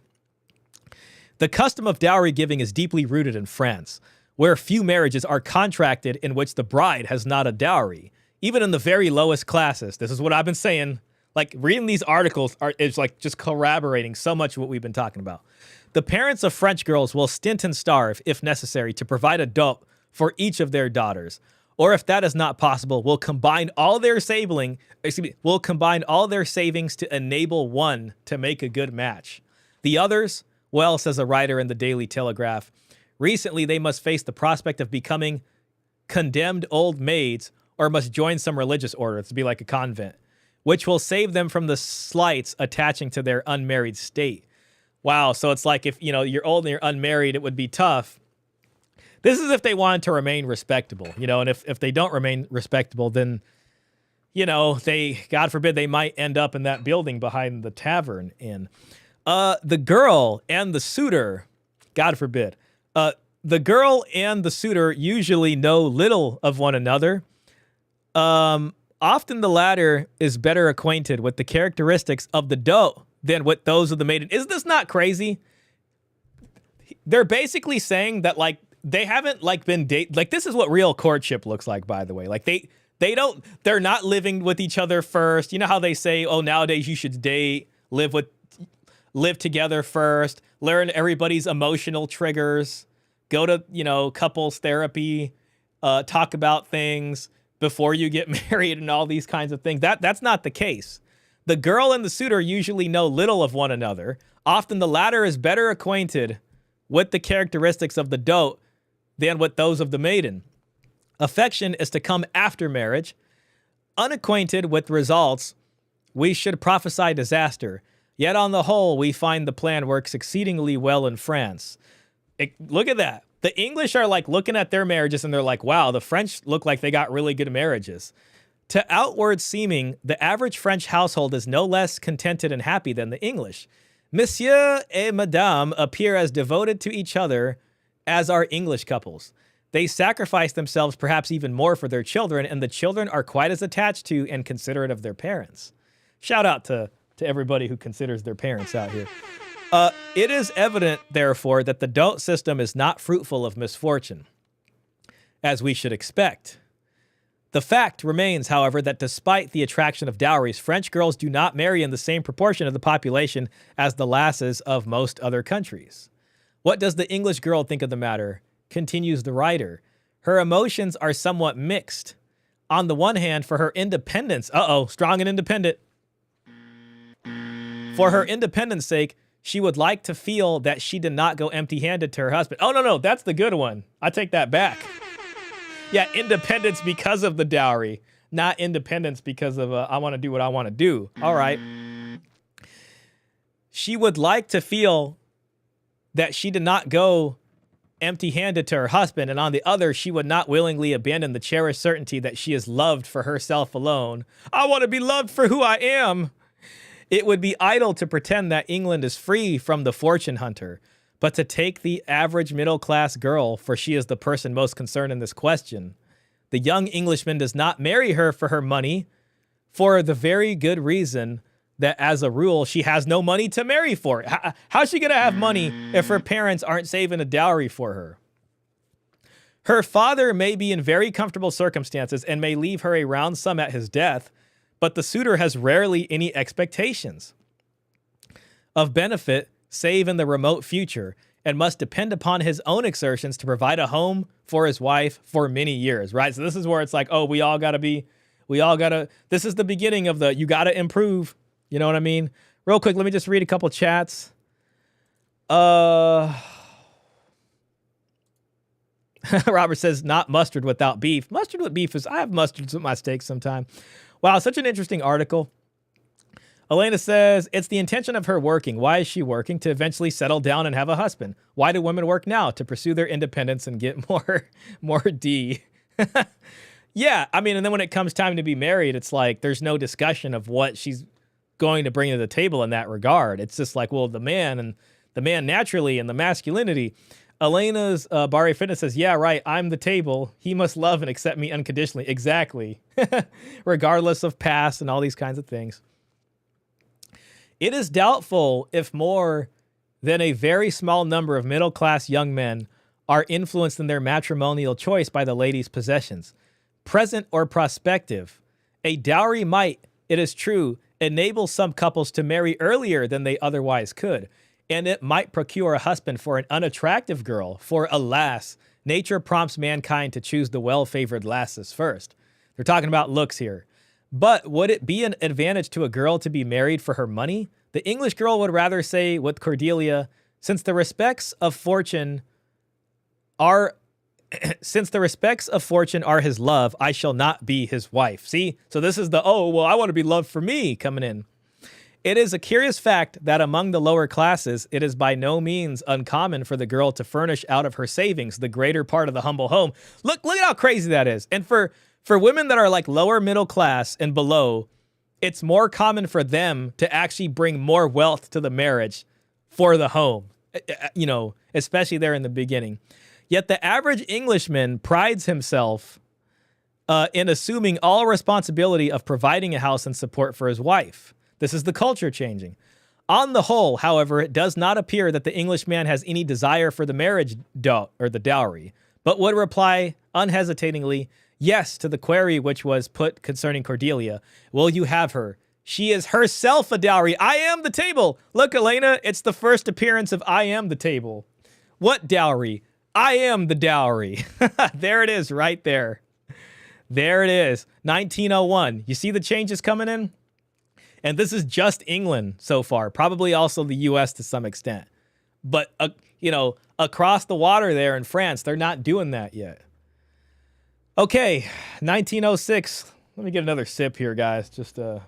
The custom of dowry giving is deeply rooted in France, where few marriages are contracted in which the bride has not a dowry, even in the very lowest classes. This is what I've been saying. Like, reading these articles is like just corroborating so much of what we've been talking about. The parents of French girls will stint and starve, if necessary, to provide a dot for each of their daughters. Or if that is not possible, will combine all their savings to enable one to make a good match. The others, well, says a writer in the Daily Telegraph, recently they must face the prospect of becoming condemned old maids or must join some religious order to be like a convent, which will save them from the slights attaching to their unmarried state. Wow, so it's like if, you're old and you're unmarried, it would be tough. This is if they wanted to remain respectable, and if they don't remain respectable, then, they, God forbid, they might end up in that building behind the tavern inn. The girl and the suitor, God forbid, the girl and the suitor usually know little of one another. Often the latter is better acquainted with the characteristics of the doe than with those of the maiden. Is this not crazy? They're basically saying that, like, they haven't, like, been this is what real courtship looks like, by the way. Like, they're not living with each other first. You know how they say, oh, nowadays you should date, live together first, learn everybody's emotional triggers, go to, couples therapy, talk about things before you get married and all these kinds of things. That's not the case. The girl and the suitor usually know little of one another. Often the latter is better acquainted with the characteristics of the dote than with those of the maiden. Affection is to come after marriage. Unacquainted with results, we should prophesy disaster. Yet on the whole, we find the plan works exceedingly well in France. Look at that. The English are like looking at their marriages and they're like, wow, the French look like they got really good marriages. To outward seeming, the average French household is no less contented and happy than the English. Monsieur et Madame appear as devoted to each other as are English couples. They sacrifice themselves perhaps even more for their children, and the children are quite as attached to and considerate of their parents. Shout out to everybody who considers their parents out here. It is evident, therefore, that the dote system is not fruitful of misfortune, as we should expect. The fact remains, however, that despite the attraction of dowries, French girls do not marry in the same proportion of the population as the lasses of most other countries. What does the English girl think of the matter? Continues the writer. Her emotions are somewhat mixed. On the one hand, for her independence, strong and independent. For her independence sake, she would like to feel that she did not go empty-handed to her husband. Oh, no, that's the good one. I take that back. Yeah, independence because of the dowry, not independence because of I want to do what I want to do. All right. She would like to feel that she did not go empty-handed to her husband, and on the other, she would not willingly abandon the cherished certainty that she is loved for herself alone. I want to be loved for who I am. It would be idle to pretend that England is free from the fortune hunter, but to take the average middle-class girl, for she is the person most concerned in this question. The young Englishman does not marry her for her money, for the very good reason that, as a rule, she has no money to marry for. How's she going to have money if her parents aren't saving a dowry for her? Her father may be in very comfortable circumstances and may leave her a round sum at his death, but the suitor has rarely any expectations of benefit save in the remote future, and must depend upon his own exertions to provide a home for his wife for many years, right? So this is where it's like, oh, this is the beginning of you gotta improve. You know what I mean? Real quick, let me just read a couple chats. Robert says, not mustard without beef. Mustard with beef I have mustards with my steaks sometime. Wow, such an interesting article. Elena says, it's the intention of her working. Why is she working? To eventually settle down and have a husband. Why do women work now? To pursue their independence and get more D. Yeah, I mean, and then when it comes time to be married, it's like there's no discussion of what she's going to bring to the table in that regard. It's just like, well, the man naturally and the masculinity. Elena's Barry Fitness says, yeah, right, I'm the table. He must love and accept me unconditionally. Exactly. Regardless of past and all these kinds of things. It is doubtful if more than a very small number of middle-class young men are influenced in their matrimonial choice by the lady's possessions, present or prospective. A dowry might, it is true, enable some couples to marry earlier than they otherwise could, and it might procure a husband for an unattractive girl, for alas, nature prompts mankind to choose the well-favored lasses first. They're talking about looks here. But would it be an advantage to a girl to be married for her money? The English girl would rather say with Cordelia, since the respects of fortune are his love, I shall not be his wife. See? So this is the, oh, well, I want to be loved for me coming in. It is a curious fact that among the lower classes, it is by no means uncommon for the girl to furnish out of her savings the greater part of the humble home. Look at how crazy that is. And for women that are like lower middle class and below, it's more common for them to actually bring more wealth to the marriage for the home, you know, especially there in the beginning. Yet the average Englishman prides himself in assuming all responsibility of providing a house and support for his wife. This is the culture changing. On the whole, however, it does not appear that the Englishman has any desire for the marriage or the dowry, but would reply unhesitatingly yes to the query which was put concerning Cordelia. Will you have her? She is herself a dowry. I am the table. Look, Elena, it's the first appearance of I am the table. What dowry? I am the dowry. There it is right there. There it is. 1901. You see the changes coming in? And this is just England so far, probably also the US to some extent. But, you know, across the water there in France, they're not doing that yet. Okay, 1906. Let me get another sip here, guys. Just, oh,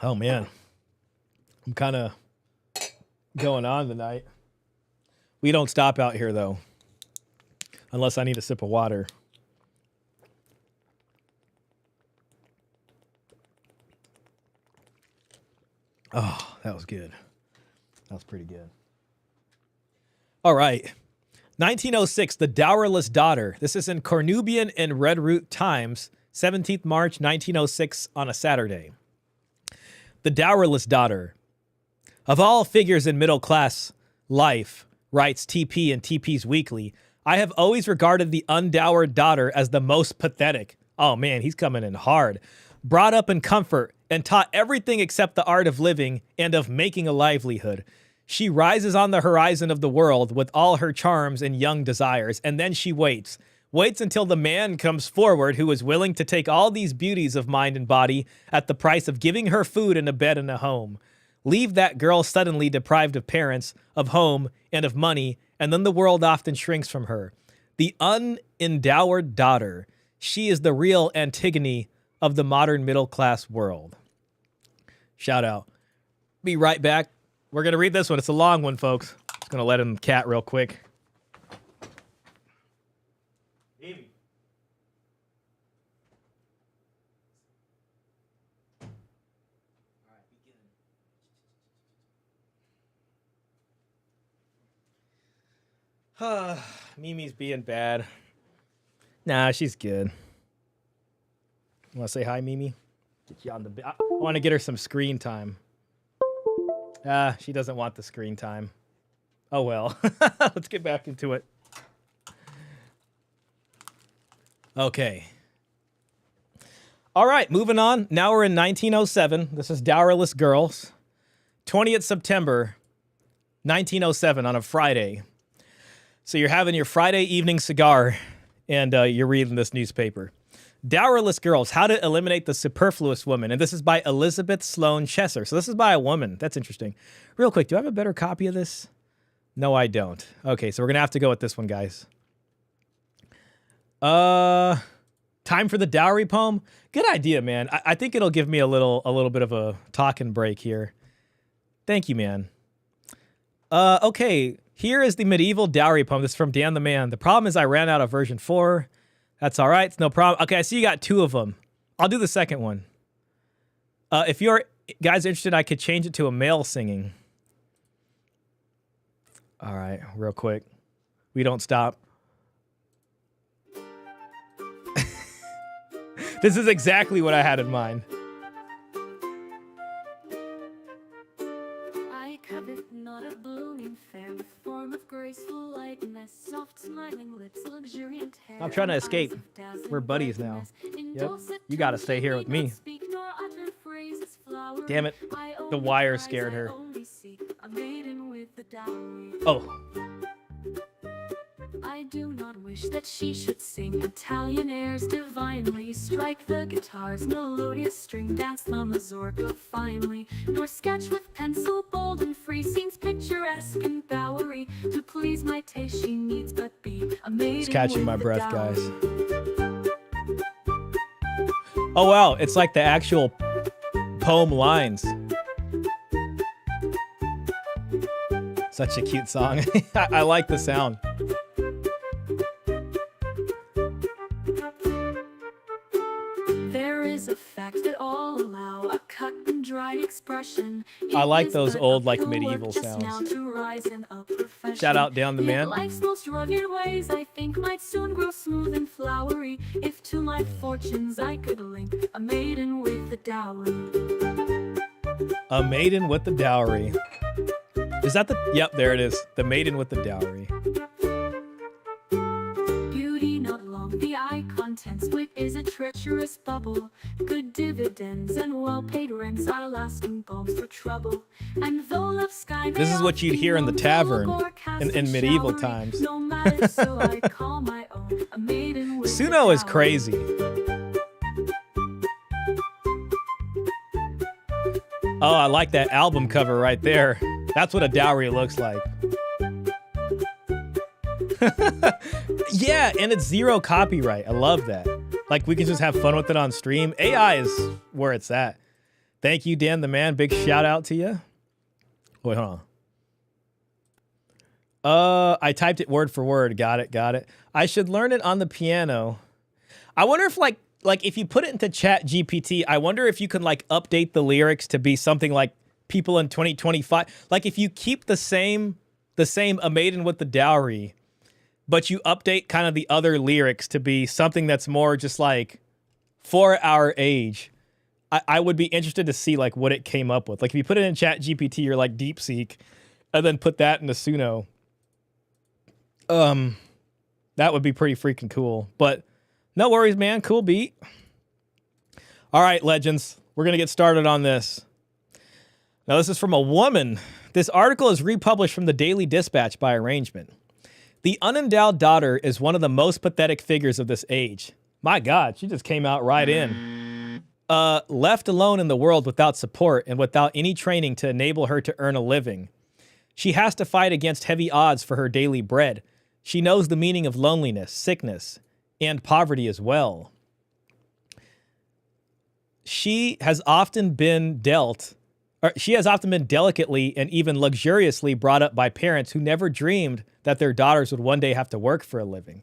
man. I'm kind of going on tonight. We don't stop out here, though, unless I need a sip of water. Oh, that was good. That was pretty good. All right. 1906, The Dowerless Daughter. This is in Cornubian and Redroot Times, 17th March, 1906 on a Saturday. The Dowerless Daughter. Of all figures in middle-class life, writes TP in TP's Weekly, I have always regarded the undowered daughter as the most pathetic. Oh, man, he's coming in hard. Brought up in comfort and taught everything except the art of living and of making a livelihood. She rises on the horizon of the world with all her charms and young desires, and then she waits until the man comes forward who is willing to take all these beauties of mind and body at the price of giving her food and a bed and a home. Leave that girl suddenly deprived of parents, of home, and of money, and then the world often shrinks from her. The unendowered daughter, she is the real Antigone of the modern middle-class world. Shout out. Be right back. We're going to read this one. It's a long one, folks. Just going to let him cat real quick. Mimi's being bad. Nah, she's good. You want to say hi, Mimi? Get you on the. I want to get her some screen time. She doesn't want the screen time. Oh well. Let's get back into it. Okay. All right, moving on. Now we're in 1907. This is Dowerless Girls. 20th September, 1907 on a Friday. So you're having your Friday evening cigar and you're reading this newspaper. Dowerless Girls, How to Eliminate the Superfluous Woman. And this is by Elizabeth Sloan Chesser. So this is by a woman. That's interesting. Real quick, do I have a better copy of this? No, I don't. Okay, so we're going to have to go with this one, guys. Time for the dowry poem. Good idea, man. I think it'll give me a little bit of a talking break here. Thank you, man. Okay, here is the medieval dowry poem. This is from Dan the Man. The problem is I ran out of version 4. That's all right. It's no problem. Okay, I see you got 2 of them. I'll do the second one. If you're guys interested, I could change it to a male singing. All right, real quick. We don't stop. This is exactly what I had in mind. I covet not a blooming fair with form of graceful lightness, soft smiling lips, luxuriant hair. I'm trying to escape. We're buddies now. Yep. You gotta stay here with me. Damn it. The wire scared her. Oh. I do not wish that she should sing Italian airs divinely, strike the guitar's melodious string, dance the mazurka finely, nor sketch with pencil bold and free scenes picturesque and bowery. To please my taste she needs but be a maiden. Just catching my breath, guys. Oh wow, it's like the actual poem lines. Such a cute song. I like the sound. There is a fact that all allow a cut and dried expression. I like those old, like, medieval sounds. Shout out Down the Man. Life's most rugged ways, I think, might soon grow smooth and flowery, if to my fortunes I could link a maiden with the dowry. A maiden with the dowry. Is that the... Yep, there it is. The maiden with the dowry. Beauty not long, the eye contents, wit is a treacherous bubble. Good dividends and well-paid rents are lasting balms for trouble. And though love sky This is what you'd hear in the tavern in medieval times. No matter, so I call my own a maiden with Suno is crazy. Oh, I like that album cover right there. That's what a dowry looks like. Yeah, and it's 0 copyright. I love that. Like, we can just have fun with it on stream. AI is where it's at. Thank you, Dan the Man. Big shout out to you. Wait, hold on. I typed it word for word. Got it. I should learn it on the piano. I wonder if, like if you put it into Chat GPT, I wonder if you can, like, update the lyrics to be something like people in 2025. Like, if you keep the same A Maiden with the Dowry, but you update kind of the other lyrics to be something that's more just like for our age, I would be interested to see like what it came up with. Like if you put it in Chat GPT or like DeepSeek and then put that into Suno, that would be pretty freaking cool. But no worries, man. Cool beat. All right, legends. We're going to get started on this. Now, this is from a woman. This article is republished from the Daily Dispatch by arrangement. The unendowed daughter is one of the most pathetic figures of this age. My God, she just came out right in. Left alone in the world without support and without any training to enable her to earn a living. She has to fight against heavy odds for her daily bread. She knows the meaning of loneliness, sickness, and poverty as well. She has often been delicately and even luxuriously brought up by parents who never dreamed that their daughters would one day have to work for a living.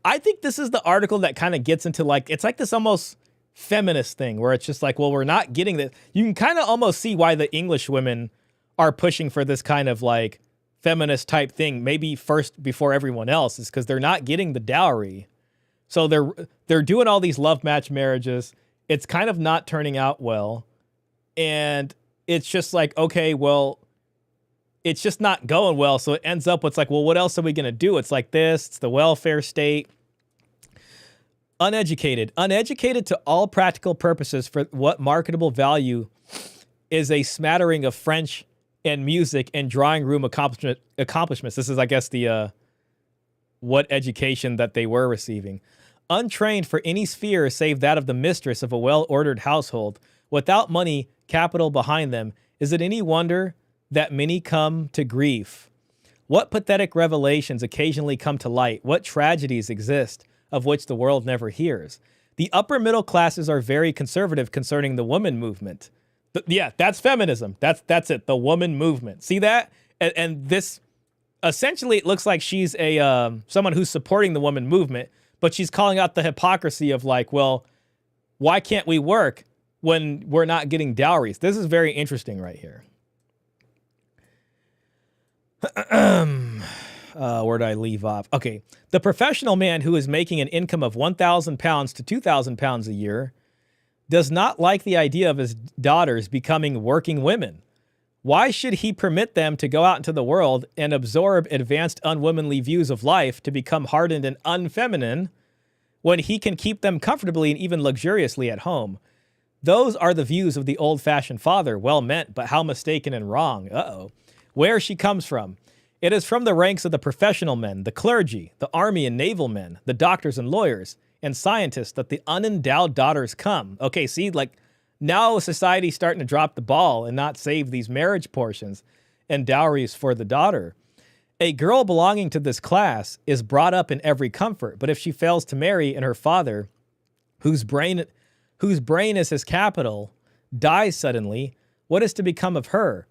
I think this is the article that kind of gets into like, it's like this almost feminist thing where it's just like, well, we're not getting that. You can kind of almost see why the English women are pushing for this kind of like feminist type thing, maybe first before everyone else, is because they're not getting the dowry. So they're doing all these love match marriages. It's kind of not turning out well. And it's just like, okay, well, it's just not going well. So it ends up, it's like, well, what else are we going to do? It's like this, it's the welfare state. Uneducated to all practical purposes for what marketable value is a smattering of French and music and drawing room accomplishments. This is, I guess, the what education that they were receiving. Untrained for any sphere save that of the mistress of a well-ordered household, without money, capital behind them, is it any wonder that many come to grief? What pathetic revelations occasionally come to light? What tragedies exist of which the world never hears? The upper middle classes are very conservative concerning the woman movement. Yeah, that's feminism. That's it. The woman movement. See that? And this, essentially, it looks like she's a someone who's supporting the woman movement, but she's calling out the hypocrisy of like, well, why can't we work when we're not getting dowries? This is very interesting right here. Where did I leave off? Okay. The professional man who is making an income of £1,000 to £2,000 a year does not like the idea of his daughters becoming working women. Why should he permit them to go out into the world and absorb advanced unwomanly views of life to become hardened and unfeminine when he can keep them comfortably and even luxuriously at home? Those are the views of the old-fashioned father, well meant, but how mistaken and wrong. Where she comes from. It is from the ranks of the professional men, the clergy, the army and naval men, the doctors and lawyers, and scientists that the unendowed daughters come. Okay, see, like, now society's starting to drop the ball and not save these marriage portions and dowries for the daughter. A girl belonging to this class is brought up in every comfort, but if she fails to marry and her father, whose brain is his capital, dies suddenly, what is to become of her?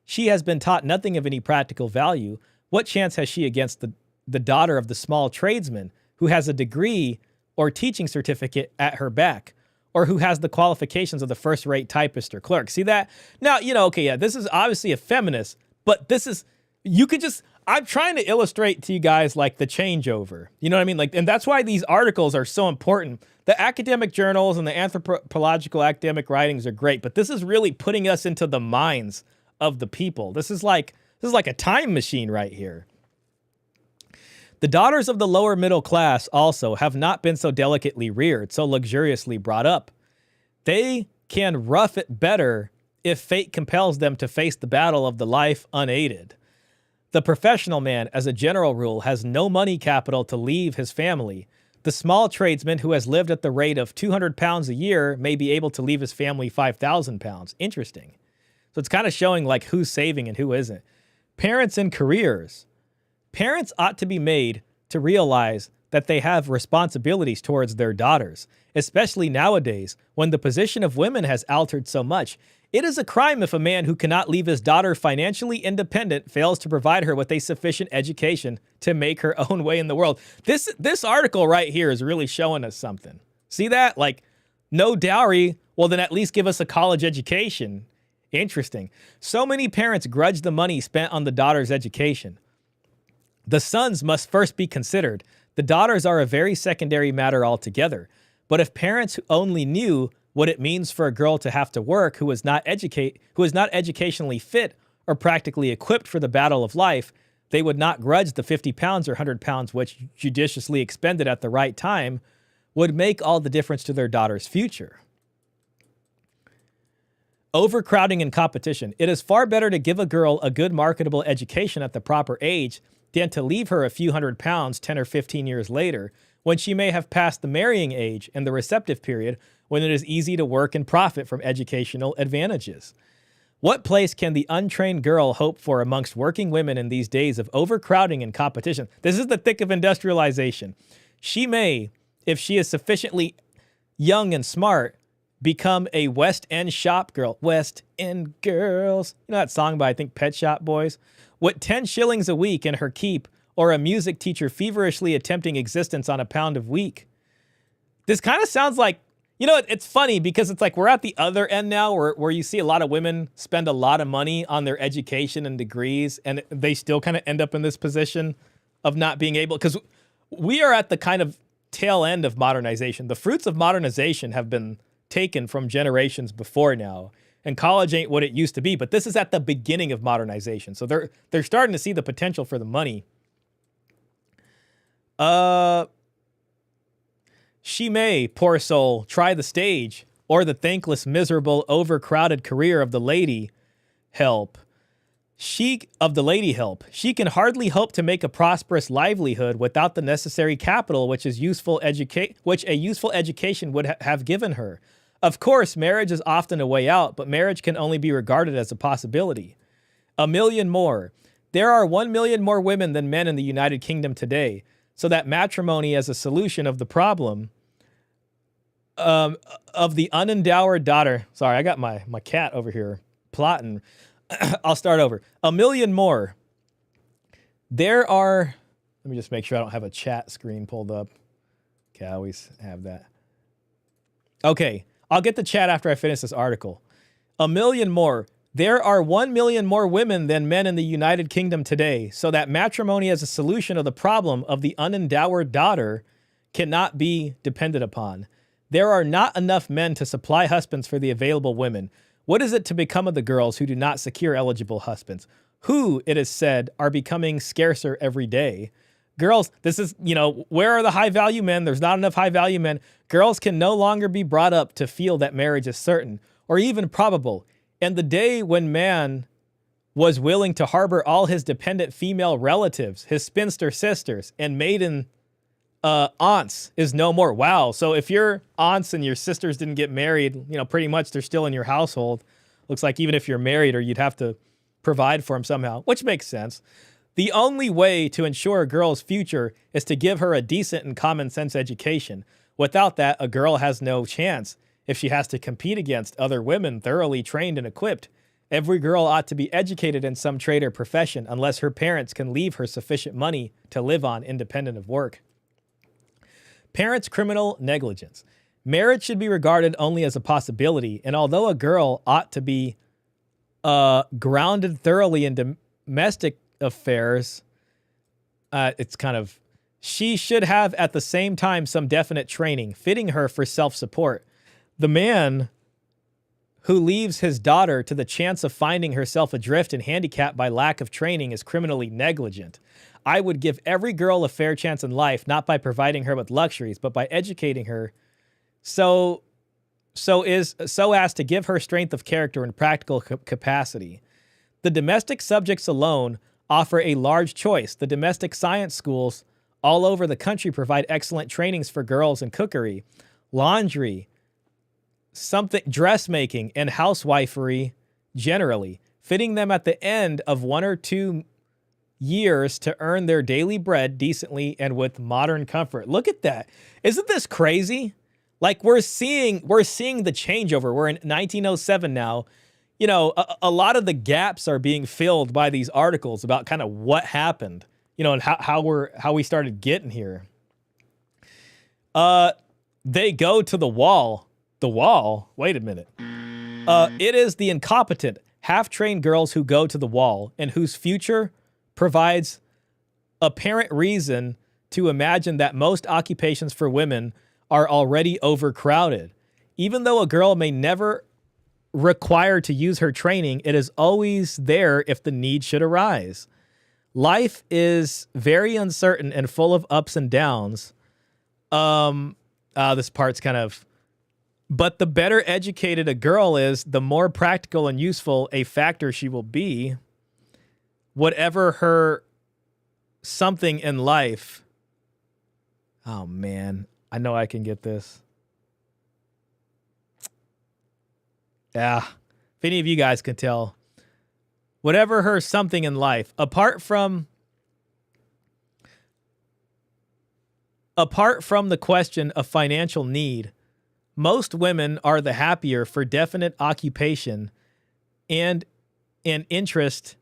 She has been taught nothing of any practical value. What chance has she against the daughter of the small tradesman who has a degree or teaching certificate at her back, or who has the qualifications of the first-rate typist or clerk? See that? Now, okay, yeah, this is obviously a feminist, but this is, I'm trying to illustrate to you guys like the changeover. You know what I mean? Like, and that's why these articles are so important. The academic journals and the anthropological academic writings are great, but this is really putting us into the minds of the people. This is like a time machine right here. The daughters of the lower middle class also have not been so delicately reared, so luxuriously brought up. They can rough it better if fate compels them to face the battle of the life unaided. The professional man, as a general rule, has no money capital to leave his family. The small tradesman who has lived at the rate of £200 a year may be able to leave his family £5,000. Interesting. So it's kind of showing like who's saving and who isn't. Parents and careers. Parents ought to be made to realize that they have responsibilities towards their daughters, especially nowadays when the position of women has altered so much. It is a crime if a man who cannot leave his daughter financially independent fails to provide her with a sufficient education to make her own way in the world. This article right here is really showing us something. See that? Like, no dowry, well then at least give us a college education. Interesting. So many parents grudge the money spent on the daughter's education. The sons must first be considered. The daughters are a very secondary matter altogether. But if parents only knew what it means for a girl to have to work who is not educationally fit or practically equipped for the battle of life, they would not grudge the £50 or £100 which, judiciously expended at the right time, would make all the difference to their daughter's future. Overcrowding and competition. It is far better to give a girl a good marketable education at the proper age than to leave her a few £100s 10 or 15 years later, when she may have passed the marrying age and the receptive period, when it is easy to work and profit from educational advantages. What place can the untrained girl hope for amongst working women in these days of overcrowding and competition? This is the thick of industrialization. She may, if she is sufficiently young and smart, become a West End shop girl. West End girls. You know that song by, I think, Pet Shop Boys? With 10 shillings a week in her keep, or a music teacher feverishly attempting existence on £1 a week. This kind of sounds like, it's funny because it's like we're at the other end now where you see a lot of women spend a lot of money on their education and degrees, and they still kind of end up in this position of not being able, because we are at the kind of tail end of modernization. The fruits of modernization have been taken from generations before now, and college ain't what it used to be, but this is at the beginning of modernization. So they're starting to see the potential for the money. She may, poor soul, try the stage or the thankless, miserable, overcrowded career of the lady help. She can hardly hope to make a prosperous livelihood without the necessary capital which a useful education would have given her. Of course, marriage is often a way out, but marriage can only be regarded as a possibility. 1 million more. There are 1 million more women than men in the United Kingdom today, so that matrimony as a solution of the problem of the unendowed daughter. Sorry, I got my cat over here plotting. I'll start over. 1 million more. There are, let me just make sure I don't have a chat screen pulled up. Okay, I always have that. Okay, I'll get the chat after I finish this article. 1 million more. There are 1 million more women than men in the United Kingdom today, so that matrimony as a solution of the problem of the unendowed daughter cannot be depended upon. There are not enough men to supply husbands for the available women. What is it to become of the girls who do not secure eligible husbands? Who, it is said, are becoming scarcer every day. Girls, this is, where are the high-value men? There's not enough high-value men. Girls can no longer be brought up to feel that marriage is certain or even probable. And the day when man was willing to harbor all his dependent female relatives, his spinster sisters, and maiden aunts is no more. Wow. So if your aunts and your sisters didn't get married, pretty much they're still in your household. Looks like even if you're married, or you'd have to provide for them somehow, which makes sense. The only way to ensure a girl's future is to give her a decent and common sense education. Without that, a girl has no chance if she has to compete against other women thoroughly trained and equipped. Every girl ought to be educated in some trade or profession unless her parents can leave her sufficient money to live on independent of work. Parents' criminal negligence. Marriage should be regarded only as a possibility, and although a girl ought to be grounded thoroughly in domestic affairs, she should have at the same time some definite training, fitting her for self-support. The man who leaves his daughter to the chance of finding herself adrift and handicapped by lack of training is criminally negligent. I would give every girl a fair chance in life, not by providing her with luxuries, but by educating her so as to give her strength of character and practical capacity. The domestic subjects alone offer a large choice. The domestic science schools all over the country provide excellent trainings for girls in cookery, laundry, dressmaking, and housewifery generally, fitting them at the end of 1 or 2 years to earn their daily bread decently and with modern comfort. Look at that. Isn't this crazy? Like we're seeing the changeover. We're in 1907 now. A lot of the gaps are being filled by these articles about kind of what happened, and how we started getting here. They go to the wall. The wall? Wait a minute. It is the incompetent, half-trained girls who go to the wall and whose future provides apparent reason to imagine that most occupations for women are already overcrowded. Even though a girl may never require to use her training, it is always there if the need should arise. Life is very uncertain and full of ups and downs. This part's kind of... But the better educated a girl is, the more practical and useful a factor she will be. Whatever her something in life... Oh, man. I know I can get this. Yeah. If any of you guys can tell. Whatever her something in life, apart from the question of financial need, most women are the happier for definite occupation and an interest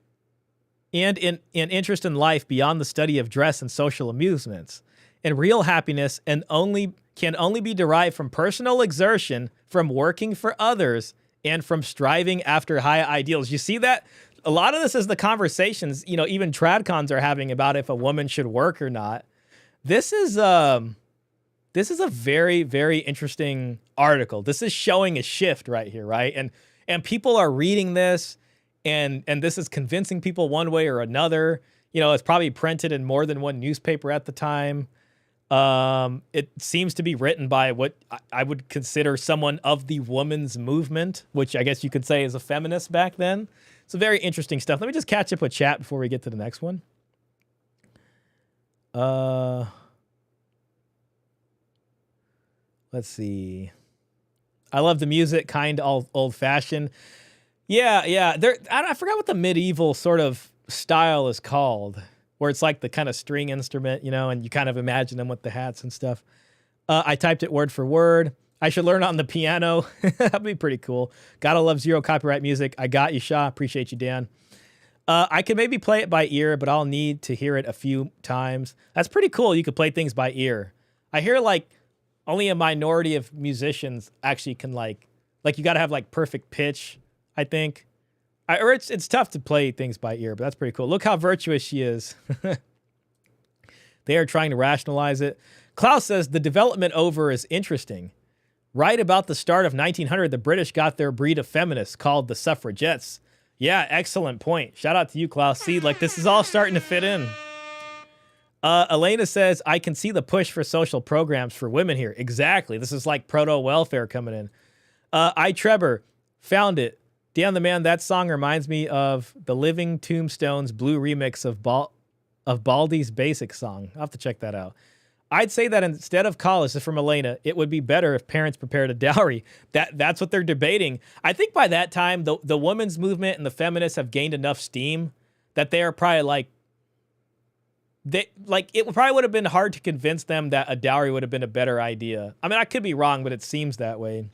in life beyond the study of dress and social amusements. And real happiness can only be derived from personal exertion, from working for others, and from striving after high ideals. You see that? A lot of this is the conversations, even tradcons are having about if a woman should work or not. This is a very, very interesting article. This is showing a shift right here, right? And people are reading this, and this is convincing people one way or another. It's probably printed in more than one newspaper at the time. It seems to be written by what I would consider someone of the women's movement, which I guess you could say is a feminist back then. It's very interesting stuff. Let me just catch up with chat before we get to the next one. Let's see. I love the music, kind of old-fashioned. Yeah. I forgot what the medieval sort of style is called, where it's like the kind of string instrument, and you kind of imagine them with the hats and stuff. I typed it word for word. I should learn on the piano. That'd be pretty cool. Gotta love zero copyright music. I got you, Shaw. Appreciate you, Dan. I could maybe play it by ear, but I'll need to hear it a few times. That's pretty cool. You could play things by ear. I hear like only a minority of musicians actually can like you got to have like perfect pitch, I think. Or it's tough to play things by ear, but that's pretty cool. Look how virtuous she is. They are trying to rationalize it. Klaus says the development over is interesting. Right about the start of 1900, the British got their breed of feminists called the suffragettes. Yeah, excellent point. Shout out to you, Klaus. See, like this is all starting to fit in. Elena says, I can see the push for social programs for women here. Exactly. This is like proto-welfare coming in. Trevor, found it. Damn the man, that song reminds me of the Living Tombstones blue remix of Baldy's Basic song. I'll have to check that out. I'd say that instead of call, this is from Elena, it would be better if parents prepared a dowry. That's what they're debating. I think by that time, the women's movement and the feminists have gained enough steam that they are probably it probably would have been hard to convince them that a dowry would have been a better idea. I mean, I could be wrong, but it seems that way.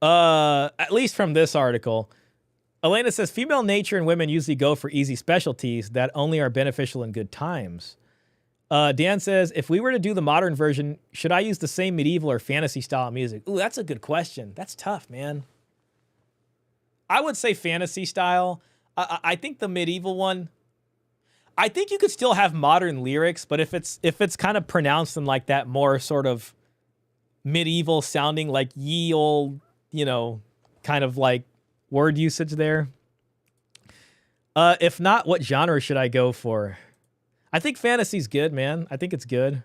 At least from this article. Elena says, female nature and women usually go for easy specialties that only are beneficial in good times. Dan says, if we were to do the modern version, should I use the same medieval or fantasy style music? Ooh, that's a good question. That's tough, man. I would say fantasy style. I think the medieval one, I think you could still have modern lyrics, but if it's kind of pronounced in like that more sort of medieval sounding like ye old, kind of like word usage there. If not, what genre should I go for? I think fantasy's good, man. I think it's good.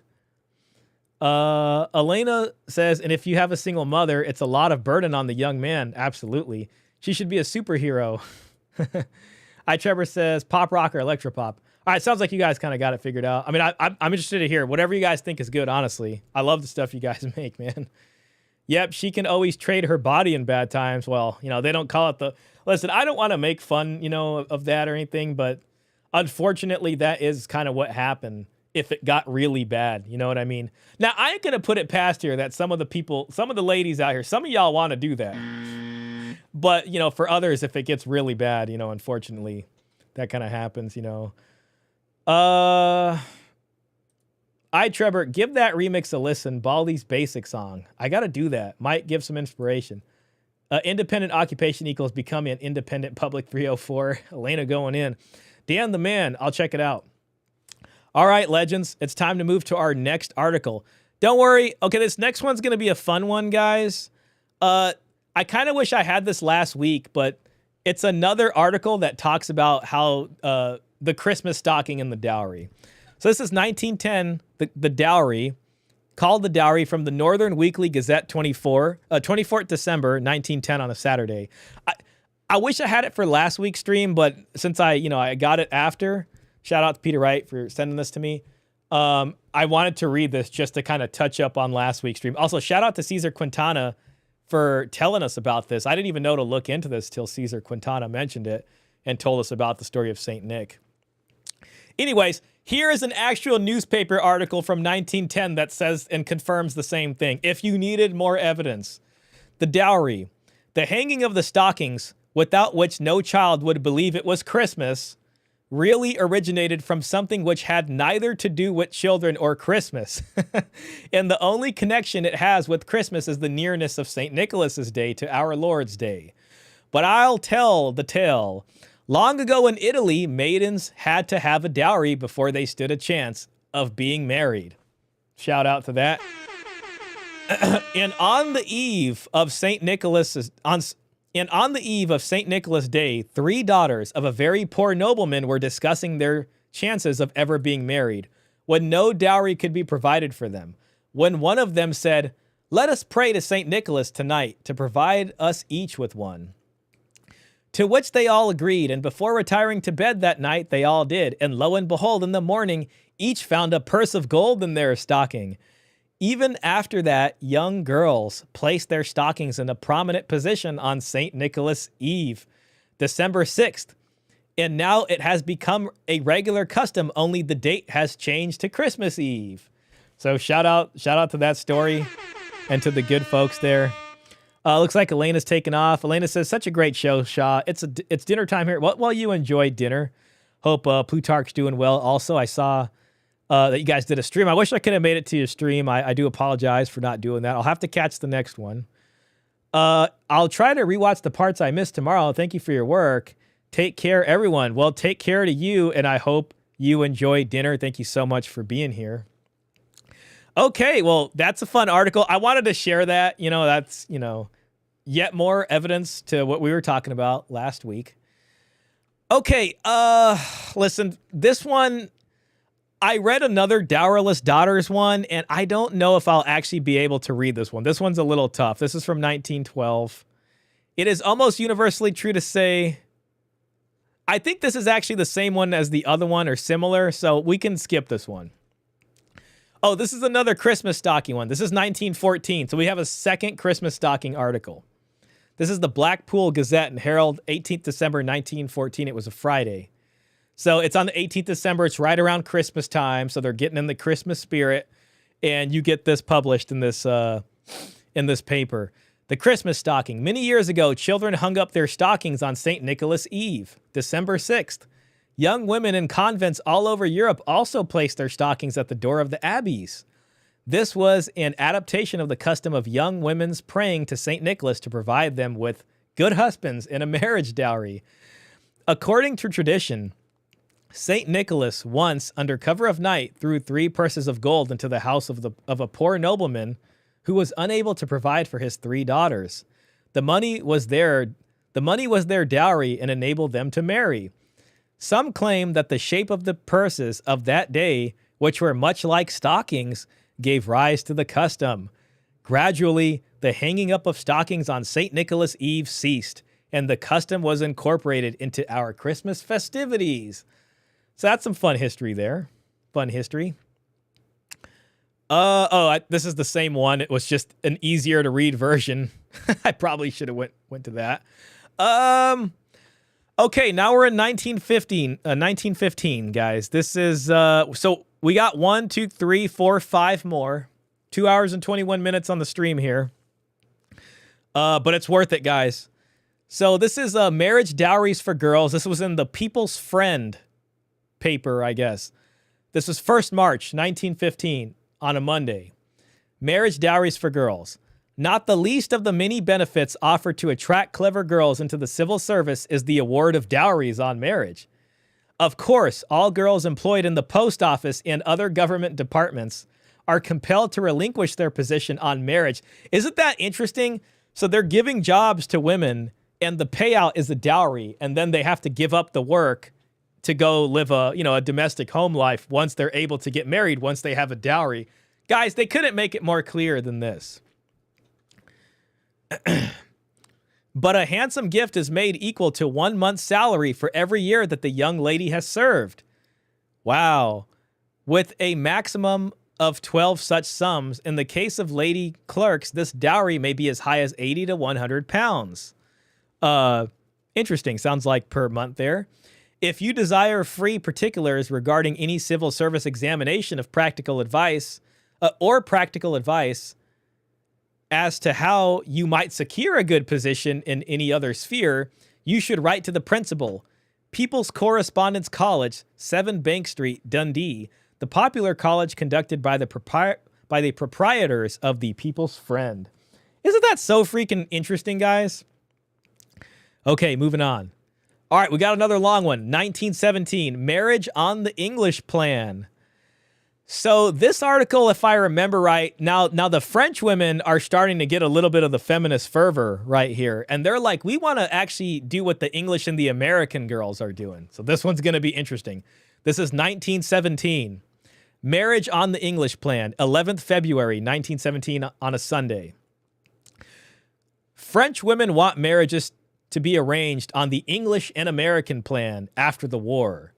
Elena says, and if you have a single mother, it's a lot of burden on the young man. Absolutely. She should be a superhero. Trevor says, pop rock or electropop. All right, sounds like you guys kind of got it figured out. I mean, I'm interested to hear whatever you guys think is good, honestly. I love the stuff you guys make, man. Yep, she can always trade her body in bad times. Well, they don't call it the... Listen, I don't want to make fun, of that or anything, but unfortunately, that is kind of what happened if it got really bad. You know what I mean? Now, I ain't going to put it past here that some of the ladies out here, some of y'all want to do that. But, for others, if it gets really bad, unfortunately, that kind of happens, Trevor, give that remix a listen. Baldy's Basic song. I got to do that. Might give some inspiration. Independent occupation equals becoming an independent public 304. Elena going in. Dan the man. I'll check it out. All right, legends. It's time to move to our next article. Don't worry. Okay, this next one's going to be a fun one, guys. I kind of wish I had this last week, but it's another article that talks about how the Christmas stocking and the dowry. So this is 1910, the dowry, called The Dowry from the Northern Weekly Gazette 24th December, 1910 on a Saturday. I wish I had it for last week's stream, but since I got it after, shout out to Peter Wright for sending this to me. I wanted to read this just to kind of touch up on last week's stream. Also, shout out to Caesar Quintana for telling us about this. I didn't even know to look into this till Caesar Quintana mentioned it and told us about the story of St. Nick. Anyways, here is an actual newspaper article from 1910 that says and confirms the same thing. If you needed more evidence, the dowry, the hanging of the stockings, without which no child would believe it was Christmas, really originated from something which had neither to do with children or Christmas. And the only connection it has with Christmas is the nearness of St. Nicholas's Day to our Lord's Day. But I'll tell the tale. Long ago in Italy, maidens had to have a dowry before they stood a chance of being married. Shout out to that. And on the eve of St. Nicholas's Day, 3 daughters of a very poor nobleman were discussing their chances of ever being married, when no dowry could be provided for them. When one of them said, "Let us pray to St. Nicholas tonight to provide us each with one." To which they all agreed, and before retiring to bed that night, they all did. And lo and behold, in the morning, each found a purse of gold in their stocking. Even after that, young girls placed their stockings in a prominent position on St. Nicholas Eve, December 6th. And now it has become a regular custom, only the date has changed to Christmas Eve. So shout out to that story. and to the good folks there. Looks like Elena's taken off. Elena says, such a great show, Shaw. It's dinner time here. Well, you enjoyed dinner. Hope Plutarch's doing well. Also, I saw that you guys did a stream. I wish I could have made it to your stream. I do apologize for not doing that. I'll have to catch the next one. I'll try to rewatch the parts I missed tomorrow. Thank you for your work. Take care, everyone. Well, take care to you, and I hope you enjoy dinner. Thank you so much for being here. Okay, well, that's a fun article. I wanted to share that. That's, yet more evidence to what we were talking about last week. Okay, listen, this one, I read another Dowerless Daughters one, and I don't know if I'll actually be able to read this one. This one's a little tough. This is from 1912. It is almost universally true to say, I think this is actually the same one as the other one or similar, so we can skip this one. Oh, this is another Christmas stocking one. This is 1914, so we have a second Christmas stocking article. This is the Blackpool Gazette and Herald, 18th December, 1914. It was a Friday. So it's on the 18th December. It's right around Christmas time, so they're getting in the Christmas spirit, and you get this published in this paper. The Christmas stocking. Many years ago, children hung up their stockings on St. Nicholas Eve, December 6th. Young women in convents all over Europe also placed their stockings at the door of the abbeys. This was an adaptation of the custom of young women's praying to St. Nicholas to provide them with good husbands and a marriage dowry. According to tradition, St. Nicholas once, under cover of night, threw 3 purses of gold into the house of a poor nobleman who was unable to provide for his 3 daughters. The money was their dowry and enabled them to marry. Some claim that the shape of the purses of that day, which were much like stockings, gave rise to the custom. Gradually, the hanging up of stockings on St. Nicholas Eve ceased, and the custom was incorporated into our Christmas festivities. So that's some fun history there. Fun history. This is the same one. It was just an easier to read version. I probably should have went to that. Okay, now we're in 1915, guys. This is, so we got 1, 2, 3, 4, 5 more. 2 hours and 21 minutes on the stream here. But it's worth it, guys. So this is marriage dowries for girls. This was in the People's Friend paper, I guess. This was 1st March, 1915, on a Monday. Marriage dowries for girls. Not the least of the many benefits offered to attract clever girls into the civil service is the award of dowries on marriage. Of course, all girls employed in the post office and other government departments are compelled to relinquish their position on marriage. Isn't that interesting? So they're giving jobs to women, and the payout is a dowry, and then they have to give up the work to go live a domestic home life once they're able to get married, once they have a dowry. Guys, they couldn't make it more clear than this. But a handsome gift is made equal to 1 month's salary for every year that the young lady has served. Wow. With a maximum of 12 such sums. In the case of lady clerks, this dowry may be as high as 80 to 100 pounds. Interesting. Sounds like per month there. If you desire free particulars regarding any civil service examination of practical advice as to how you might secure a good position in any other sphere, you should write to the principal, People's Correspondence College, 7 Bank Street, Dundee, the popular college conducted by the proprietors of the People's Friend. Isn't that so freaking interesting, guys? Okay, moving on. All right, we got another long one. 1917, Marriage on the English Plan. So this article, if I remember right, now the French women are starting to get a little bit of the feminist fervor right here. And they're like, we want to actually do what the English and the American girls are doing. So this one's going to be interesting. This is 1917. Marriage on the English Plan, 11th February, 1917 on a Sunday. French women want marriages to be arranged on the English and American plan after the war.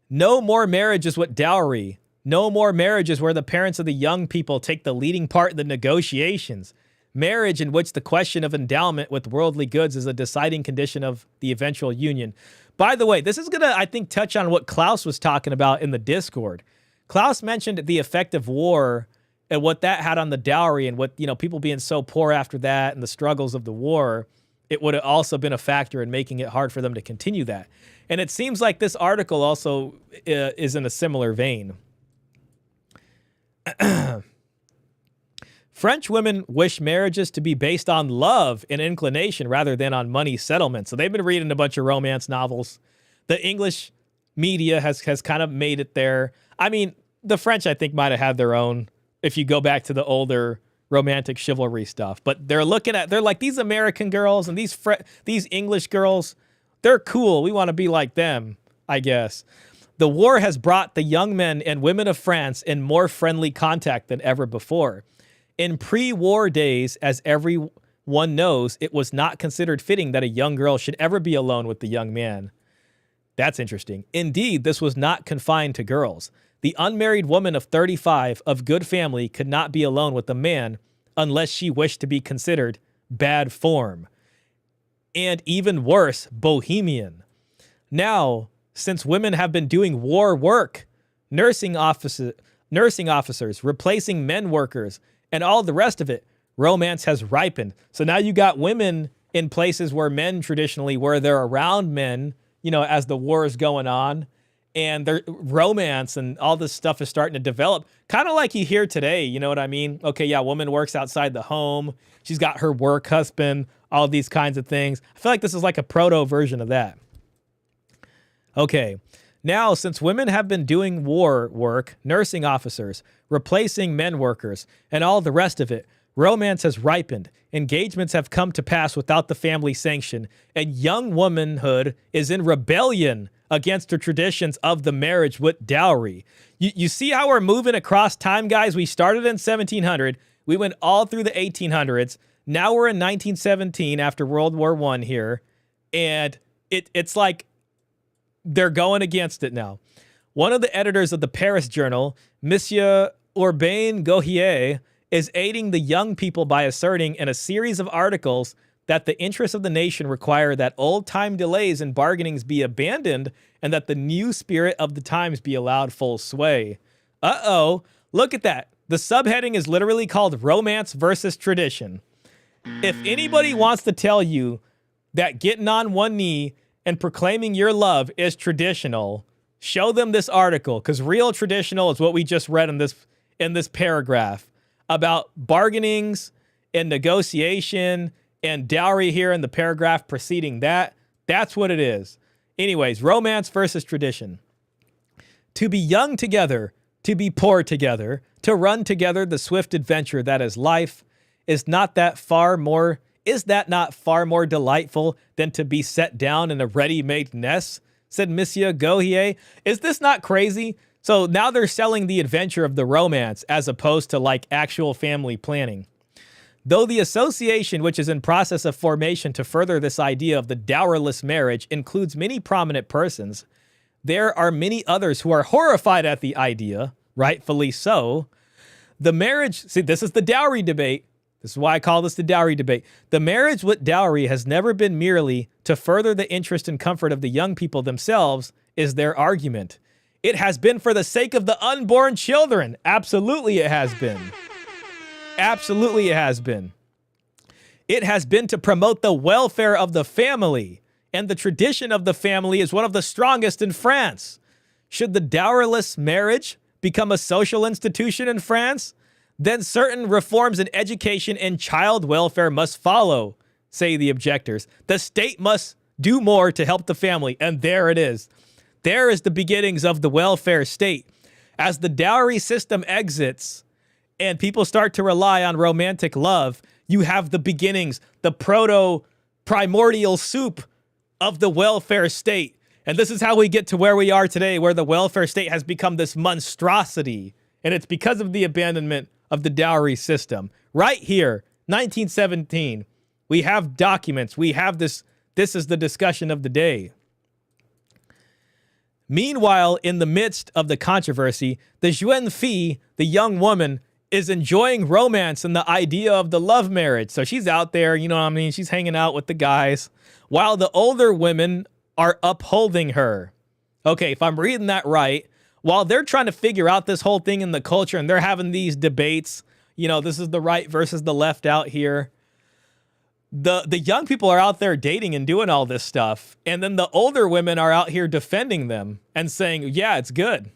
No more marriages with dowry. No more marriages where the parents of the young people take the leading part in the negotiations. Marriage in which the question of endowment with worldly goods is a deciding condition of the eventual union. By the way, this is going to, I think, touch on what Klaus was talking about in the Discord. Klaus mentioned the effect of war and what that had on the dowry and what, you know, people being so poor after that and the struggles of the war, it would have also been a factor in making it hard for them to continue that. And it seems like this article also is in a similar vein. French women wish marriages to be based on love and inclination rather than on money settlement. So they've been reading a bunch of romance novels. The English media has kind of made it there. I mean, the French, I think, might have had their own, if you go back to the older romantic chivalry stuff. But they're like, these American girls and these English girls, they're cool. We want to be like them, I guess. The war has brought the young men and women of France in more friendly contact than ever before. In pre-war days, as everyone knows, it was not considered fitting that a young girl should ever be alone with the young man. That's interesting. Indeed, this was not confined to girls. The unmarried woman of 35 of good family could not be alone with a man unless she wished to be considered bad form. And even worse, bohemian. Now, since women have been doing war work, nursing officers, replacing men workers, and all the rest of it, romance has ripened. So now you got women in places where men traditionally, where they're around men, you know, as the war is going on, and their romance and all this stuff is starting to develop. Kind of like you hear today, you know what I mean? Okay, yeah, woman works outside the home. She's got her work husband, all these kinds of things. I feel like this is like a proto version of that. Okay, now since women have been doing war work, nursing officers, replacing men workers, and all the rest of it, romance has ripened. Engagements have come to pass without the family sanction, and young womanhood is in rebellion against the traditions of the marriage with dowry. You see how we're moving across time, guys? We started in 1700. We went all through the 1800s. Now we're in 1917 after World War I here. And it's like they're going against it now. One of the editors of the Paris Journal, Monsieur Urbain Gohier, is aiding the young people by asserting in a series of articles that the interests of the nation require that old-time delays and bargainings be abandoned and that the new spirit of the times be allowed full sway. Uh-oh, look at that. The subheading is literally called Romance versus Tradition. If anybody wants to tell you that getting on one knee and proclaiming your love is traditional, show them this article, because real traditional is what we just read in this paragraph about bargainings and negotiation and dowry here in the paragraph preceding that. That's what it is. Anyways, romance versus tradition. To be young together, to be poor together, to run together the swift adventure that is life, is that not far more delightful than to be set down in a ready-made nest? Said Monsieur Gohier. Is this not crazy? So now they're selling the adventure of the romance as opposed to like actual family planning. Though the association, which is in process of formation to further this idea of the dowerless marriage, includes many prominent persons, there are many others who are horrified at the idea, rightfully so. The marriage, see, this is the dowry debate. This is why I call this the dowry debate. The marriage with dowry has never been merely to further the interest and comfort of the young people themselves, is their argument. It has been for the sake of the unborn children. Absolutely it has been. Absolutely it has been. It has been to promote the welfare of the family, and the tradition of the family is one of the strongest in France. Should the dowerless marriage become a social institution in France, then certain reforms in education and child welfare must follow, say the objectors. The state must do more to help the family, and there it is. There is the beginnings of the welfare state. As the dowry system exits and people start to rely on romantic love, you have the beginnings, the primordial soup of the welfare state. And this is how we get to where we are today, where the welfare state has become this monstrosity. And it's because of the abandonment of the dowry system. Right here, 1917, we have documents. We have this. This is the discussion of the day. Meanwhile, in the midst of the controversy, the jeune fille, the young woman, is enjoying romance and the idea of the love marriage. So she's out there, you know what I mean? She's hanging out with the guys, while the older women are upholding her. Okay, if I'm reading that right, while they're trying to figure out this whole thing in the culture and they're having these debates, you know, this is the right versus the left out here. The young people are out there dating and doing all this stuff. And then the older women are out here defending them and saying, yeah, it's good.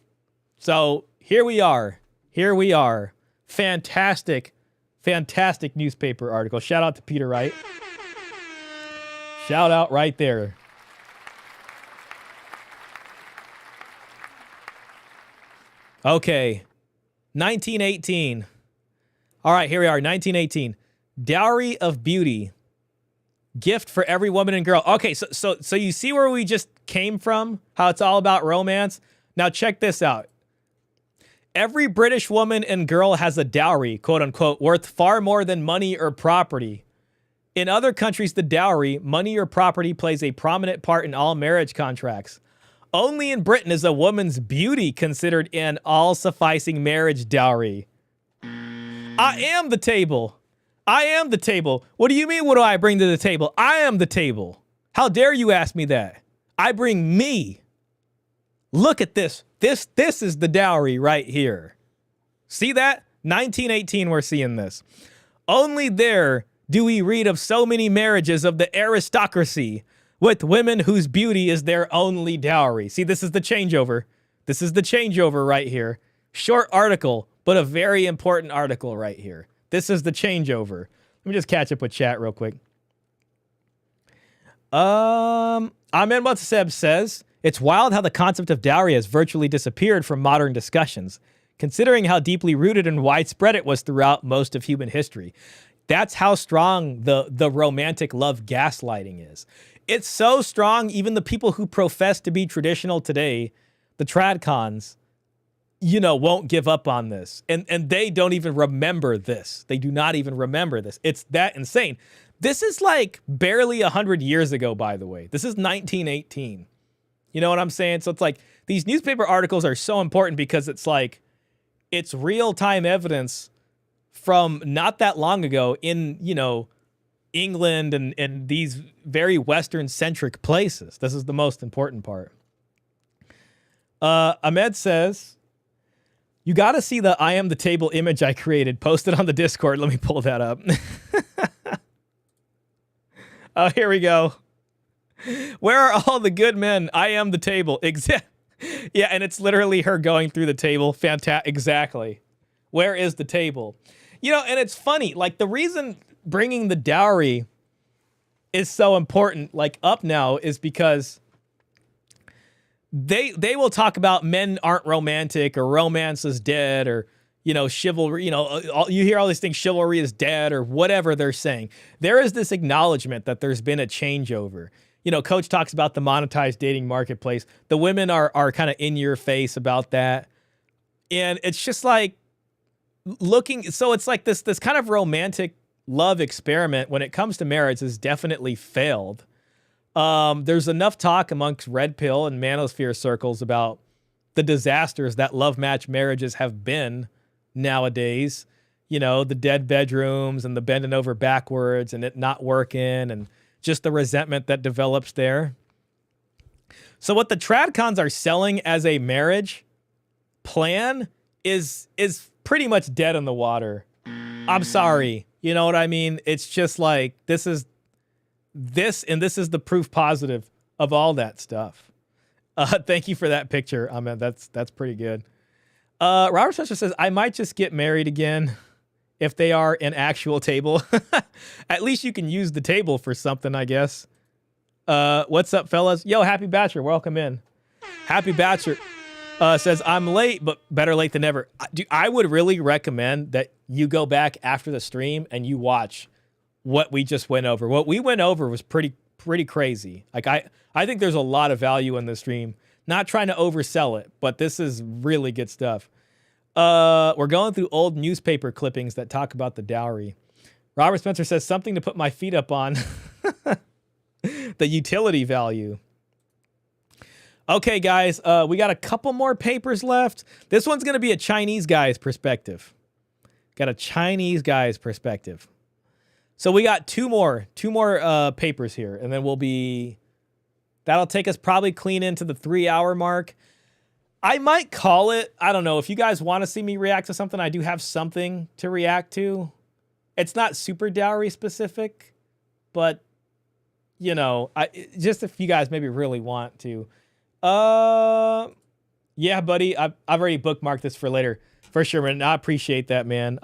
So here we are. Here we are. Fantastic, fantastic newspaper article. Shout out to Peter Wright. Shout out right there. Okay. 1918. All right, here we are. 1918. Dowry-of-beauty. Gift for every woman and girl. Okay, so you see where we just came from? How it's all about romance? Now check this out. Every British woman and girl has a dowry, quote unquote, worth far more than money or property. In other countries, the dowry, money or property, plays a prominent part in all marriage contracts. Only in Britain is a woman's beauty considered an all-sufficing marriage dowry. I am the table. I am the table. What do you mean, what do I bring to the table? I am the table. How dare you ask me that? I bring me. Look at this. This is the dowry right here. See that? 1918, we're seeing this. Only there do we read of so many marriages of the aristocracy with women whose beauty is their only dowry. See, this is the changeover. This is the changeover right here. Short article, but a very important article right here. This is the changeover. Let me just catch up with chat real quick. Ahmed Motseb says, it's wild how the concept of dowry has virtually disappeared from modern discussions, considering how deeply rooted and widespread it was throughout most of human history. That's how strong the romantic love gaslighting is. It's so strong, even the people who profess to be traditional today, the tradcons, you know, won't give up on this. And they don't even remember this. They do not even remember this. It's that insane. This is like barely 100 years ago, by the way. This is 1918. You know what I'm saying? So it's like these newspaper articles are so important because it's like it's real-time evidence from not that long ago in, you know, England and these very Western-centric places. This is the most important part. Ahmed says, you got to see the I am the table image I created. Post it on the Discord. Let me pull that up. Oh, here we go. Where are all the good men? I am the table. Yeah, and it's literally her going through the table. Fantastic. Exactly. Where is the table? You know, and it's funny. Like, the reason bringing the dowry is so important, like, up now is because they will talk about men aren't romantic or romance is dead or, you know, chivalry, you know, you hear all these things, chivalry is dead or whatever they're saying. There is this acknowledgement that there's been a changeover. You know, Coach talks about the monetized dating marketplace. The women are kind of in your face about that. And it's just like looking, so it's like this kind of romantic love experiment when it comes to marriage has definitely failed. There's enough talk amongst red pill and manosphere circles about the disasters that love match marriages have been nowadays. You know, the dead bedrooms and the bending over backwards and it not working and just the resentment that develops there. So what the tradcons are selling as a marriage plan is pretty much dead in the water. I'm sorry. You know what I mean? It's just like, this is the proof positive of all that stuff. Thank you for that picture. I mean, that's pretty good. Robert Spencer says, I might just get married again if they are an actual table. At least you can use the table for something, I guess. What's up, fellas? Yo, Happy Bachelor, welcome in. Happy Bachelor says, I'm late, but better late than never. I would really recommend that you go back after the stream and you watch what we just went over. What we went over was pretty crazy. Like I think there's a lot of value in the stream. Not trying to oversell it, but this is really good stuff. We're going through old newspaper clippings that talk about the dowry. Robert Spencer says something to put my feet up on. The utility value. Okay, guys, we got a couple more papers left. This one's going to be a Chinese guy's perspective. Got a Chinese guy's perspective. So we got two more papers here, and then that'll take us probably clean into the 3-hour mark. I might call it. I don't know. If you guys want to see me react to something, I do have something to react to. It's not super dowry specific, but you know, just if you guys maybe really want to. Yeah, buddy, I've already bookmarked this for later for sure, man. I appreciate that, man.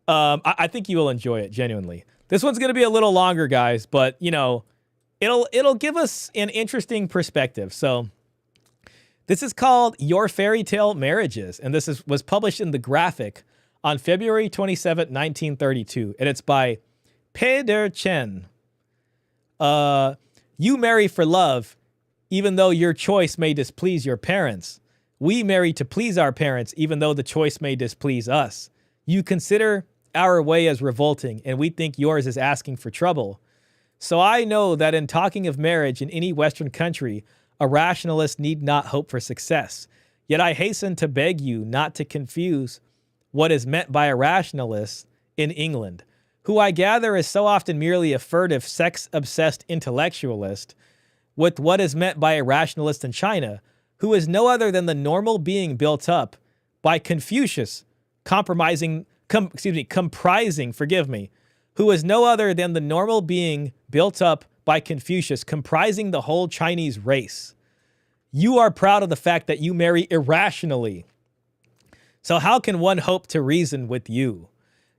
I think you will enjoy it genuinely. This one's gonna be a little longer, guys, but you know, it'll give us an interesting perspective. So. This is called Your Fairy Tale Marriages, and this was published in The Graphic on February 27, 1932, and it's by Peder Chen. You marry for love, even though your choice may displease your parents. We marry to please our parents, even though the choice may displease us. You consider our way as revolting, and we think yours is asking for trouble. So I know that in talking of marriage in any Western country, a rationalist need not hope for success. Yet I hasten to beg you not to confuse what is meant by a rationalist in England, who I gather is so often merely a furtive, sex-obsessed intellectualist, with what is meant by a rationalist in China, who is no other than the normal being built up by Confucius, comprising, who is no other than the normal being built up by Confucius, comprising the whole Chinese race. You are proud of the fact that you marry irrationally. So how can one hope to reason with you?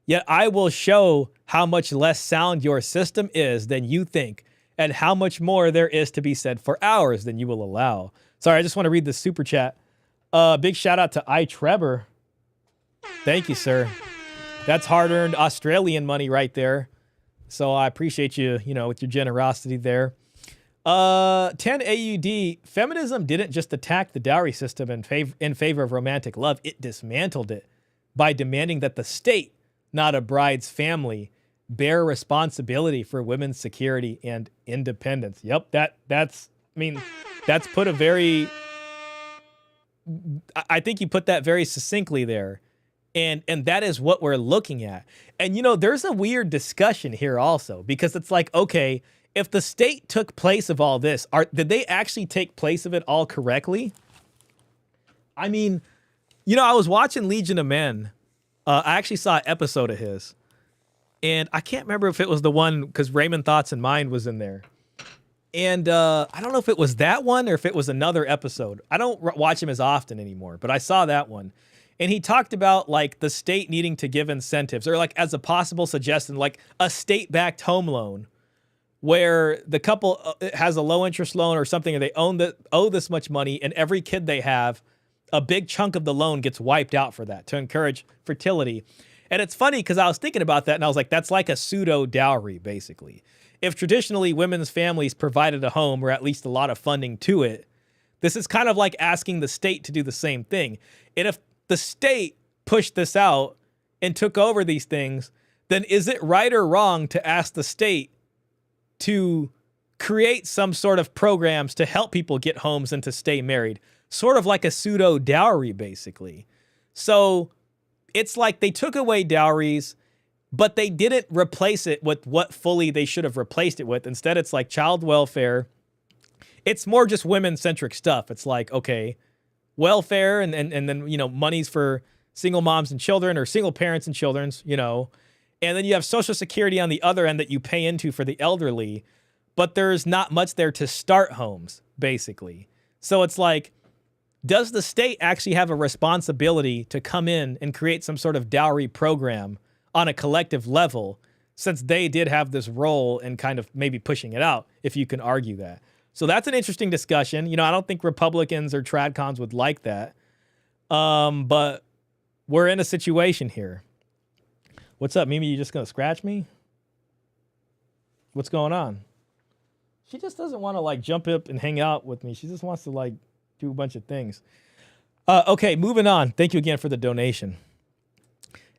Yet I will show how much less sound your system is than you think, and how much more there is to be said for ours than you will allow. Sorry, I just want to read the super chat. Big shout out to iTrevor. Thank you, sir. That's hard-earned Australian money right there. So I appreciate you, with your generosity there. 10 AUD, feminism didn't just attack the dowry system in favor of romantic love. It dismantled it by demanding that the state, not a bride's family, bear responsibility for women's security and independence. Yep, that's put a very, I think you put that very succinctly there. And that is what we're looking at. And, there's a weird discussion here also, because it's like, okay, if the state took place of all this, did they actually take place of it all correctly? I mean, I was watching Legion of Men. I actually saw an episode of his. And I can't remember if it was the one, because Raymond Thoughts and Mind was in there. And I don't know if it was that one or if it was another episode. I don't watch him as often anymore, but I saw that one. And he talked about like the state needing to give incentives, or like as a possible suggestion, like a state-backed home loan where the couple has a low interest loan or something, and they owe this much money, and every kid they have, a big chunk of the loan gets wiped out for that to encourage fertility. And it's funny because I was thinking about that, and I was like, that's like a pseudo dowry, basically. If traditionally women's families provided a home, or at least a lot of funding to it, this is kind of like asking the state to do the same thing. And if the state pushed this out and took over these things, then is it right or wrong to ask the state to create some sort of programs to help people get homes and to stay married? Sort of like a pseudo dowry, basically. So it's like they took away dowries, but they didn't replace it with what fully they should have replaced it with. Instead, it's like child welfare. It's more just women-centric stuff. It's like, okay, welfare and then, monies for single moms and children, or single parents and children's, and then you have Social Security on the other end that you pay into for the elderly, but there's not much there to start homes, basically. So it's like, does the state actually have a responsibility to come in and create some sort of dowry program on a collective level, since they did have this role in kind of maybe pushing it out, if you can argue that? So that's an interesting discussion. I don't think Republicans or tradcons would like that. But we're in a situation here. What's up, Mimi? You just gonna scratch me? What's going on? She just doesn't want to like jump up and hang out with me. She just wants to like do a bunch of things. Okay, moving on. Thank you again for the donation.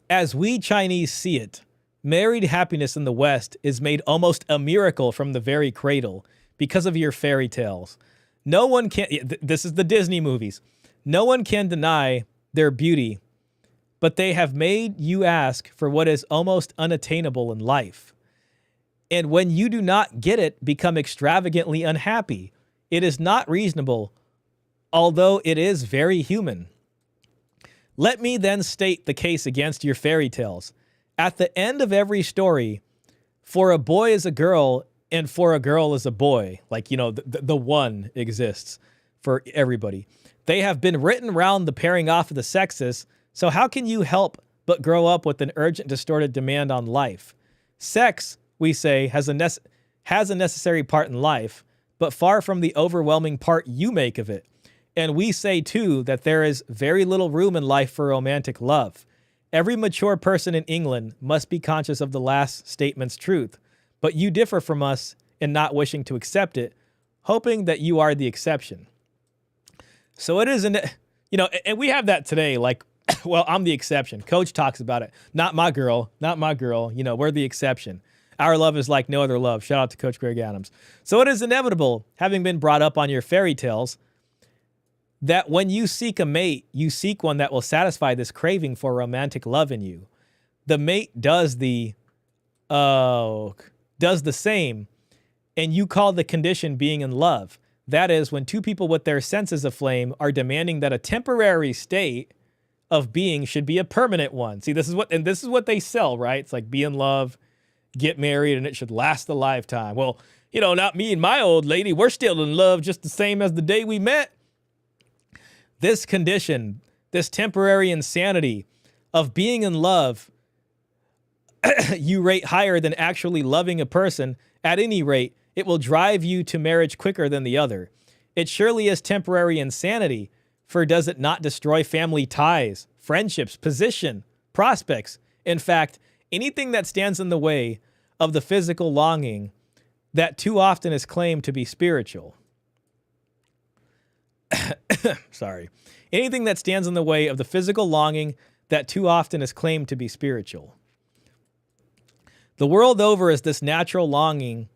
As we Chinese see it, married happiness in the West is made almost a miracle from the very cradle, because of your fairy tales. No one can, this is the Disney movies. No one can deny their beauty, but they have made you ask for what is almost unattainable in life. And when you do not get it, become extravagantly unhappy. It is not reasonable although it is very human. Let me then state the case against your fairy tales. At the end of every story, for a boy is a girl and for a girl is a boy. Like, you know, the one exists for everybody. They have been written round the pairing off of the sexes, so how can you help but grow up with an urgent, distorted demand on life? Sex, we say, has a necessary part in life, but far from the overwhelming part you make of it. And we say, too, that there is very little room in life for romantic love. Every mature person in England must be conscious of the last statement's truth, but you differ from us in not wishing to accept it, hoping that you are the exception. So it isn't, you know, and we have that today, like, well, I'm the exception. Coach talks about it. Not my girl, not my girl. You know, we're the exception. Our love is like no other love. Shout out to Coach Greg Adams. So it is inevitable, having been brought up on your fairy tales, that when you seek a mate, you seek one that will satisfy this craving for romantic love in you. The mate does the same, and you call the condition being in love. That is, when two people with their senses aflame are demanding that a temporary state of being should be a permanent one. See, this is what they sell, right? It's like, be in love, get married, and it should last a lifetime. Well, you know, not me and my old lady. We're still in love just the same as the day we met. This condition, this temporary insanity of being in love, you rate higher than actually loving a person. At any rate, it will drive you to marriage quicker than the other. It surely is temporary insanity, for does it not destroy family ties, friendships, position, prospects? In fact, anything that stands in the way of the physical longing that too often is claimed to be spiritual. Sorry. Anything that stands in the way of the physical longing that too often is claimed to be spiritual. The world over is this natural longing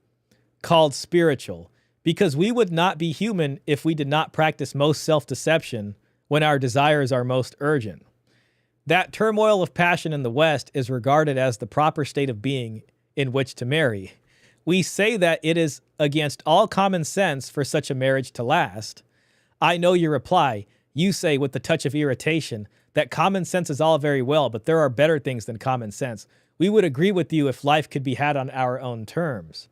called spiritual, because we would not be human if we did not practice most self-deception when our desires are most urgent. That turmoil of passion in the West is regarded as the proper state of being in which to marry. We say that it is against all common sense for such a marriage to last. I know your reply. You say with a touch of irritation that common sense is all very well, but there are better things than common sense. We would agree with you if life could be had on our own terms.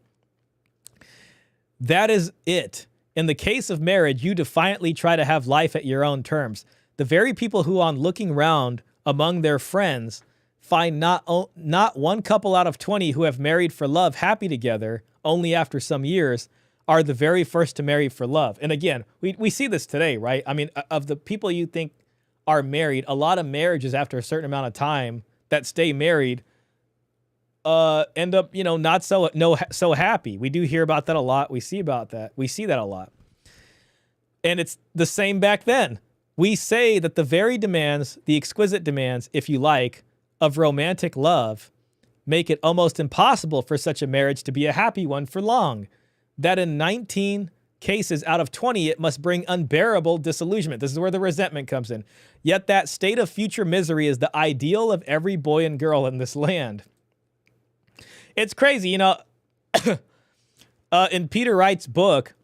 That is it. In the case of marriage, you defiantly try to have life at your own terms. The very people who, on looking round among their friends, find not one couple out of 20 who have married for love happy together only after some years, are the very first to marry for love. And again, we see this today, right? I mean, of the people you think are married, a lot of marriages after a certain amount of time that stay married end up, you know, not so happy. We do hear about that a lot. We see that a lot. And it's the same back then. We say that the very demands, the exquisite demands, if you like, of romantic love make it almost impossible for such a marriage to be a happy one for long. That in 19 cases out of 20, it must bring unbearable disillusionment. This is where the resentment comes in. Yet that state of future misery is the ideal of every boy and girl in this land. It's crazy, you know, in Peter Wright's book,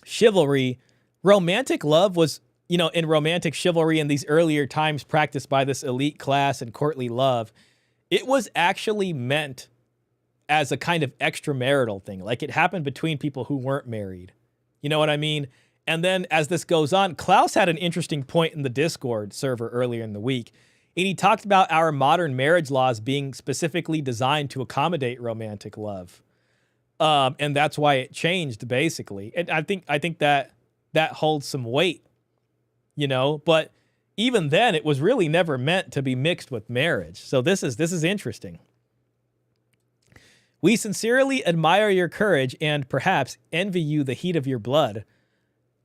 Chivalry, romantic love was, you know, in romantic chivalry in these earlier times practiced by this elite class and courtly love, it was actually meant as a kind of extramarital thing. Like, it happened between people who weren't married. You know what I mean? And then as this goes on, Klaus had an interesting point in the Discord server earlier in the week. And he talked about our modern marriage laws being specifically designed to accommodate romantic love. And that's why it changed, basically. And I think that holds some weight, you know, but even then it was really never meant to be mixed with marriage. So this is interesting. We sincerely admire your courage and perhaps envy you the heat of your blood,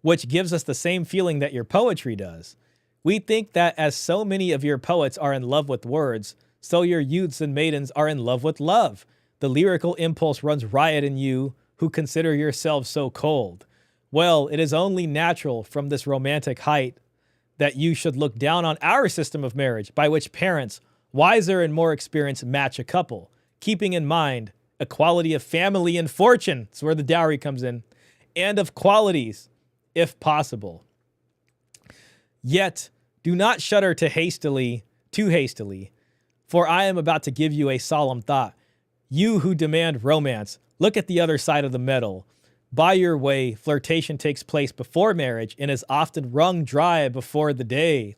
which gives us the same feeling that your poetry does. We think that as so many of your poets are in love with words, so your youths and maidens are in love with love. The lyrical impulse runs riot in you who consider yourselves so cold. Well, it is only natural from this romantic height that you should look down on our system of marriage, by which parents, wiser and more experienced, match a couple, keeping in mind equality of family and fortune. That's where the dowry comes in, and of qualities, if possible. Yet do not shudder too hastily, for I am about to give you a solemn thought. You who demand romance, look at the other side of the medal. By your way, flirtation takes place before marriage and is often wrung dry before the day.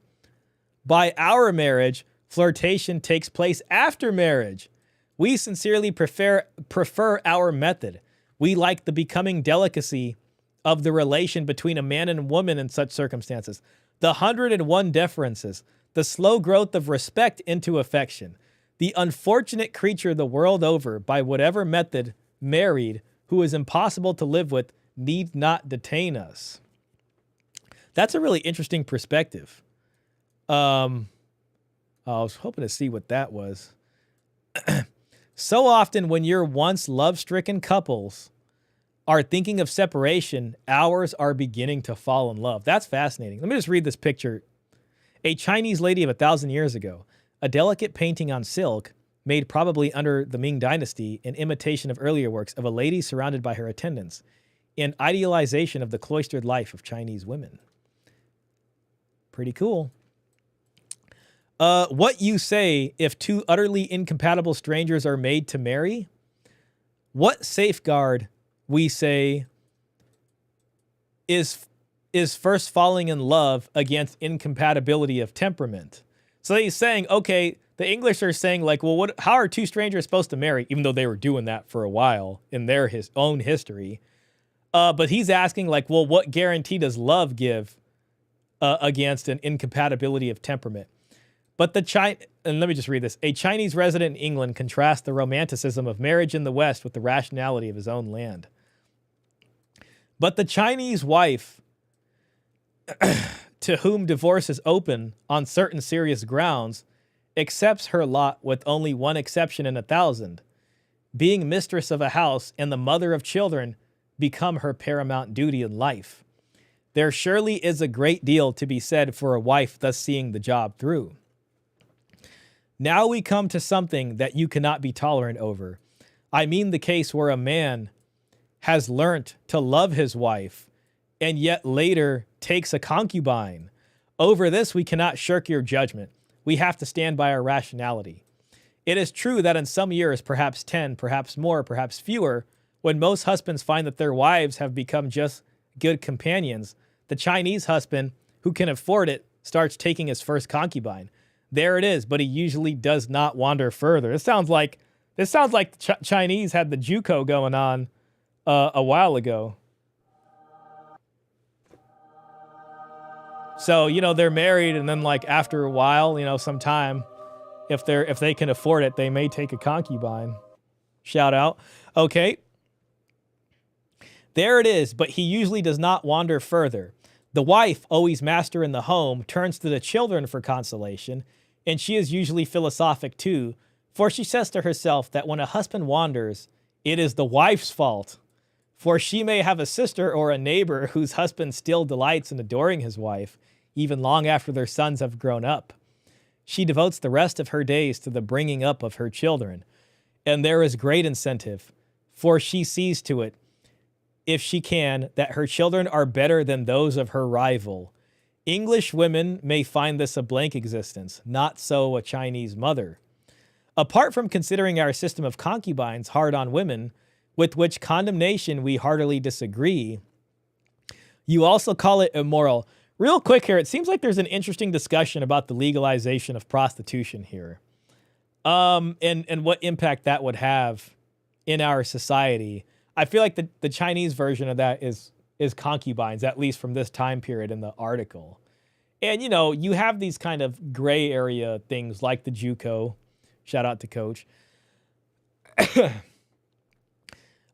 By our marriage, flirtation takes place after marriage. We sincerely prefer our method. We like the becoming delicacy of the relation between a man and woman in such circumstances. The 101 deferences, the slow growth of respect into affection. The unfortunate creature the world over, by whatever method, married, who is impossible to live with, need not detain us. That's a really interesting perspective. I was hoping to see what that was. So often when your once love-stricken couples are thinking of separation, ours are beginning to fall in love. That's fascinating. Let me just read this picture. A Chinese lady of 1,000 years ago, a delicate painting on silk, made probably under the Ming Dynasty, in imitation of earlier works of a lady surrounded by her attendants, an idealization of the cloistered life of Chinese women. Pretty cool. What you say if two utterly incompatible strangers are made to marry? What safeguard, we say, is first falling in love against incompatibility of temperament? So he's saying, okay, the English are saying, like, well, how are two strangers supposed to marry, even though they were doing that for a while in their own history? But he's asking, like, well, what guarantee does love give against an incompatibility of temperament? But and let me just read this. A Chinese resident in England contrasts the romanticism of marriage in the West with the rationality of his own land. But the Chinese wife, to whom divorce is open on certain serious grounds, accepts her lot with only one exception in 1,000. Being mistress of a house and the mother of children become her paramount duty in life. There surely is a great deal to be said for a wife thus seeing the job through. Now we come to something that you cannot be tolerant over. I mean the case where a man has learnt to love his wife and yet later takes a concubine. Over this, we cannot shirk your judgment. We have to stand by our rationality. It is true that in some years, perhaps 10, perhaps more, perhaps fewer, when most husbands find that their wives have become just good companions, the Chinese husband, who can afford it, starts taking his first concubine. There it is, but he usually does not wander further. This sounds like the Chinese had the JUCO going on a while ago. So, you know, they're married, and then, like, after a while, you know, sometime, if they can afford it, they may take a concubine. Shout out. Okay. There it is, but he usually does not wander further. The wife, always master in the home, turns to the children for consolation, and she is usually philosophic too, for she says to herself that when a husband wanders, it is the wife's fault, for she may have a sister or a neighbor whose husband still delights in adoring his wife, even long after their sons have grown up. She devotes the rest of her days to the bringing up of her children, and there is great incentive, for she sees to it, if she can, that her children are better than those of her rival. English women may find this a blank existence, not so a Chinese mother. Apart from considering our system of concubines hard on women, with which condemnation we heartily disagree, you also call it immoral. Real quick here, it seems like there's an interesting discussion about the legalization of prostitution here, and what impact that would have in our society. I feel like the Chinese version of that is concubines, at least from this time period in the article. And, you know, you have these kind of gray area things like the JUCO. Shout out to Coach.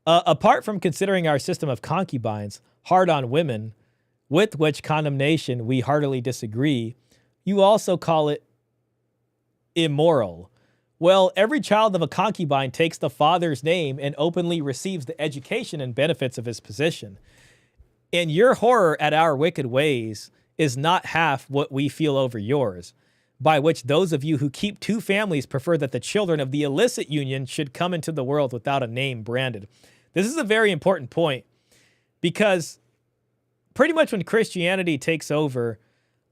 Apart from considering our system of concubines hard on women, with which condemnation we heartily disagree, you also call it immoral. Well, every child of a concubine takes the father's name and openly receives the education and benefits of his position. And your horror at our wicked ways is not half what we feel over yours, by which those of you who keep two families prefer that the children of the illicit union should come into the world without a name branded. This is a very important point, because pretty much when Christianity takes over,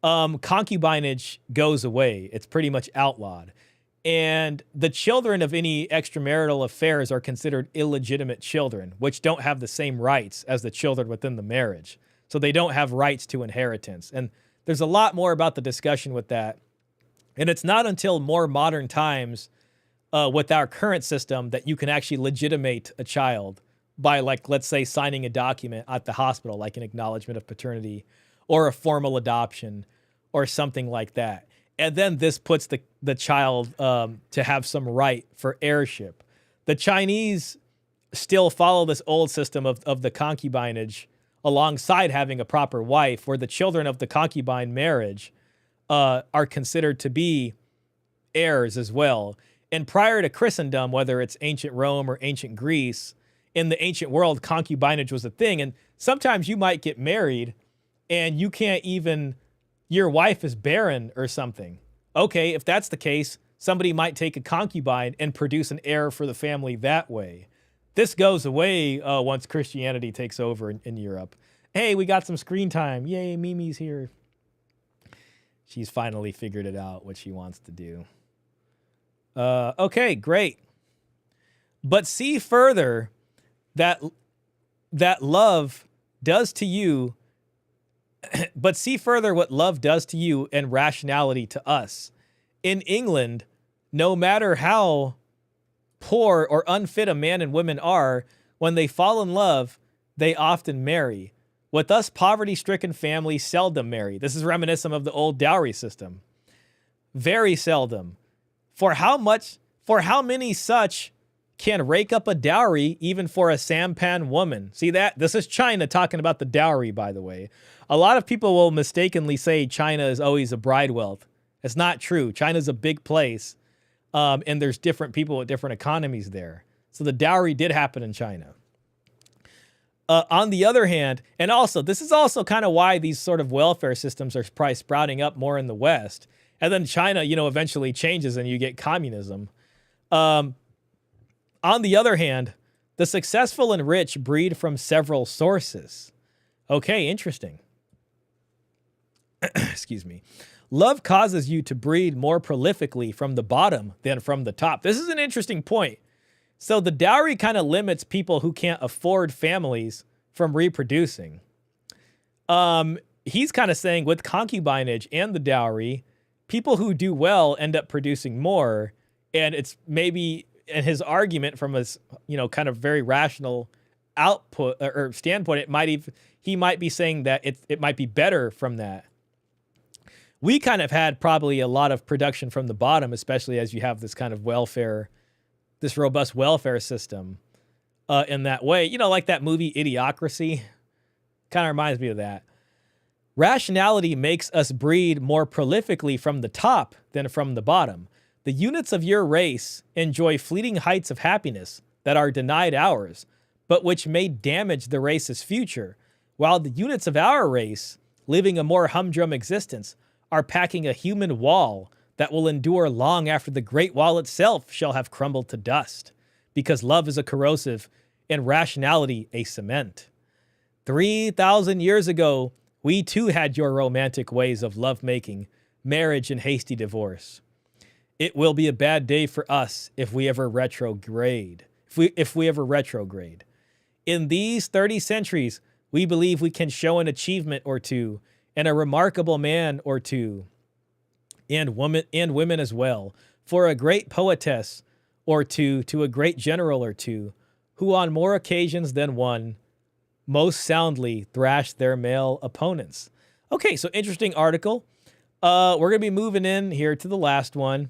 concubinage goes away. It's pretty much outlawed. And the children of any extramarital affairs are considered illegitimate children, which don't have the same rights as the children within the marriage. So they don't have rights to inheritance. And there's a lot more about the discussion with that. And it's not until more modern times with our current system that you can actually legitimate a child by, like, let's say, signing a document at the hospital, like an acknowledgement of paternity or a formal adoption or something like that. And then this puts the child to have some right for heirship. The Chinese still follow this old system of the concubinage alongside having a proper wife, where the children of the concubine marriage are considered to be heirs as well. And prior to Christendom, whether it's ancient Rome or ancient Greece, in the ancient world, concubinage was a thing. And sometimes you might get married and you can't even, your wife is barren or something. Okay, if that's the case, somebody might take a concubine and produce an heir for the family that way. This goes away once Christianity takes over in Europe. Hey, we got some screen time. Yay, Mimi's here. She's finally figured it out, what she wants to do. Okay, great. But see further that love does to you. But see further what love does to you and rationality to us. In England, no matter how poor or unfit a man and women are, when they fall in love, they often marry. With us, poverty-stricken families seldom marry. This is reminiscent of the old dowry system. Very seldom. For how many such can rake up a dowry even for a sampan woman? See that? This is China talking about the dowry, by the way. A lot of people will mistakenly say China is always a bride wealth. It's not true. China's a big place, and there's different people with different economies there. So the dowry did happen in China. On the other hand, and also, this is also kind of why these sort of welfare systems are probably sprouting up more in the West. And then China, eventually changes and you get communism. On the other hand, the successful and rich breed from several sources. Okay, interesting. Excuse me. Love causes you to breed more prolifically from the bottom than from the top. This is an interesting point. So the dowry kind of limits people who can't afford families from reproducing. He's kind of saying with concubinage and the dowry, people who do well end up producing more. And it's maybe, in his argument from his, kind of very rational output or standpoint, he might be saying that it might be better from that. We kind of had probably a lot of production from the bottom, especially as you have this kind of welfare, this robust welfare system in that way. Like that movie Idiocracy. Kind of reminds me of that. Rationality makes us breed more prolifically from the top than from the bottom. The units of your race enjoy fleeting heights of happiness that are denied ours, but which may damage the race's future, while the units of our race, living a more humdrum existence, are packing a human wall that will endure long after the Great Wall itself shall have crumbled to dust, because love is a corrosive and rationality a cement. 3,000 years ago, we too had your romantic ways of lovemaking, marriage, and hasty divorce. It will be a bad day for us if we ever retrograde. If we ever retrograde. In these 30 centuries, we believe we can show an achievement or two, and a remarkable man or two, and women as well, for a great poetess or two to a great general or two, who on more occasions than one, most soundly thrashed their male opponents. Okay, so interesting article. We're going to be moving in here to the last one.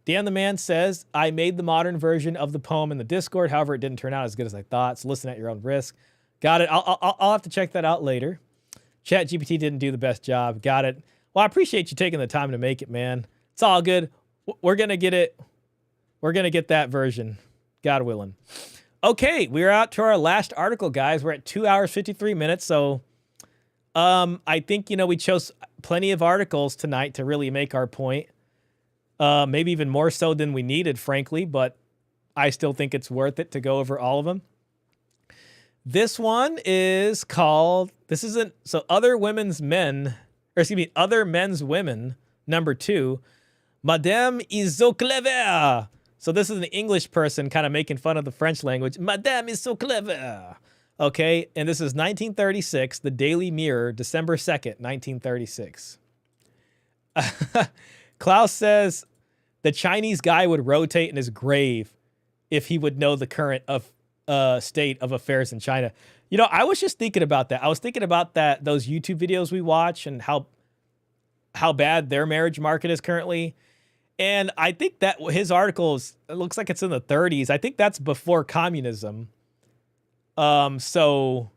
Dan the Man says, I made the modern version of the poem in the Discord. However, it didn't turn out as good as I thought, so listen at your own risk. Got it. I'll have to check that out later. ChatGPT didn't do the best job. Got it. Well, I appreciate you taking the time to make it, man. It's all good. We're going to get it. We're going to get that version. God willing. Okay, we're out to our last article, guys. We're at 2 hours, 53 minutes. So I think, we chose plenty of articles tonight to really make our point. Maybe even more so than we needed, frankly, but I still think it's worth it to go over all of them. This one is called, so Other Women's Men or excuse me, other men's women. Number 2, Madame Ees Zo Clevair. So this is an English person kind of making fun of the French language. Madame Ees Zo Clevair. Okay, and this is 1936, the Daily Mirror, December 2nd, 1936. Klaus says the Chinese guy would rotate in his grave if he would know the current state of affairs in China. You know, I was just thinking about that. I was thinking about those YouTube videos we watch and how bad their marriage market is currently. And I think that his article it looks like it's in the 30s. I think that's before communism. So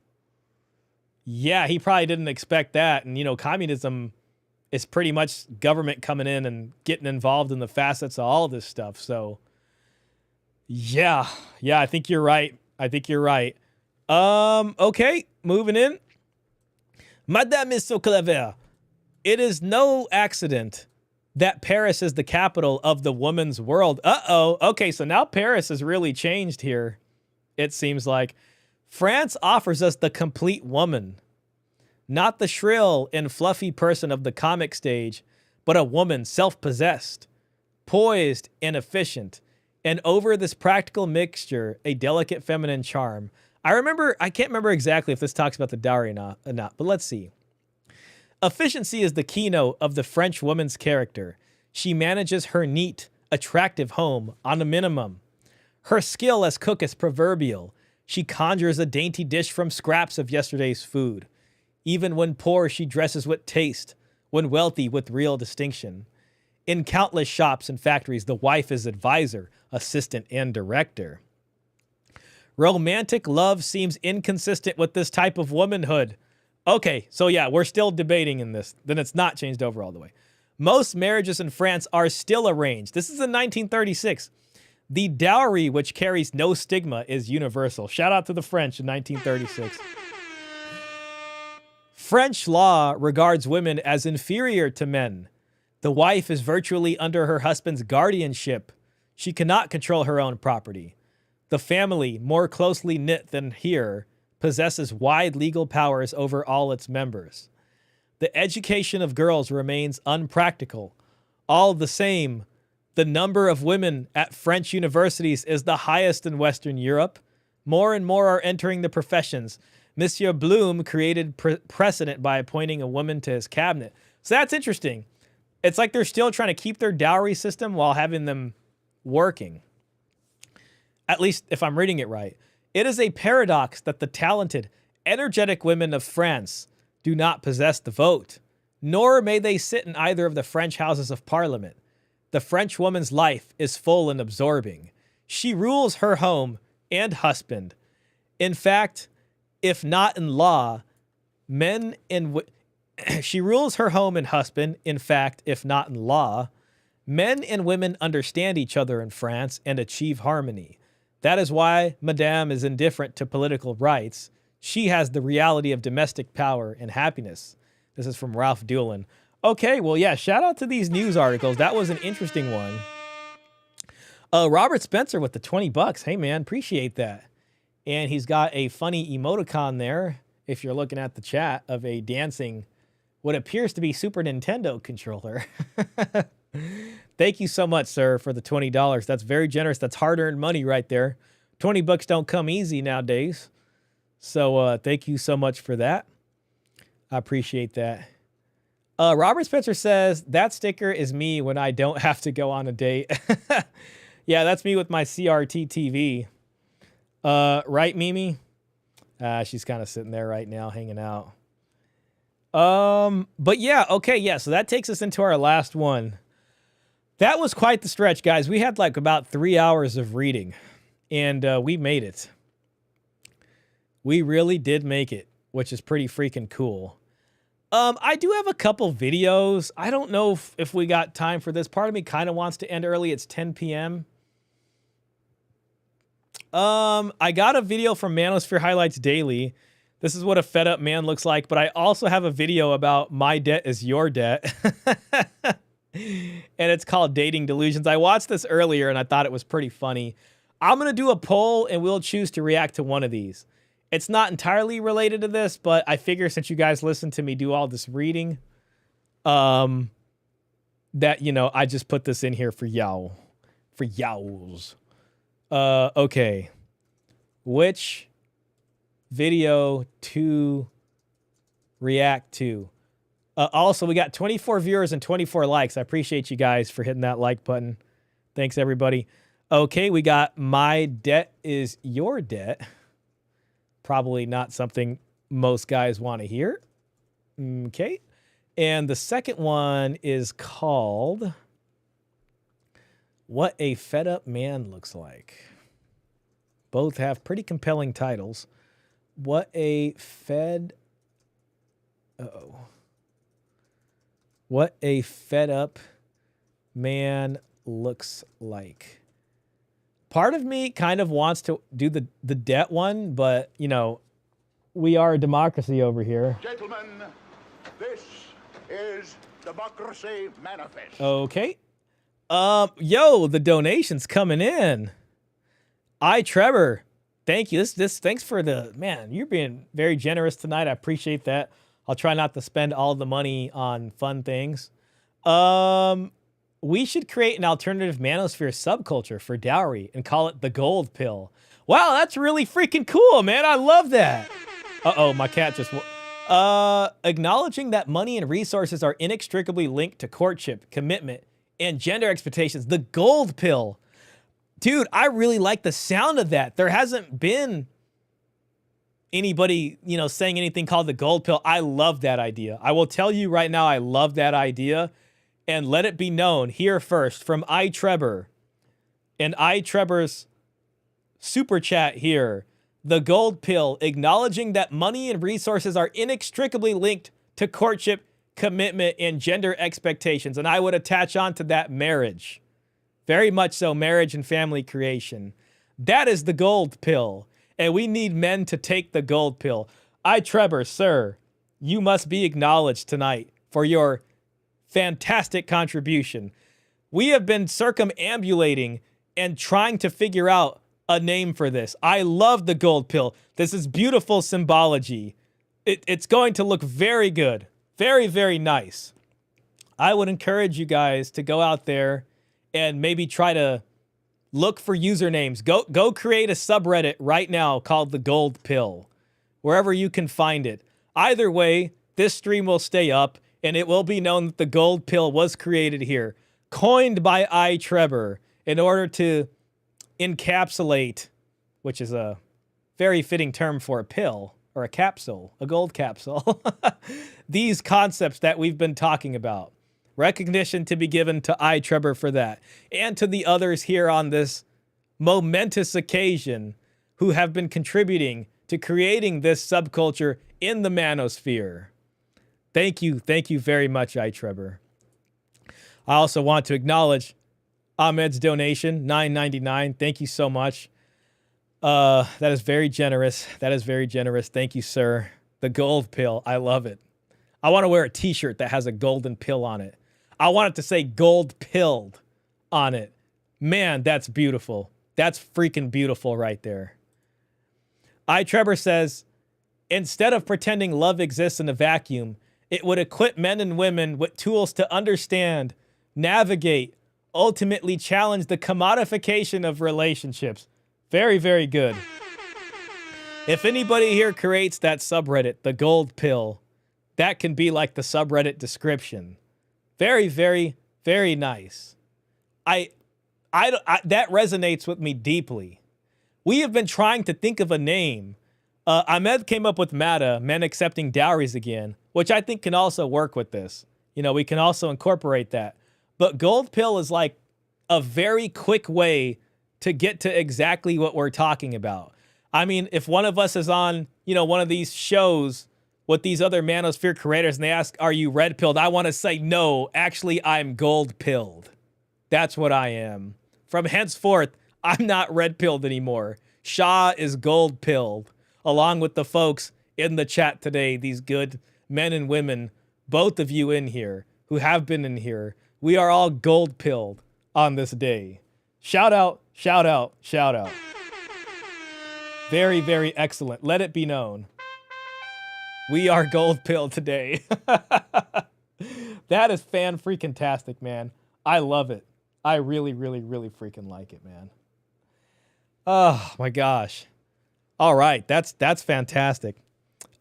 yeah, he probably didn't expect that. And, you know, communism is pretty much government coming in and getting involved in the facets of all of this stuff. So yeah, I think you're right. Okay, moving in. Madame Ees Zo Clevair. It is no accident that Paris is the capital of the woman's world. Uh-oh. Okay, so now Paris has really changed here, it seems like. France offers us the complete woman. Not the shrill and fluffy person of the comic stage, but a woman self-possessed, poised and efficient, and over this practical mixture, a delicate feminine charm. I can't remember exactly if this talks about the dowry or not, but let's see. Efficiency is the keynote of the French woman's character. She manages her neat, attractive home on a minimum. Her skill as cook is proverbial. She conjures a dainty dish from scraps of yesterday's food. Even when poor, she dresses with taste. When wealthy, with real distinction. In countless shops and factories, the wife is advisor, assistant, and director. Romantic love seems inconsistent with this type of womanhood. Okay, so yeah, we're still debating in this. Then it's not changed over all the way. Most marriages in France are still arranged. This is in 1936. The dowry, which carries no stigma, is universal. Shout out to the French in 1936. French law regards women as inferior to men. The wife is virtually under her husband's guardianship. She cannot control her own property. The family, more closely knit than here, possesses wide legal powers over all its members. The education of girls remains unpractical. All the same, the number of women at French universities is the highest in Western Europe. More and more are entering the professions. Monsieur Blum created precedent by appointing a woman to his cabinet. So that's interesting. It's like they're still trying to keep their dowry system while having them working. At least if I'm reading it right. It is a paradox that the talented, energetic women of France do not possess the vote, nor may they sit in either of the French houses of parliament. The French woman's life is full and absorbing. She rules her home and husband. In fact, if not in law, she rules her home and husband. In fact, if not in law, men and women understand each other in France and achieve harmony. That is why Madame is indifferent to political rights. She has the reality of domestic power and happiness. This is from Ralph Doolin. Okay, well, yeah, shout out to these news articles. That was an interesting one. Robert Spencer with the $20. Hey, man, appreciate that. And he's got a funny emoticon there, if you're looking at the chat, of a dancing, what appears to be Super Nintendo controller. Thank you so much, sir, for the $20. That's very generous. That's hard-earned money right there. $20 don't come easy nowadays. So thank you so much for that. I appreciate that. Robert Spencer says, that sticker is me when I don't have to go on a date. Yeah, that's me with my CRT TV. Right, Mimi? She's kind of sitting there right now, hanging out. But yeah, okay, yeah, so that takes us into our last one. That was quite the stretch, guys. We had like about 3 hours of reading, and we made it. We really did make it, which is pretty freaking cool. I do have a couple videos. I don't know if we got time for this. Part of me kind of wants to end early. It's 10 p.m. I got a video from Manosphere Highlights Daily. This is what a fed up man looks like, but I also have a video about my debt is your debt. And it's called Dating Delusions. I watched this earlier and I thought it was pretty funny. I'm going to do a poll and we'll choose to react to one of these. It's not entirely related to this, but I figure since you guys listen to me do all this reading, That, you know, I just put this in here for y'all. For y'alls. Okay. Which video to react to? Also, we got 24 viewers and 24 likes. I appreciate you guys for hitting that like button. Thanks, everybody. Okay, we got My Debt Is Your Debt. Probably not something most guys want to hear. Okay. And the second one is called What a Fed Up Man Looks Like. Both have pretty compelling titles. What a fed... Uh-oh. What a fed up man looks like. Part of me kind of wants to do the debt one, but, you know, we are a democracy over here. Gentlemen, this is Democracy Manifest. Okay. Yo, the donations coming in. Trevor, thank you. Thanks for the, man, you're being very generous tonight. I appreciate that. I'll try not to spend all the money on fun things. We should create an alternative manosphere subculture for dowry and call it the gold pill. Wow, that's really freaking cool, man. I love that. Uh-oh, my cat just... acknowledging that money and resources are inextricably linked to courtship, commitment, and gender expectations. The gold pill. Dude, I really like the sound of that. There hasn't been anybody, you know, saying anything called the gold pill. I love that idea. I will tell you right now, I love that idea. And let it be known here first from Trevor and Trevor's super chat here. The gold pill, acknowledging that money and resources are inextricably linked to courtship, commitment, and gender expectations. And I would attach on to that marriage. Very much so, marriage and family creation. That is the gold pill. And we need men to take the gold pill. Trevor, sir, you must be acknowledged tonight for your fantastic contribution. We have been circumambulating and trying to figure out a name for this. I love the gold pill. This is beautiful symbology. It's going to look very good. Very, very nice. I would encourage you guys to go out there and maybe try to look for usernames. Go create a subreddit right now called the Gold Pill, wherever you can find it. Either way, this stream will stay up, and it will be known that the Gold Pill was created here, coined by Trevor, in order to encapsulate, which is a very fitting term for a pill, or a capsule, a gold capsule, these concepts that we've been talking about. Recognition to be given to Trevor for that, and to the others here on this momentous occasion who have been contributing to creating this subculture in the manosphere. Thank you very much, Trevor. I also want to acknowledge Ahmed's donation, $9.99. Thank you so much. That is very generous. That is very generous. Thank you, sir. The gold pill. I love it. I want to wear a t-shirt that has a golden pill on it. I want it to say gold pilled on it. Man, that's beautiful. That's freaking beautiful right there. Trevor says, instead of pretending love exists in a vacuum, it would equip men and women with tools to understand, navigate, ultimately challenge the commodification of relationships. Very, very good. If anybody here creates that subreddit, the gold pill, that can be like the subreddit description. Very, very, very nice. That resonates with me deeply. We have been trying to think of a name. Ahmed came up with MATA, men accepting dowries again, which I think can also work with this. You know, we can also incorporate that. But gold pill is like a very quick way to get to exactly what we're talking about. I mean, if one of us is on, you know, one of these shows with these other manosphere creators and they ask, are you red pilled? I want to say, no, actually, I'm gold pilled. That's what I am. From henceforth, I'm not red pilled anymore. Shah is gold pilled, along with the folks in the chat today, these good men and women, both of you in here who have been in here. We are all gold pilled on this day. Shout out, shout out, shout out. Very, very excellent. Let it be known. We are gold pilled today. That is fan-freaking-tastic, man. I love it. I really, really, really freaking like it, man. Oh, my gosh. All right. That's fantastic.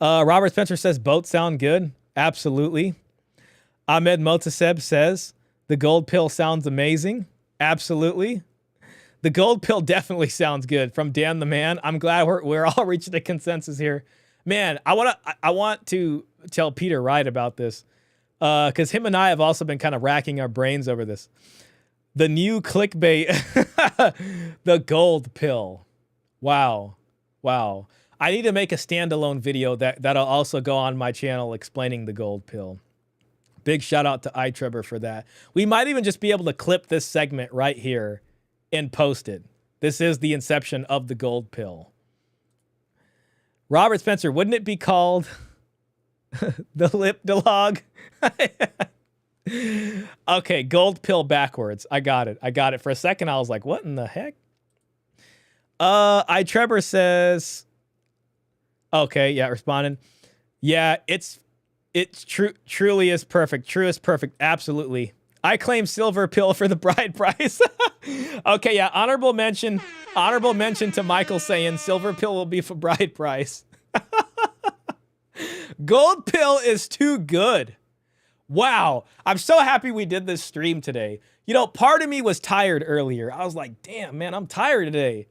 Robert Spencer says, both sound good. Absolutely. Ahmed Motaseb says, the gold pill sounds amazing. Absolutely. The gold pill definitely sounds good. From Dan the Man. I'm glad we're all reaching a consensus here. Man, I want to tell Peter Wright about this. Because him and I have also been kind of racking our brains over this. The new clickbait, the gold pill. Wow. Wow. I need to make a standalone video that'll also go on my channel explaining the gold pill. Big shout out to iTrevor for that. We might even just be able to clip this segment right here and post it. This is the inception of the gold pill. Robert Spencer, wouldn't it be called the lip dialogue? Okay, gold pill backwards. I got it. For a second, I was like, what in the heck? iTrevor says, okay, yeah, responding. Yeah, it's truly is perfect. True is perfect. Absolutely. I claim silver pill for the bride price. Okay, yeah, honorable mention to Michael saying silver pill will be for bride price. Gold pill is too good. Wow. I'm so happy we did this stream today. You know, part of me was tired earlier. I was like, damn, man, I'm tired today.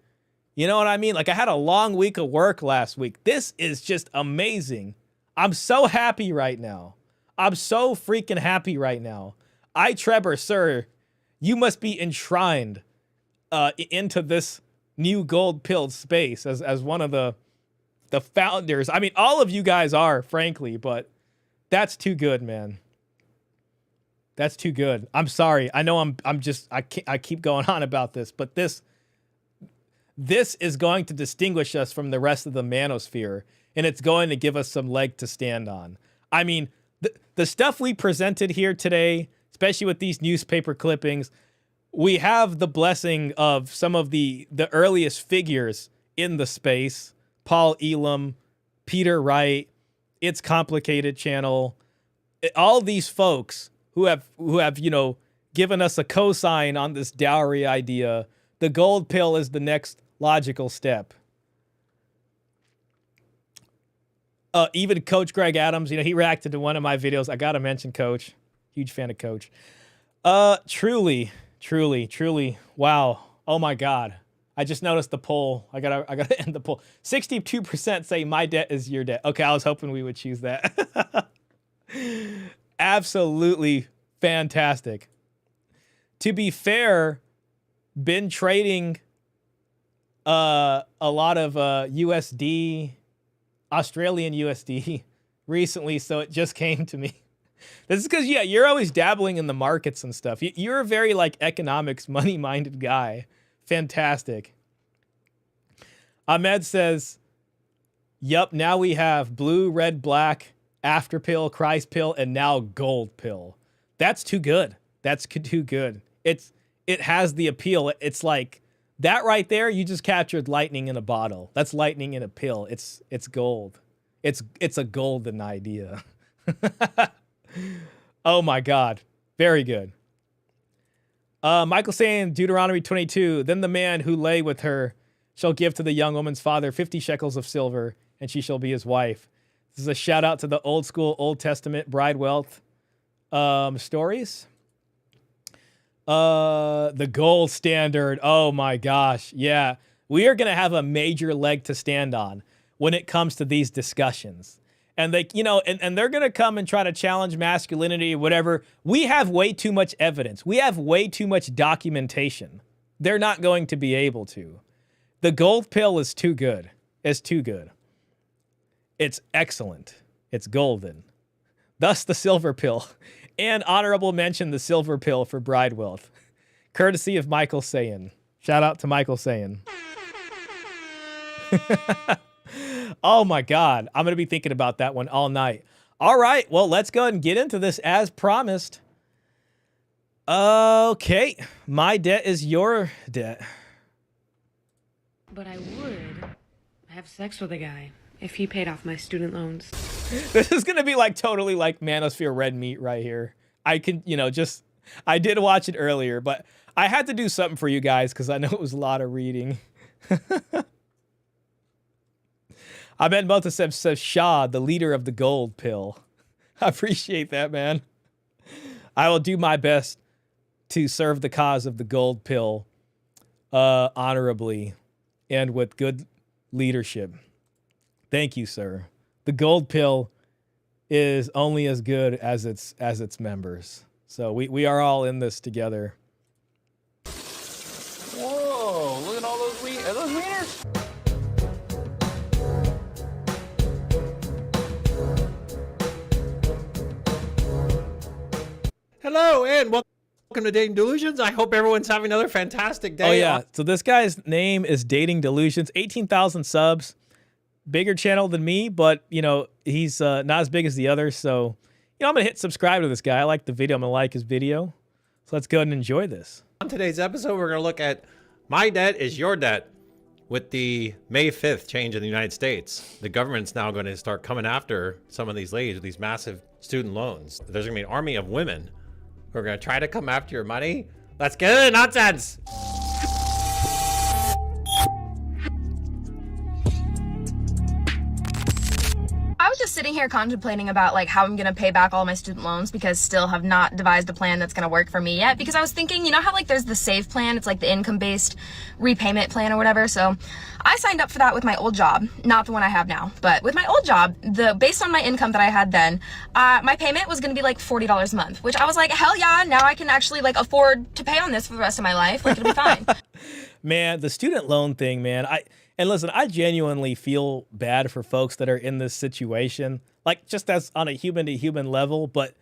You know what I mean? Like, I had a long week of work last week. This is just amazing. I'm so happy right now. I'm so freaking happy right now. iTrevor, sir, you must be enshrined into this new gold pill space as one of the founders. I mean, all of you guys are, frankly, but that's too good, man. That's too good. I'm sorry. I know I keep going on about this, but this is going to distinguish us from the rest of the manosphere, and it's going to give us some leg to stand on. I mean, the stuff we presented here today, especially with these newspaper clippings, we have the blessing of some of the earliest figures in the space. Paul Elam, Peter Wright, It's Complicated channel, all these folks who have, you know, given us a cosign on this dowry idea. The gold pill is the next logical step. Even Coach Greg Adams, you know, he reacted to one of my videos. I gotta mention Coach. Huge fan of Coach. Truly. Wow. Oh my God. I just noticed the poll. I gotta end the poll. 62% say my debt is your debt. Okay, I was hoping we would choose that. Absolutely fantastic. To be fair, been trading a lot of USD, Australian USD recently, so it just came to me. This is because, yeah, you're always dabbling in the markets and stuff. You're a very, like, economics, money-minded guy. Fantastic. Ahmed says, yup, now we have blue, red, black, after pill, Christ pill, and now gold pill. That's too good. That's too good. It has the appeal. It's like, that right there, you just captured lightning in a bottle. That's lightning in a pill. It's gold. It's a golden idea. Oh my God. Very good. Michael saying Deuteronomy 22, then the man who lay with her shall give to the young woman's father 50 shekels of silver, and she shall be his wife. This is a shout out to the old school Old Testament bride wealth stories. The gold standard. Oh my gosh. Yeah. We are going to have a major leg to stand on when it comes to these discussions. And they, you know, and they're going to come and try to challenge masculinity or whatever. We have way too much evidence. We have way too much documentation. They're not going to be able to. The gold pill is too good. It's too good. It's excellent. It's golden. Thus the silver pill. And honorable mention the silver pill for bride wealth. Courtesy of Michael Sayin. Shout out to Michael Sayin. Oh my God. I'm going to be thinking about that one all night. All right. Well, let's go ahead and get into this as promised. Okay. My debt is your debt. But I would have sex with a guy if he paid off my student loans. This is going to be like totally like Manosphere red meat right here. I can, you know, just, I did watch it earlier, but I had to do something for you guys because I know it was a lot of reading. I bet both of them says Shah, the leader of the gold pill. I appreciate that, man. I will do my best to serve the cause of the gold pill honorably and with good leadership. Thank you, sir. The gold pill is only as good as its members. So we are all in this together. Whoa, look at all those wieners. Hello and welcome to Dating Delusions. I hope everyone's having another fantastic day. Oh yeah, so this guy's name is Dating Delusions, 18,000 subs, bigger channel than me, but you know, he's not as big as the others. So, you know, I'm gonna hit subscribe to this guy. I like the video, I'm gonna like his video. So let's go ahead and enjoy this. On today's episode, we're gonna look at My Debt is Your Debt. With the May 5th change in the United States, the government's now going to start coming after some of these ladies with these massive student loans. There's gonna be an army of women who are gonna try to come after your money. Let's get into the nonsense. I was just sitting here contemplating about like how I'm gonna pay back all my student loans because still have not devised a plan that's gonna work for me yet. Because I was thinking, you know how like there's the save plan, it's like the income-based repayment plan or whatever. So I signed up for that with my old job, not the one I have now, but with my old job, based on my income that I had then, my payment was gonna be like $40 a month, which I was like, hell yeah, now I can actually like afford to pay on this for the rest of my life. Like it'll be fine. Man, the student loan thing, man. And listen, I genuinely feel bad for folks that are in this situation, like just as on a human to human level, but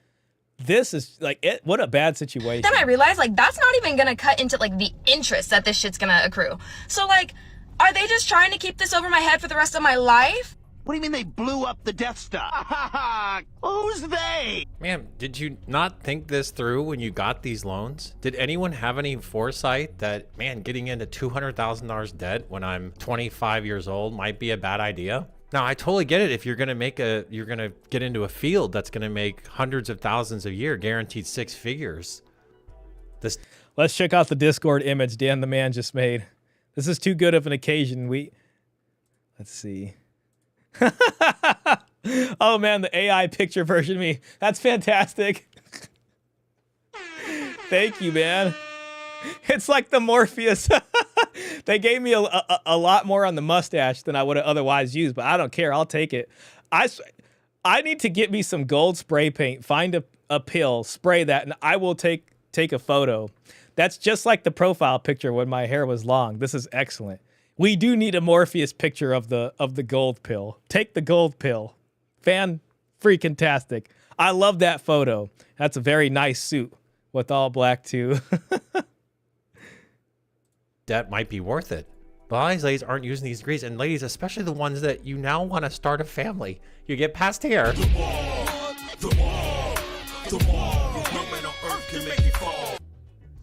this is like what a bad situation. Then I realized like that's not even gonna cut into like the interest that this shit's gonna accrue. So like, are they just trying to keep this over my head for the rest of my life? What do you mean they blew up the Death Star? Who's they? Ma'am, did you not think this through when you got these loans? Did anyone have any foresight that, man, getting into $200,000 debt when I'm 25 years old might be a bad idea? Now, I totally get it if you're gonna get into a field that's gonna make hundreds of thousands a year, guaranteed 6 figures. Let's check out the Discord image Dan the man just made. This is too good of an occasion. Let's see. Oh man, the AI picture version of me. That's fantastic. Thank you, man. It's like the Morpheus. They gave me a lot more on the mustache than I would have otherwise used, but I don't care. I'll take it. I need to get me some gold spray paint, find a pill, spray that, and I will take a photo. That's just like the profile picture when my hair was long. This is excellent. We do need a Morpheus picture of the gold pill. Take the gold pill. Fan-freaking-tastic. I love that photo. That's a very nice suit with all black too. That might be worth it. But a lot of these ladies aren't using these degrees, and ladies, especially the ones that you now want to start a family. You get past here.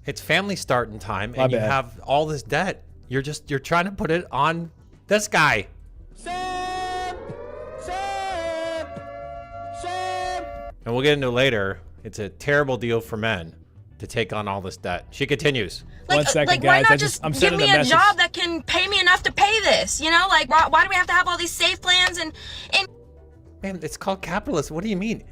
It's family starting time, and you have all this debt. You're trying to put it on this guy. Sam! And we'll get into it later. It's a terrible deal for men to take on all this debt. She continues. Like, 1 second, like guys. why not just give me a job that can pay me enough to pay this? You know, like why do we have to have all these safe plans and Man, it's called capitalism. What do you mean?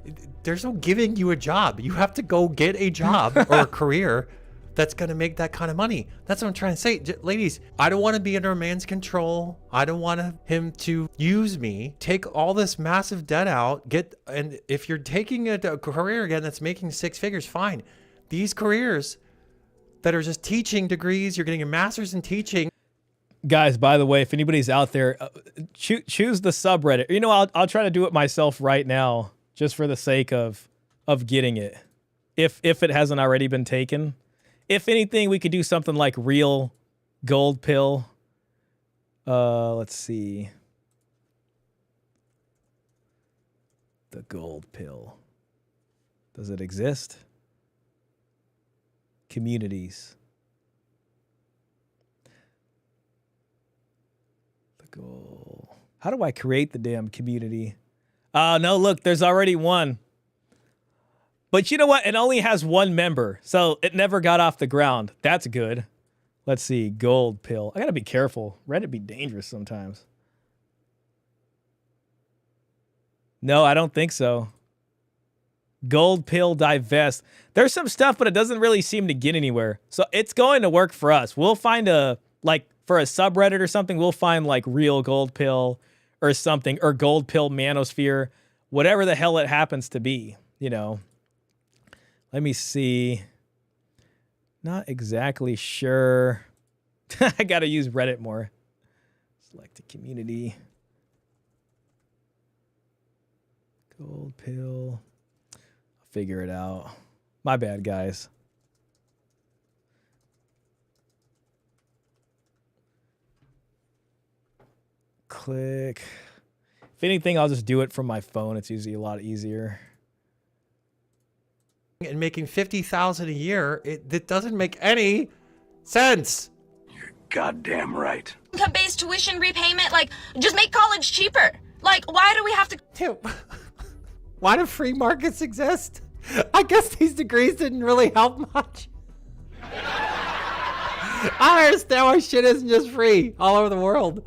There's no giving you a job. You have to go get a job or a career that's going to make that kind of money. That's what I'm trying to say. Ladies, I don't want to be under a man's control. I don't want him to use me, take all this massive debt out, and if you're taking a career again that's making 6 figures, fine. These careers that are just teaching degrees, you're getting a master's in teaching. Guys, by the way, if anybody's out there, choose the subreddit. You know, I'll try to do it myself right now, just for the sake of getting it, if it hasn't already been taken. If anything, we could do something like real gold pill. Let's see. The gold pill. Does it exist? Communities. The goal. How do I create the damn community? No, look, there's already one. But you know what? It only has one member, so it never got off the ground. That's good. Let's see. Gold pill. I gotta be careful. Reddit be dangerous sometimes. No, I don't think so. Gold pill divest. There's some stuff, but it doesn't really seem to get anywhere. So it's going to work for us. We'll find a, like, for a subreddit or something, we'll find, like, real gold pill or something, or gold pill manosphere, whatever the hell it happens to be, you know. Let me see. Not exactly sure. I got to use Reddit more. Select a community. Gold pill. I'll figure it out. My bad, guys. Click. If anything, I'll just do it from my phone. It's usually a lot easier. And making $50,000 a year, it doesn't make any sense. You're goddamn right. Income-based tuition repayment, like, just make college cheaper. Like, why do we have to... Dude, why do free markets exist? I guess these degrees didn't really help much. I don't understand why shit isn't just free all over the world.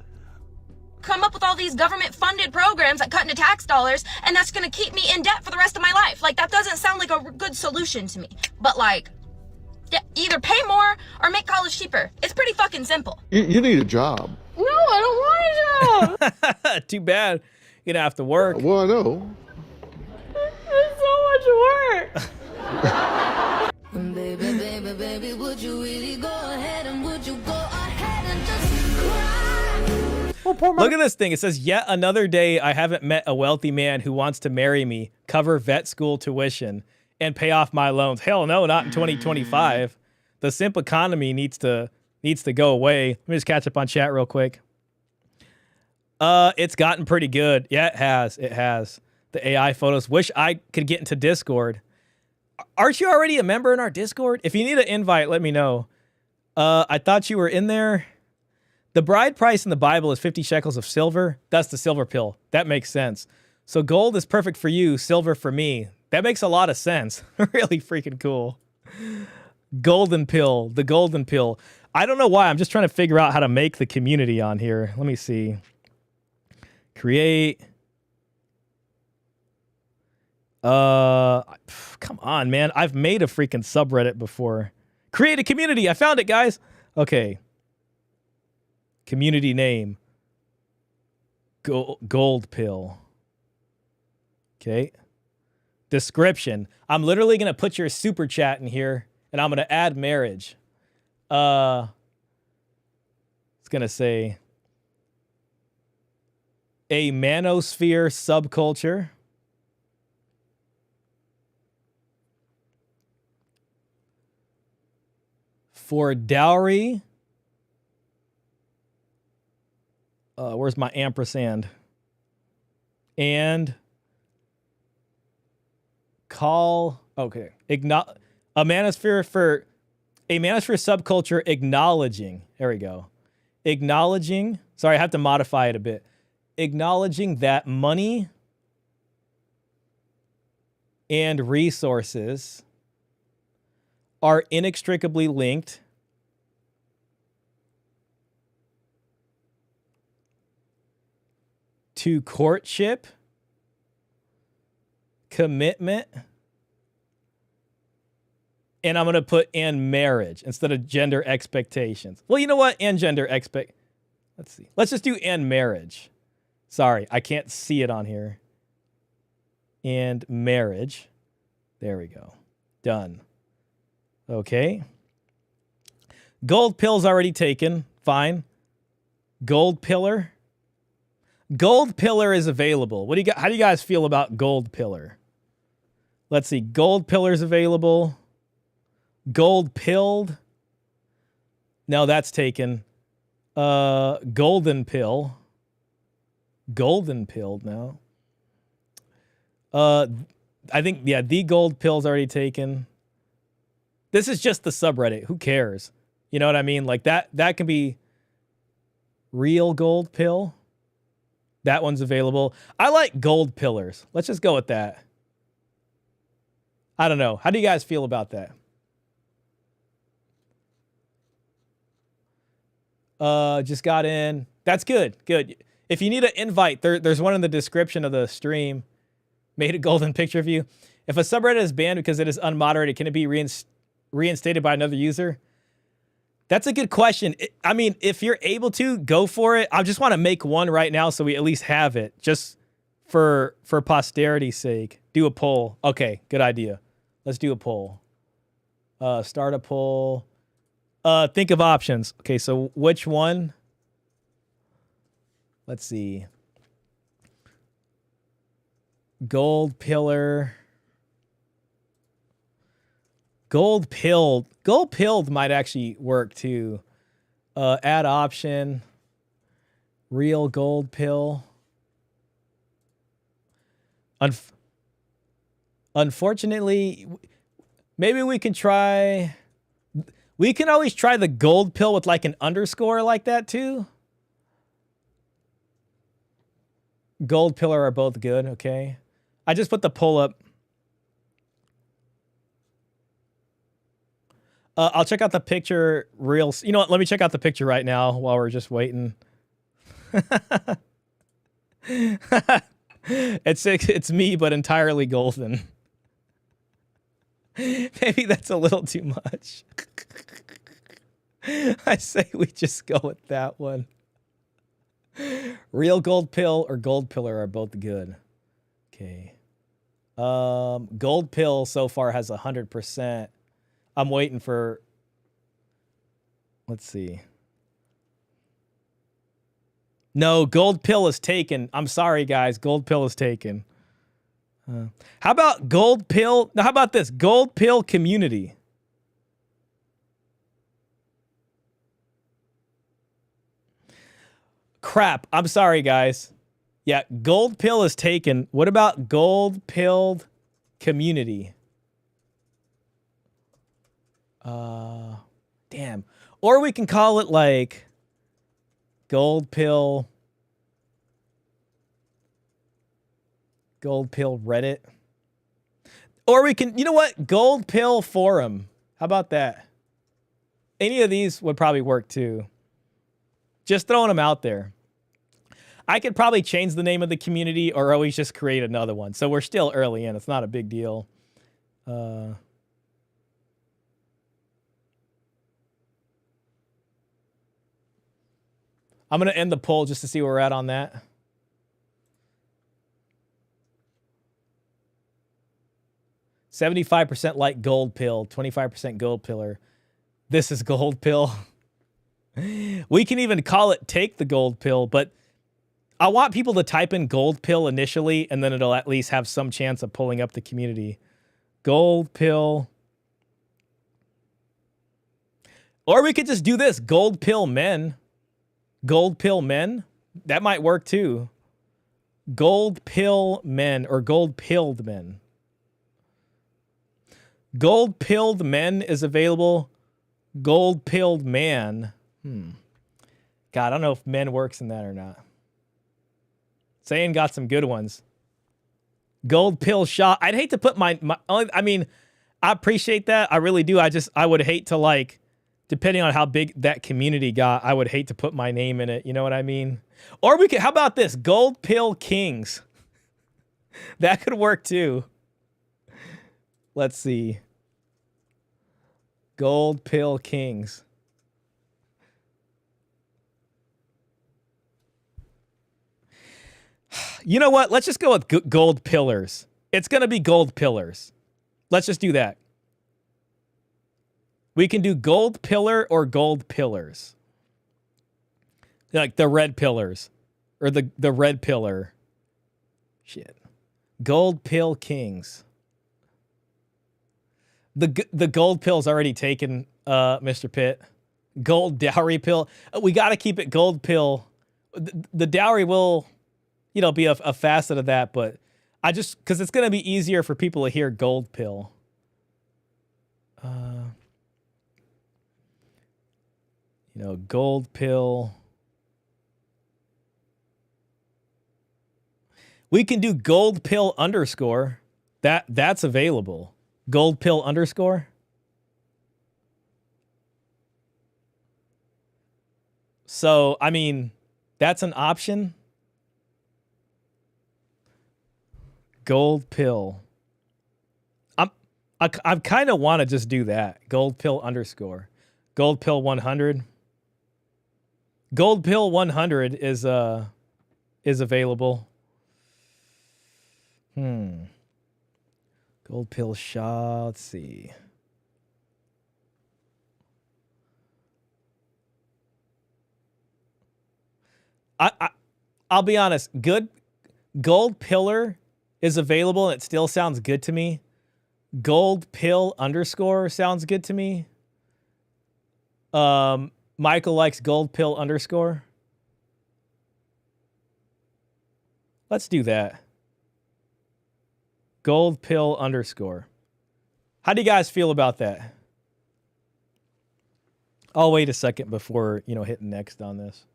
come up with all these government-funded programs that cut into tax dollars, and that's gonna keep me in debt for the rest of my life. Like, that doesn't sound like a good solution to me. But, like, yeah, either pay more or make college cheaper. It's pretty fucking simple. You need a job. No, I don't want a job. Too bad. You're gonna have to work. Well, I know. It's so much work. Baby, would you really go ahead and would you go ahead and just cry? Look at this thing. It says, yet another day I haven't met a wealthy man who wants to marry me, cover vet school tuition, and pay off my loans. Hell no, not in 2025. The simp economy needs to go away. Let me just catch up on chat real quick. It's gotten pretty good. Yeah, it has. It has. The AI photos. Wish I could get into Discord. Aren't you already a member in our Discord? If you need an invite, let me know. I thought you were in there. The bride price in the Bible is 50 shekels of silver. That's the silver pill. That makes sense. So gold is perfect for you, silver for me. That makes a lot of sense. Really freaking cool. Golden pill, the golden pill. I don't know why. I'm just trying to figure out how to make the community on here. Let me see. Create. Come on, man. I've made a freaking subreddit before. Create a community. I found it, guys. Okay. Community name. Gold pill. Okay. Description. I'm literally going to put your super chat in here and I'm going to add marriage. It's going to say a manosphere subculture. For dowry. Where's my ampersand? And call. Okay. A manosphere subculture acknowledging. There we go. Acknowledging. Sorry, I have to modify it a bit. Acknowledging that money and resources are inextricably linked to courtship, commitment, and I'm going to put and marriage instead of gender expectations. Well, you know what? And gender let's see. Let's just do and marriage. Sorry, I can't see it on here. And marriage. There we go. Done. Okay. Gold pill's already taken. Fine. Gold pillar. Gold pillar is available. What do you got? How do you guys feel about gold pillar? Let's see. Gold pillar's available. Gold pilled. No, that's taken. Golden pill. Golden pilled now. I think, yeah, the gold pill's already taken. This is just the subreddit. Who cares? You know what I mean? Like that can be real gold pill. That one's available. I like gold pillars. Let's just go with that. I don't know. How do you guys feel about that? Just got in. That's good. Good. If you need an invite, there's one in the description of the stream. Made a golden picture of you. If a subreddit is banned because it is unmoderated, can it be reinstated by another user? That's a good question. I mean, if you're able to, go for it. I just want to make one right now so we at least have it, just for posterity's sake. Do a poll. Okay, good idea. Let's do a poll. Start a poll. Think of options. Okay, so which one? Let's see. Gold pillar. Gold pilled. Gold pilled might actually work too. Add option. Real gold pill. Unfortunately, maybe we can try. We can always try the gold pill with like an underscore like that too. Gold pillar are both good. Okay. I just put the poll up. I'll check out the picture real. You know what? Let me check out the picture right now while we're just waiting. It's me, but entirely golden. Maybe that's a little too much. I say we just go with that one. Real gold pill or gold pillar are both good. Okay. Gold pill so far has 100%. I'm waiting for. Let's see. No, gold pill is taken. I'm sorry, guys. Gold pill is taken. How about gold pill? Now, how about this? Gold pill community. Crap. I'm sorry, guys. Yeah, gold pill is taken. What about gold pilled community? Damn. Or we can call it like gold pill Reddit. Or we can, you know what? Gold pill forum. How about that? Any of these would probably work too. Just throwing them out there. I could probably change the name of the community or always just create another one. So we're still early in. It's not a big deal. I'm going to end the poll just to see where we're at on that. %75% like gold pill, 25% gold pillar. This is gold pill. We can even call it take the gold pill, but I want people to type in gold pill initially, and then it'll at least have some chance of pulling up the community. Gold pill. Or we could just do this, gold pill men. Gold pill men. That might work too. Gold pill men or gold pilled men. Gold pilled men is available. Gold pilled man. God, I don't know if men works in that or not. Saying got some good ones. Gold pill shot. I'd hate to put I mean, I appreciate that. I really do. I would hate to like, depending on how big that community got, I would hate to put my name in it. You know what I mean? Or we could, how about this? Gold pill kings. That could work too. Let's see. Gold pill kings. You know what? Let's just go with gold pillars. It's going to be gold pillars. Let's just do that. We can do gold pillar or gold pillars. Like the red pillars. Or the red pillar. Shit. Gold pill kings. The gold pill's already taken, Mr. Pitt. Gold dowry pill. We got to keep it gold pill. The dowry will, you know, be a facet of that, but I just, because it's going to be easier for people to hear gold pill. You know, gold pill. We can do gold pill underscore. That's available. Gold pill underscore. So, I mean, that's an option. Gold pill. I kind of want to just do that. Gold pill underscore. Gold pill 100. Gold pill 100 is available. Gold pill Shaw. Let's see. I'll be honest. Gold pillar is available and it still sounds good to me. Gold pill underscore sounds good to me. Michael likes gold pill underscore. Let's do that. Gold pill underscore. How do you guys feel about that? I'll wait a second before, hitting next on this.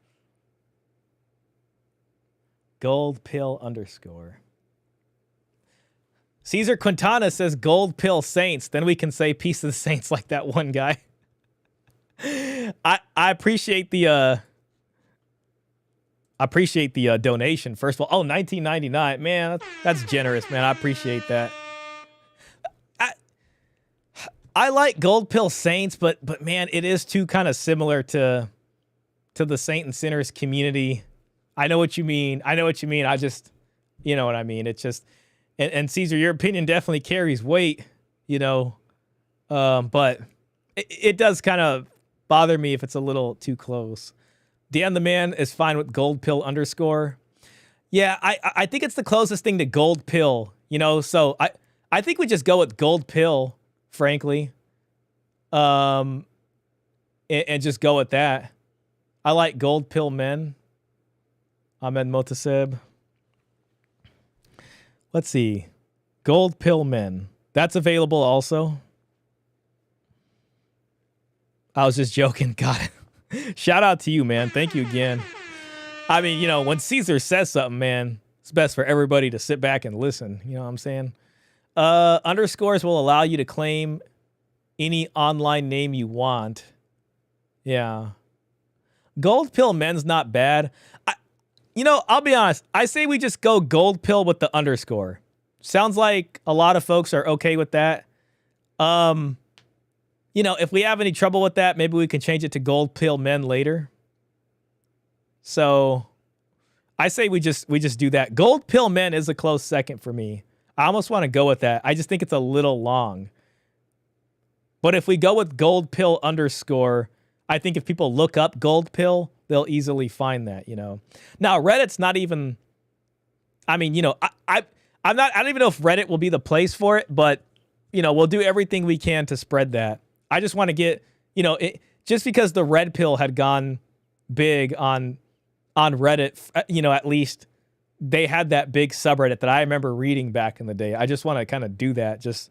Gold pill underscore. Caesar Quintana says gold pill saints. Then we can say peace to the saints like that one guy. I appreciate the donation. First of all, $19.99. Man, that's generous, man. I appreciate that. I like gold pill saints, but man, it is too kind of similar to the saint and sinners community. I know what you mean. I just, you know what I mean. It's just, and Caesar, your opinion definitely carries weight, but it does kind of bother me if it's a little too close. Dan the Man is fine with gold pill underscore. Yeah, I think it's the closest thing to gold pill, so I think we just go with gold pill, frankly. And just go with that. I like gold pill men. Ahmed Motaseb. Let's see. Gold pill men. That's available also. I was just joking. Got it. Shout out to you, man. Thank you again. I mean, when Caesar says something, man, it's best for everybody to sit back and listen. You know what I'm saying? Underscores will allow you to claim any online name you want. Yeah. Gold pill men's not bad. I'll be honest. I say we just go gold pill with the underscore. Sounds like a lot of folks are okay with that. If we have any trouble with that, maybe we can change it to gold pill men later. So I say we just do that. Gold pill men is a close second for me. I almost want to go with that. I just think it's a little long. But if we go with gold pill underscore, I think if people look up gold pill, they'll easily find that, Now, Reddit's not even, I don't even know if Reddit will be the place for it, but, we'll do everything we can to spread that. I just want to get, just because the red pill had gone big on Reddit, at least they had that big subreddit that I remember reading back in the day. I just want to kind of do that just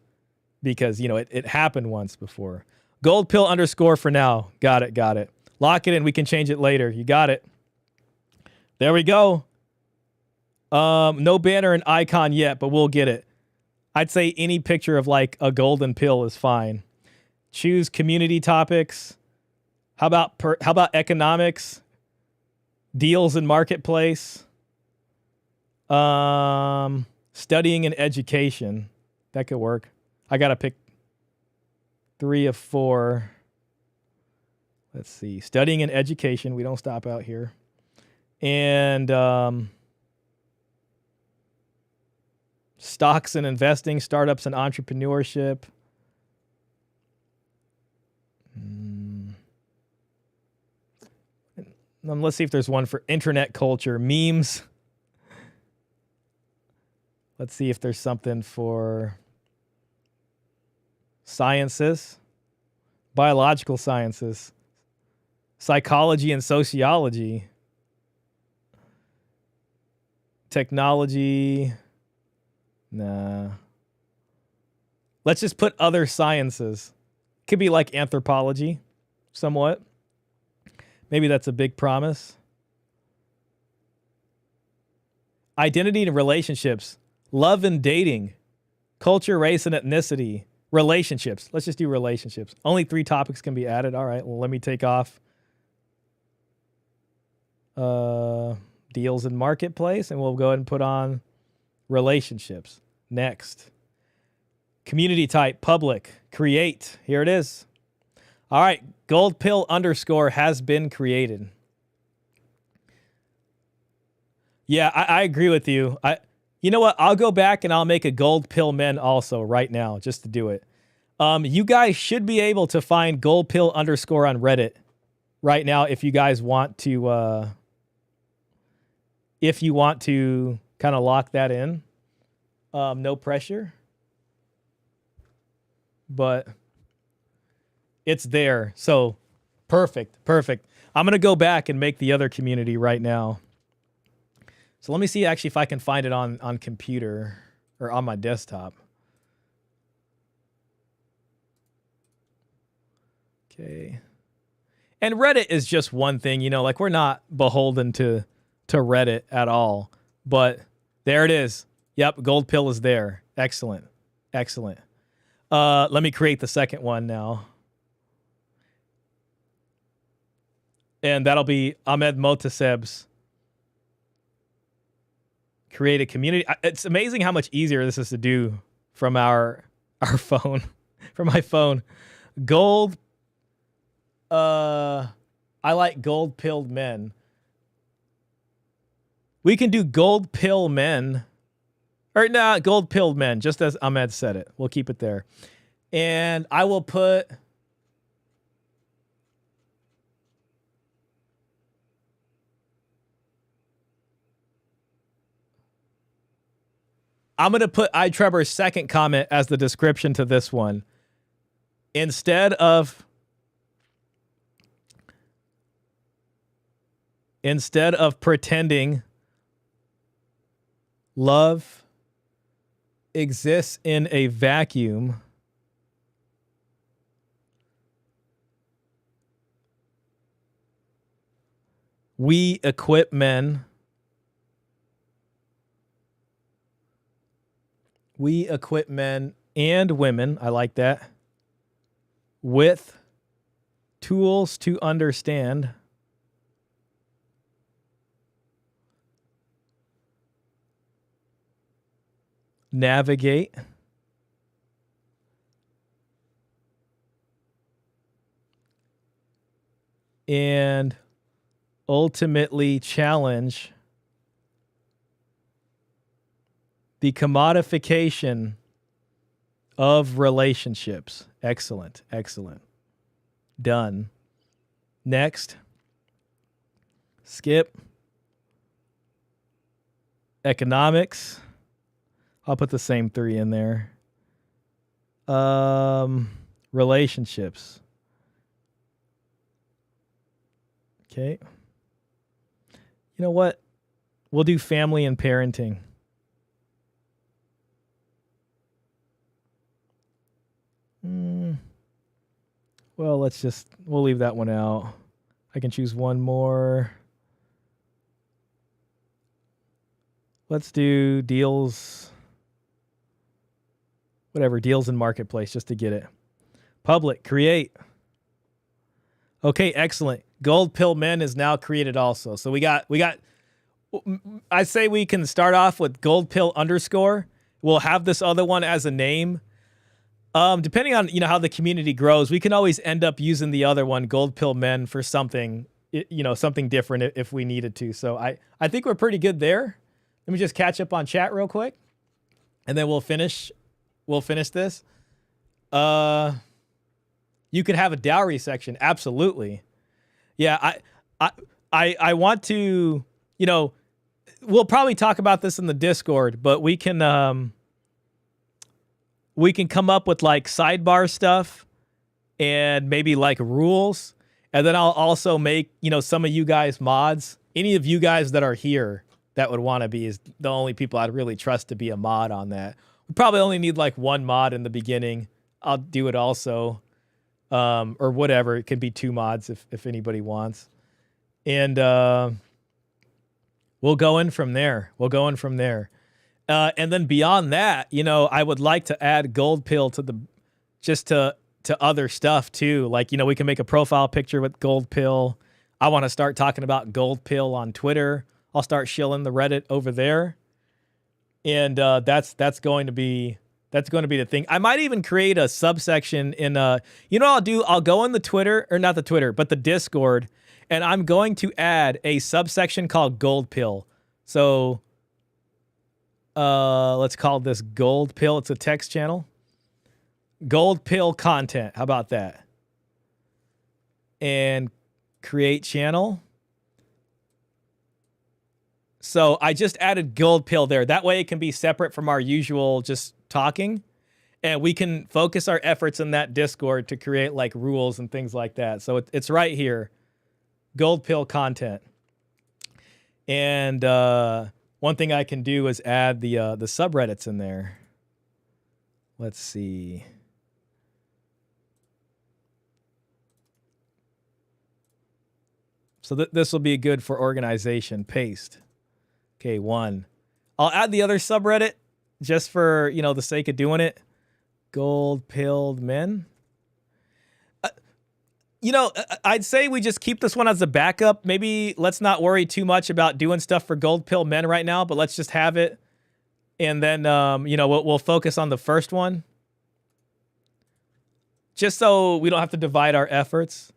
because, it happened once before. Gold pill underscore for now. Got it. Lock it in. We can change it later. You got it. There we go. No banner and icon yet, but we'll get it. I'd say any picture of like a golden pill is fine. Choose community topics. How about economics? Deals in marketplace. Studying and education. That could work. I got to pick 3 of 4. Let's see. Studying and education. We don't stop out here. And stocks and investing, startups and entrepreneurship. Let's see if there's one for internet culture. Memes. Let's see if there's something for sciences. Biological sciences. Psychology and sociology. Technology. Nah. Let's just put other sciences. Could be like anthropology, somewhat. Maybe that's a big promise. Identity and relationships. Love and dating. Culture, race, and ethnicity. Relationships. Let's just do relationships. Only 3 topics can be added. All right. Well, let me take off deals in marketplace, and we'll go ahead and put on relationships. Next. Community type, public, create. Here it is. All right. Gold pill underscore has been created. Yeah, I agree with you. You know what? I'll go back and I'll make a gold pill men also right now just to do it. You guys should be able to find gold pill underscore on Reddit right now if you guys want to kind of lock that in. No pressure. But it's there. So perfect. I'm going to go back and make the other community right now. So let me see actually if I can find it on computer or on my desktop. Okay. And Reddit is just one thing, you know, like we're not beholden to Reddit at all. But there it is. Yep, gold pill is there. Excellent. Let me create the second one now. And that'll be Ahmed Motaseb's create a community. It's amazing how much easier this is to do from our phone, from my phone. Gold. I like gold pilled men. We can do gold pill men. Or nah, gold pilled men, just as Ahmed said it. We'll keep it there. And I will put... I'm going to put iTrevor's second comment as the description to this one. Instead of pretending love exists in a vacuum, we equip men and women, I like that, with tools to understand navigate and ultimately challenge the commodification of relationships. Excellent. Done. Next. Skip. Economics. I'll put the same 3 in there. Relationships. Okay. You know what? We'll do family and parenting. Well, we'll leave that one out. I can choose one more. Let's do deals. Whatever, deals in marketplace, just to get it. Public, create. Okay, excellent. Gold pill men is now created also. So we got, I say we can start off with gold pill underscore. We'll have this other one as a name. Depending on, how the community grows, we can always end up using the other one, gold pill men, for something, something different if we needed to. So I think we're pretty good there. Let me just catch up on chat real quick, and then we'll finish this. You could have a dowry section. Absolutely. Yeah. I want to, we'll probably talk about this in the Discord, but we can come up with like sidebar stuff and maybe like rules. And then I'll also make, some of you guys mods. Any of you guys that are here that would want to be is the only people I'd really trust to be a mod on that. We probably only need like one mod in the beginning. I'll do it also. Or whatever. It can be 2 mods if anybody wants. And we'll go in from there. And then beyond that, I would like to add gold pill to just to other stuff too. Like, you know, we can make a profile picture with Gold Pill. I want to start talking about Gold Pill on Twitter. I'll start shilling the Reddit over there. And that's going to be the thing. I might even create a subsection in you know what I'll do? I'll go in the Twitter, or not the Twitter, but the Discord, and I'm going to add a subsection called Gold Pill. So let's call this Gold Pill. It's a text channel. Gold Pill content. How about that? And create channel. So I just added Gold Pill there. That way it can be separate from our usual just talking. And we can focus our efforts in that Discord to create like rules and things like that. So it's right here. Gold Pill content. And one thing I can do is add the subreddits in there. Let's see. So this will be good for organization. Paste. Okay, 1. I'll add the other subreddit just for, you know, the sake of doing it. Gold Pilled Men. You know, I'd say we just keep this one as a backup. Maybe let's not worry too much about doing stuff for Gold Pill Men right now, but let's just have it. And then, you know, we'll focus on the first one. Just so we don't have to divide our efforts.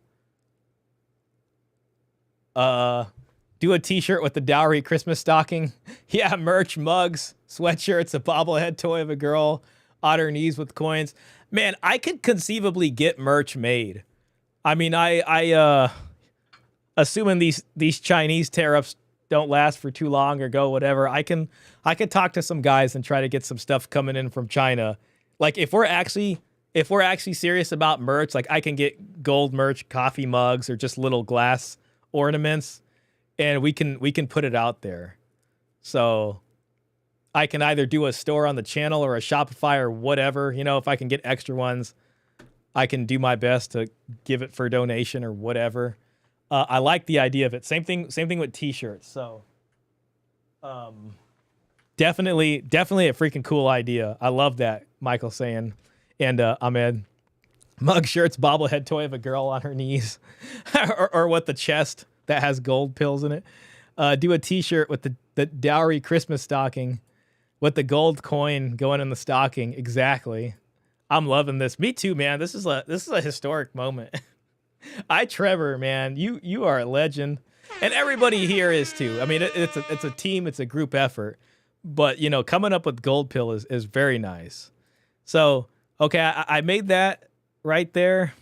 Do a t-shirt with the Dowry Christmas stocking. Yeah, merch, mugs, sweatshirts, a bobblehead toy of a girl on her knees with coins. Man, I could conceivably get merch made. I mean, I assuming these Chinese tariffs don't last for too long or go whatever, I could talk to some guys and try to get some stuff coming in from China. Like if we're actually serious about merch, like I can get gold merch, coffee mugs, or just little glass ornaments, and we can put it out there. So I can either do a store on the channel or a Shopify or whatever. You know, if I can get extra ones, I can do my best to give it for donation or whatever. I like the idea of it. Same thing with t-shirts. So definitely a freaking cool idea. I love that, Michael saying. And Ahmed, mug shirts, bobblehead toy of a girl on her knees, or what, the chest that has gold pills in it. Do a t-shirt with the Dowry Christmas stocking with the gold coin going in the stocking. Exactly. I'm loving this. Me too, man. This is a historic moment. Trevor, man, you are a legend, and everybody here is too. I mean, it's a team, it's a group effort, but you know, coming up with Gold Pill is very nice. So, okay, I made that right there.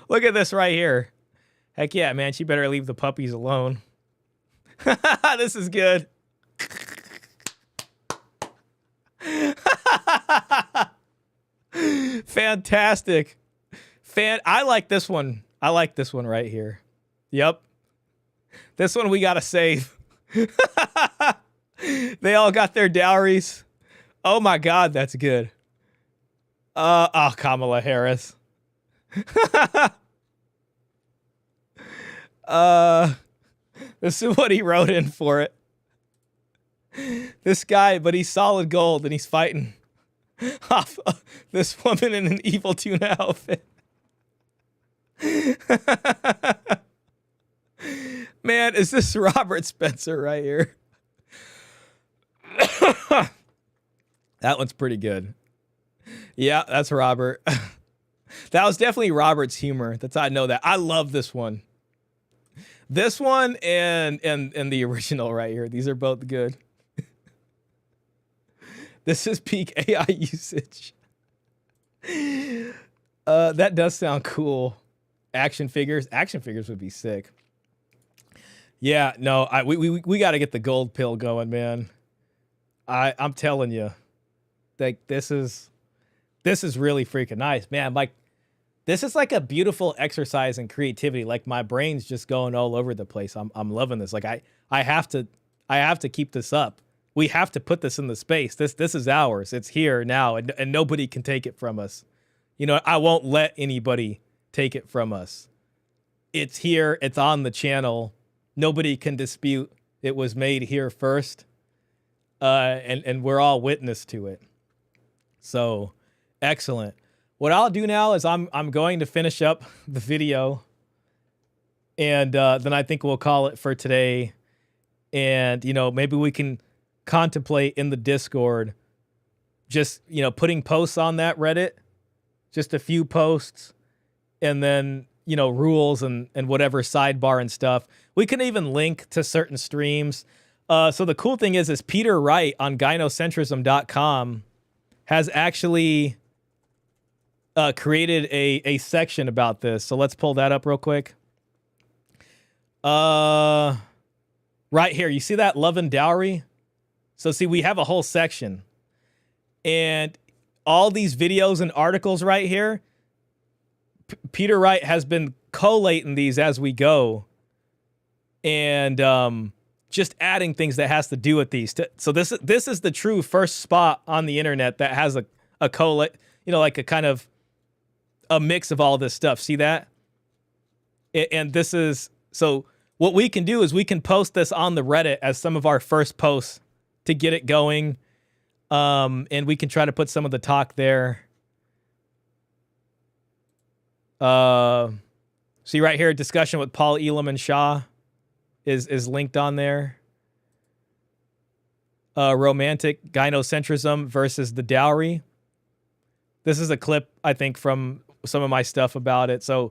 Look at this right here. Heck yeah, man, she better leave the puppies alone. This is good. Fantastic. I like this one. I like this one right here. Yep. This one we gotta save. They all got their dowries. Oh my God, that's good. Kamala Harris. This is what he wrote in for it. This guy, but he's solid gold and he's fighting off this woman in an evil tuna outfit. Man, is this Robert Spencer right here? That one's pretty good. Yeah, that's Robert. That was definitely Robert's humor. That's how I know that. I love this one. This one and the original right here. These are both good. This is peak AI usage. That does sound cool. Action figures would be sick. Yeah, no, we got to get the Gold Pill going, man. I'm telling you, like this is really freaking nice, man. Like this is like a beautiful exercise in creativity. Like my brain's just going all over the place. I'm loving this. Like I have to keep this up. We have to put this in the space. This is ours. It's here now, and nobody can take it from us. You know, I won't let anybody take it from us. It's here. It's on the channel. Nobody can dispute it was made here first. And we're all witness to it. So Excellent. What I'll do now is I'm going to finish up the video, and then I think we'll call it for today. And, you know, maybe we can contemplate in the Discord just, you know, putting posts on that Reddit, just a few posts, and then, you know, rules and whatever sidebar and stuff. We can even link to certain streams. So the cool thing is Peter Wright on gynocentrism.com has actually created a section about this. So let's pull that up real quick. Right here, you see that love and dowry? So see, we have a whole section. And all these videos and articles right here, Peter Wright has been collating these as we go. And just adding things that has to do with these. So this is the true first spot on the internet that has a collate, you know, like a kind of a mix of all this stuff. See that? And this is, so what we can do is we can post this on the Reddit as some of our first posts to get it going. And we can try to put some of the talk there. See right here, discussion with Paul Elam and Shaw is linked on there. Romantic gynocentrism versus the dowry. This is a clip, I think, from some of my stuff about it. So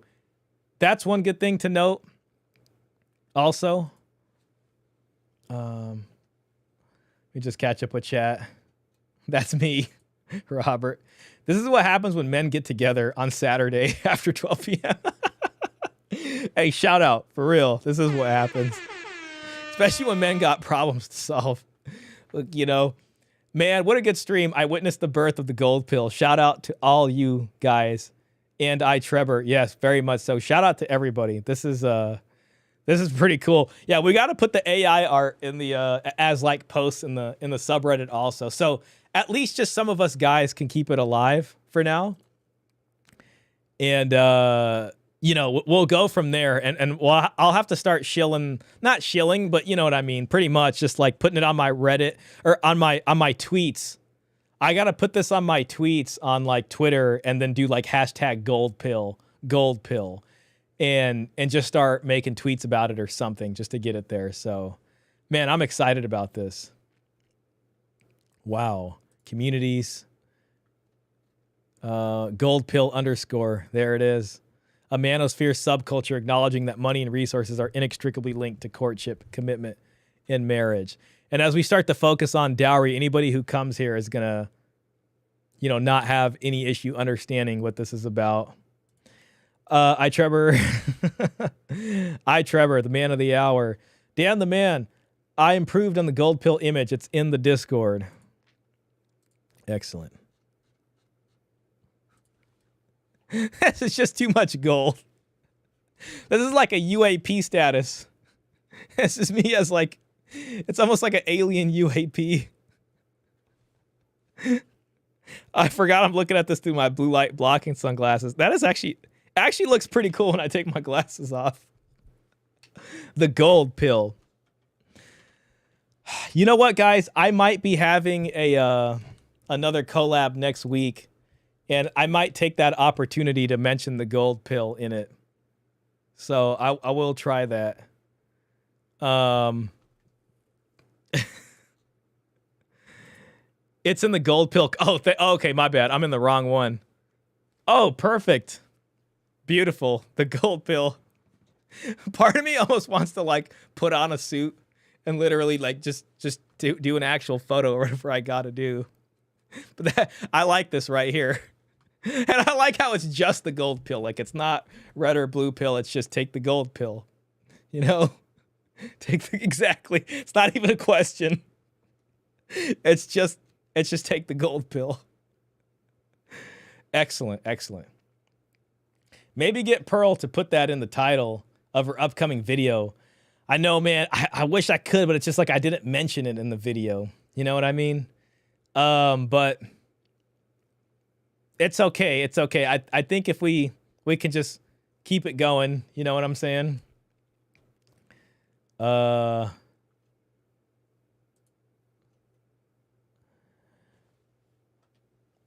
that's one good thing to note. Also, let me just catch up with chat. That's me, Robert. This is what happens when men get together on Saturday after 12 p.m. Hey, shout out, for real. This is what happens. Especially when men got problems to solve. Look, you know, man, what a good stream. I witnessed the birth of the gold pill. Shout out to all you guys. And Trevor, yes, very much so. Shout out to everybody. This is pretty cool. Yeah, we got to put the AI art in the as like posts in the subreddit also. So at least just some of us guys can keep it alive for now. And you know, we'll go from there. And I'll have to start shilling, not shilling, but you know what I mean, pretty much just like putting it on my Reddit or on my tweets. I got to put this on my tweets on like Twitter and then do like hashtag gold pill. And just start making tweets about it or something just to get it there. So, man, I'm excited about this. Wow. Communities. Gold pill _ There it is. A manosphere subculture acknowledging that money and resources are inextricably linked to courtship, commitment, and marriage. And as we start to focus on dowry, anybody who comes here is going to, you know, not have any issue understanding what this is about. Trevor, the man of the hour. Dan the man, I improved on the gold pill image. It's in the Discord. Excellent. This is just too much gold. This is like a UAP status. This is me as like, it's almost like an alien UAP. I forgot I'm looking at this through my blue light blocking sunglasses. That is actually looks pretty cool when I take my glasses off. The gold pill. You know what, guys? I might be having another collab next week, and I might take that opportunity to mention the gold pill in it. So I will try that. It's in the gold pill. Oh, okay, my bad. I'm in the wrong one. Oh, perfect. Beautiful. The gold pill. Part of me almost wants to like put on a suit and literally like just do an actual photo or whatever I gotta do. But I like this right here. And I like how it's just the gold pill. Like it's not red or blue pill. It's just take the gold pill. You know? Exactly. It's not even a question. It's just take the gold pill. Excellent. Maybe get Pearl to put that in the title of her upcoming video. I know, man, I wish I could, but it's just like I didn't mention it in the video. You know what I mean? But it's okay. It's okay. I think if we can just keep it going, you know what I'm saying?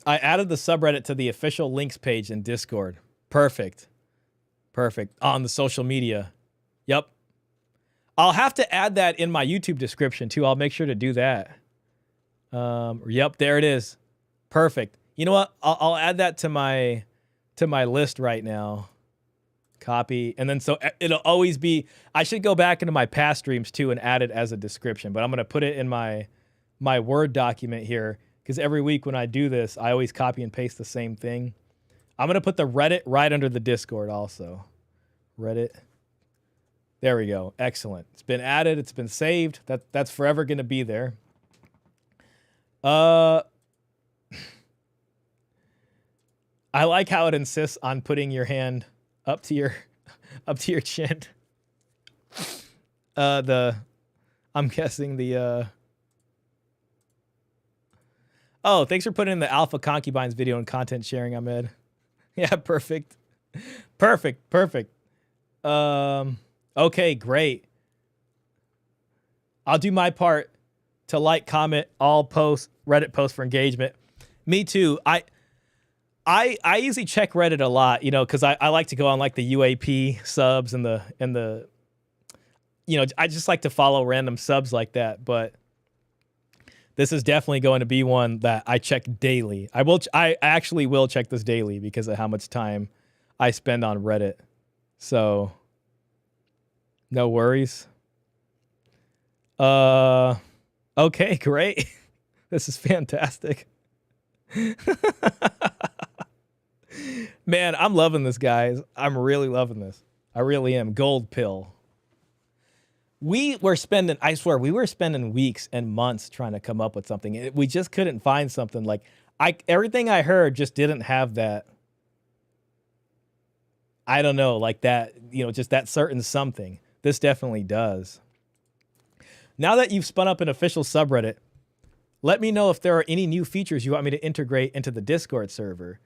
I added the subreddit to the official links page in Discord. Perfect. Perfect. On the social media. Yep. I'll have to add that in my YouTube description too. I'll make sure to do that. Yep, there it is. Perfect. You know what? I'll add that to my list right now. Copy. And then so it'll always be, I should go back into my past streams too and add it as a description, but I'm going to put it in my Word document here because every week when I do this, I always copy and paste the same thing. I'm going to put the Reddit right under the Discord also. Reddit. There we go. Excellent. It's been added. It's been saved. That's forever going to be there. I like how it insists on putting your hand up to your chin. I'm guessing the Oh, thanks for putting in the Alpha Concubines video and content sharing, Ahmed. Yeah, perfect. Perfect. Okay, great. I'll do my part to like, comment, all posts, Reddit posts for engagement. Me too. I usually check Reddit a lot, you know, because I like to go on like the UAP subs and the you know, I just like to follow random subs like that. But this is definitely going to be one that I check daily. I actually will check this daily because of how much time I spend on Reddit. So no worries. Okay, great. This is fantastic. Man, I'm loving this, guys. I'm really loving this. I really am. Gold pill. We were spending weeks and months trying to come up with something. We just couldn't find something. Like, everything I heard just didn't have that. I don't know, like that, you know, just that certain something. This definitely does. Now that you've spun up an official subreddit, let me know if there are any new features you want me to integrate into the Discord server.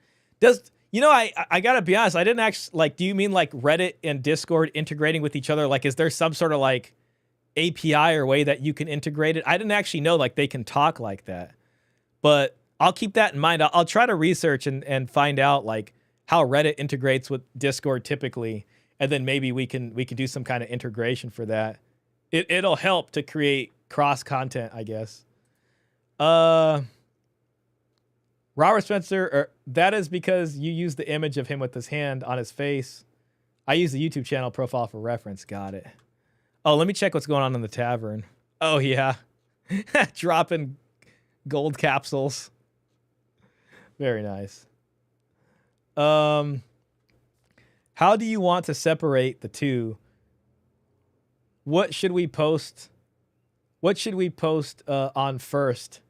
I gotta be honest, I didn't actually, like, do you mean like Reddit and Discord integrating with each other? Like, is there some sort of like API or way that you can integrate it? I didn't actually know like they can talk like that, but I'll keep that in mind. I'll try to research and find out like how Reddit integrates with Discord typically, and then maybe we can do some kind of integration for that. It'll help to create cross content, I guess. Robert Spencer, that is because you use the image of him with his hand on his face. I use the YouTube channel profile for reference. Got it. Oh, let me check what's going on in the tavern. Oh, yeah. Dropping gold capsules. Very nice. How do you want to separate the two? What should we post? What should we post on first?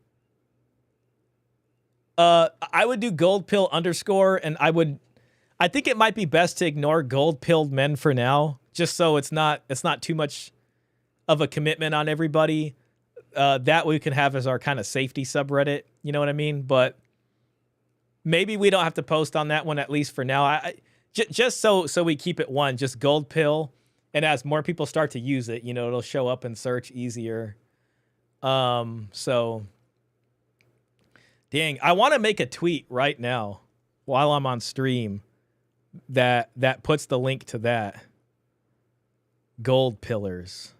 I would do gold pill _ and I think it might be best to ignore gold pilled men for now, just so it's not too much of a commitment on everybody. That we can have as our kind of safety subreddit, you know what I mean? But maybe we don't have to post on that one, at least for now. Just so we keep it one, just gold pill. And as more people start to use it, you know, it'll show up in search easier. So dang, I want to make a tweet right now while I'm on stream that puts the link to that. Gold pillars.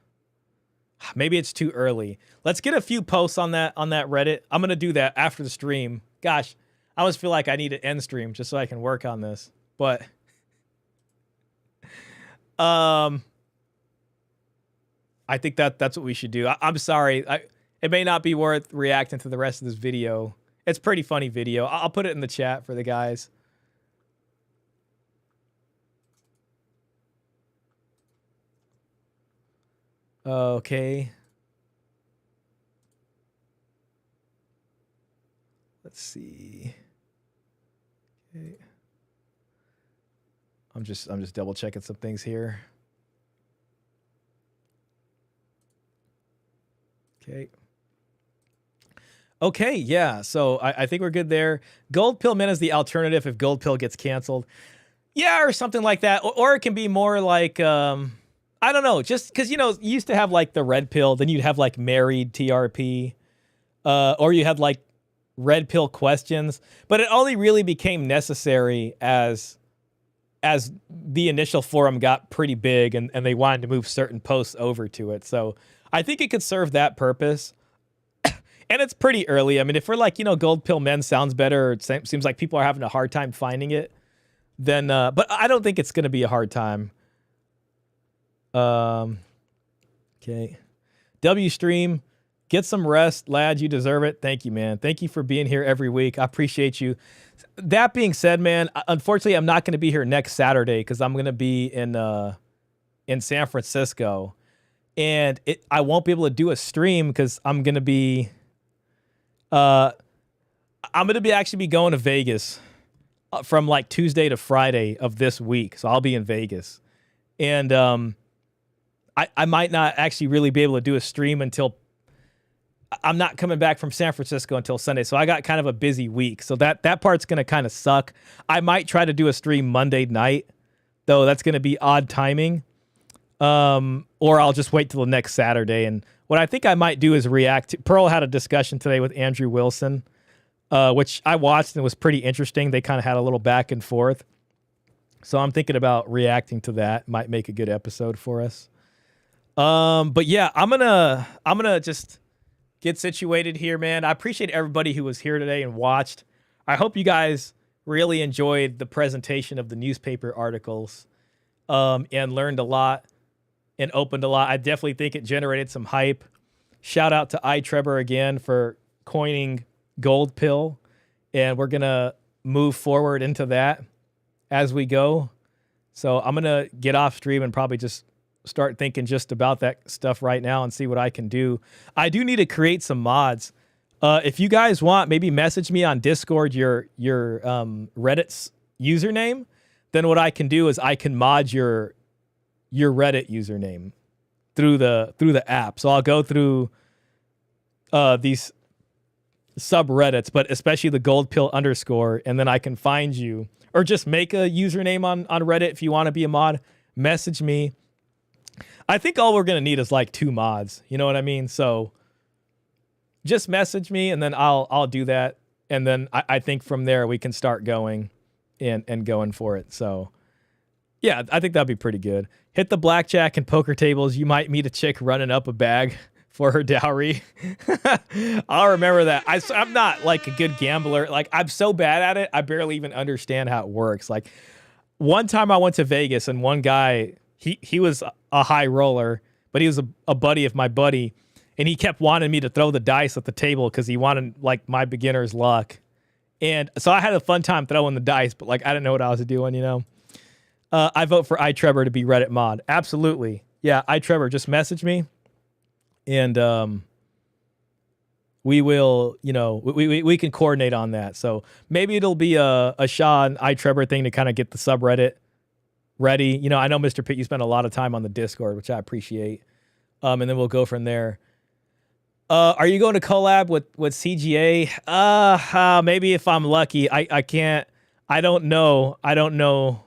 Maybe it's too early. Let's get a few posts on that Reddit. I'm going to do that after the stream. Gosh, I almost feel like I need to end stream just so I can work on this. But I think that's what we should do. I'm sorry. It may not be worth reacting to the rest of this video. It's a pretty funny video. I'll put it in the chat for the guys. Okay. Let's see. Okay. I'm just double checking some things here. Okay, yeah. So I think we're good there. Gold pill men is the alternative if gold pill gets canceled. Yeah, or something like that. Or it can be more like I don't know, just because, you know, you used to have like the red pill, then you'd have like married TRP, or you had like red pill questions, but it only really became necessary as the initial forum got pretty big and they wanted to move certain posts over to it. So I think it could serve that purpose. And it's pretty early. I mean, if we're like, gold pill men sounds better, or it seems like people are having a hard time finding it, then, but I don't think it's going to be a hard time. Okay. W stream, get some rest, lad. You deserve it. Thank you, man. Thank you for being here every week. I appreciate you. That being said, man, unfortunately, I'm not going to be here next Saturday because I'm going to be in San Francisco, and I won't be able to do a stream because I'm going to be actually be going to Vegas from like Tuesday to Friday of this week. So I'll be in Vegas, and I might not actually really be able to do a stream until I'm not coming back from San Francisco until Sunday. So I got kind of a busy week. So that part's going to kind of suck. I might try to do a stream Monday night, though that's going to be odd timing. Or I'll just wait till the next Saturday. And what I think I might do is react to, Pearl had a discussion today with Andrew Wilson, which I watched and was pretty interesting. They kind of had a little back and forth. So I'm thinking about reacting to that. Might make a good episode for us. But yeah, I'm gonna just get situated here, man. I appreciate everybody who was here today and watched. I hope you guys really enjoyed the presentation of the newspaper articles, and learned a lot and opened a lot. I definitely think it generated some hype. Shout out to iTrevor again for coining gold pill, and we're gonna move forward into that as we go. So I'm gonna get off stream and probably just start thinking just about that stuff right now and see what I can do. I do need to create some mods. If you guys want, maybe message me on Discord your Reddit's username. Then what I can do is I can mod your Reddit username through the app. So I'll go through these subreddits, but especially the gold pill _, and then I can find you, or just make a username on Reddit if you want to be a mod. Message me. I think all we're going to need is like 2 mods. You know what I mean? So just message me and then I'll do that. And then I think from there we can start going and going for it. So yeah, I think that'd be pretty good. Hit the blackjack and poker tables. You might meet a chick running up a bag for her dowry. I'll remember that. I'm not like a good gambler. Like, I'm so bad at it, I barely even understand how it works. Like, one time I went to Vegas and one guy, he was a high roller, but he was a buddy of my buddy, and he kept wanting me to throw the dice at the table because he wanted like my beginner's luck. And so I had a fun time throwing the dice, but like I didn't know what I was doing, I vote for iTrevor to be Reddit mod. Absolutely. Yeah, iTrevor, just message me, and we will, we can coordinate on that. So maybe it'll be a Shaw and iTrevor thing to kind of get the subreddit ready. I know Mr. Pitt, you spent a lot of time on the Discord, which I appreciate. And then we'll go from there. Are you going to collab with CGA? Maybe if I'm lucky. I can't. I don't know. I will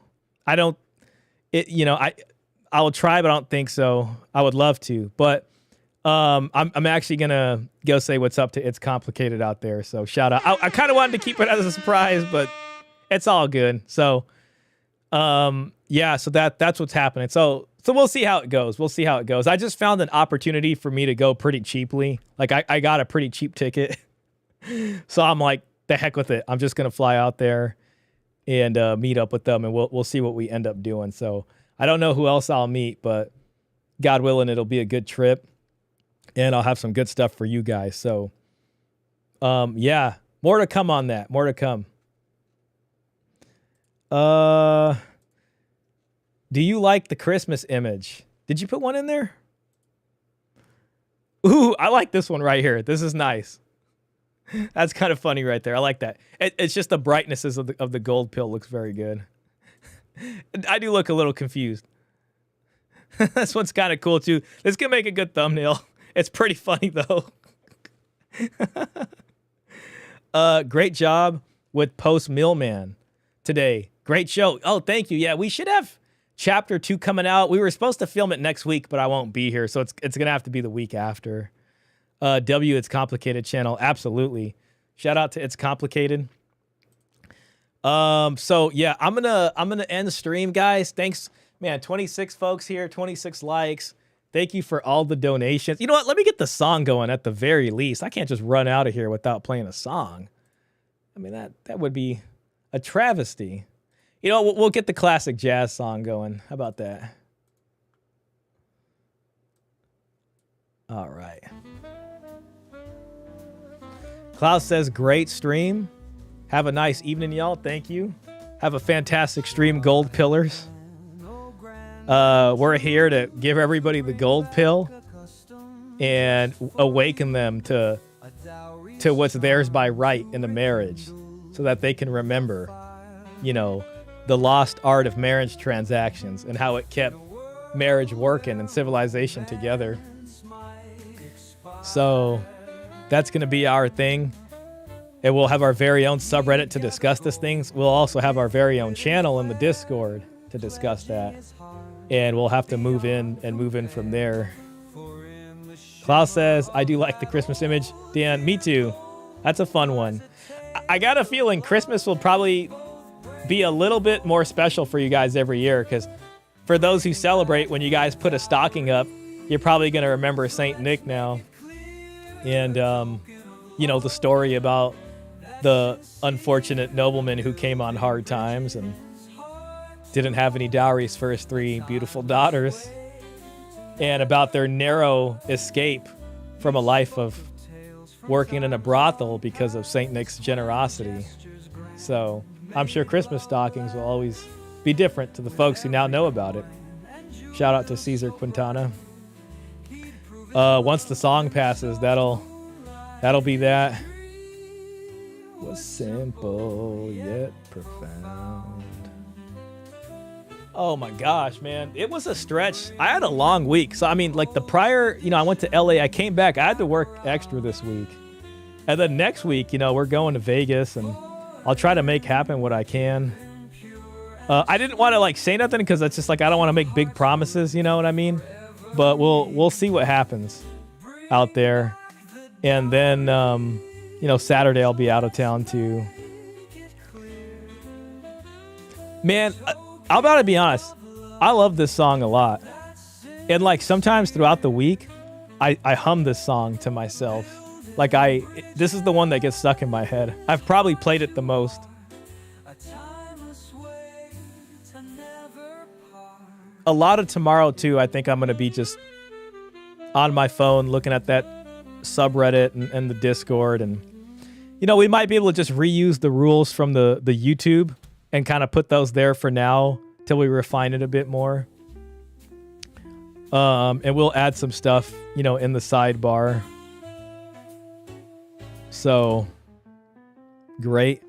try, but I don't think so. I would love to, but I'm actually gonna go say what's up to It's Complicated out there. So shout out. I kind of wanted to keep it as a surprise, but it's all good. So yeah, so that's what's happening. So we'll see how it goes. I just found an opportunity for me to go pretty cheaply. Like I got a pretty cheap ticket. So I'm like, the heck with it. I'm just going to fly out there and meet up with them, and we'll see what we end up doing. So I don't know who else I'll meet, but God willing, it'll be a good trip, and I'll have some good stuff for you guys. So yeah, more to come on that. More to come. Do you like the Christmas image? Did you put one in there? Ooh, I like this one right here. This is nice. That's kind of funny right there. I like that. It's just the brightnesses of the gold pill looks very good. I do look a little confused. This one's kind of cool too. This can make a good thumbnail. It's pretty funny though. Great job with Post Millman today. Great show. Oh, thank you. Yeah, we should have Chapter 2 coming out. We were supposed to film it next week, but I won't be here, so it's gonna have to be the week after. It's Complicated channel, absolutely. Shout out to It's Complicated. So yeah, I'm gonna end the stream, guys. Thanks, man. 26 folks here, 26 likes. Thank you for all the donations. You know what? Let me get the song going at the very least. I can't just run out of here without playing a song. I mean, that would be a travesty. You know, we'll get the classic jazz song going. How about that? All right. Klaus says, great stream. Have a nice evening, y'all. Thank you. Have a fantastic stream, Gold Pillars. We're here to give everybody the gold pill and awaken them to what's theirs by right in a marriage so that they can remember, you know, the lost art of marriage transactions and how it kept marriage working and civilization together. So that's going to be our thing. And we'll have our very own subreddit to discuss these things. We'll also have our very own channel in the Discord to discuss that. And we'll have to move in from there. Klaus says, I do like the Christmas image. Dan, me too. That's a fun one. I got a feeling Christmas will probably be a little bit more special for you guys every year, because for those who celebrate, when you guys put a stocking up, you're probably going to remember Saint Nick now. And, you know, the story about the unfortunate nobleman who came on hard times and didn't have any dowries for his 3 beautiful daughters, and about their narrow escape from a life of working in a brothel because of Saint Nick's generosity. So I'm sure Christmas stockings will always be different to the folks who now know about it. Shout out to Caesar Quintana. Once the song passes, that'll be that. Was simple yet profound. Oh my gosh, man. It was a stretch. I had a long week. So, I mean, like the prior, you know, I went to LA, I came back, I had to work extra this week. And then next week, you know, we're going to Vegas and I'll try to make happen what I can. I didn't want to like say nothing because it's just like, I don't want to make big promises, you know what I mean? But we'll see what happens out there. And then, you know, Saturday I'll be out of town too. Man, I'm about to be honest. I love this song a lot. And like sometimes throughout the week, I hum this song to myself. Like this is the one that gets stuck in my head. I've probably played it the most. A lot of tomorrow too, I think I'm going to be just on my phone looking at that subreddit and the Discord. And, you know, we might be able to just reuse the rules from the YouTube and kind of put those there for now till we refine it a bit more. And we'll add some stuff, you know, in the sidebar. So, great.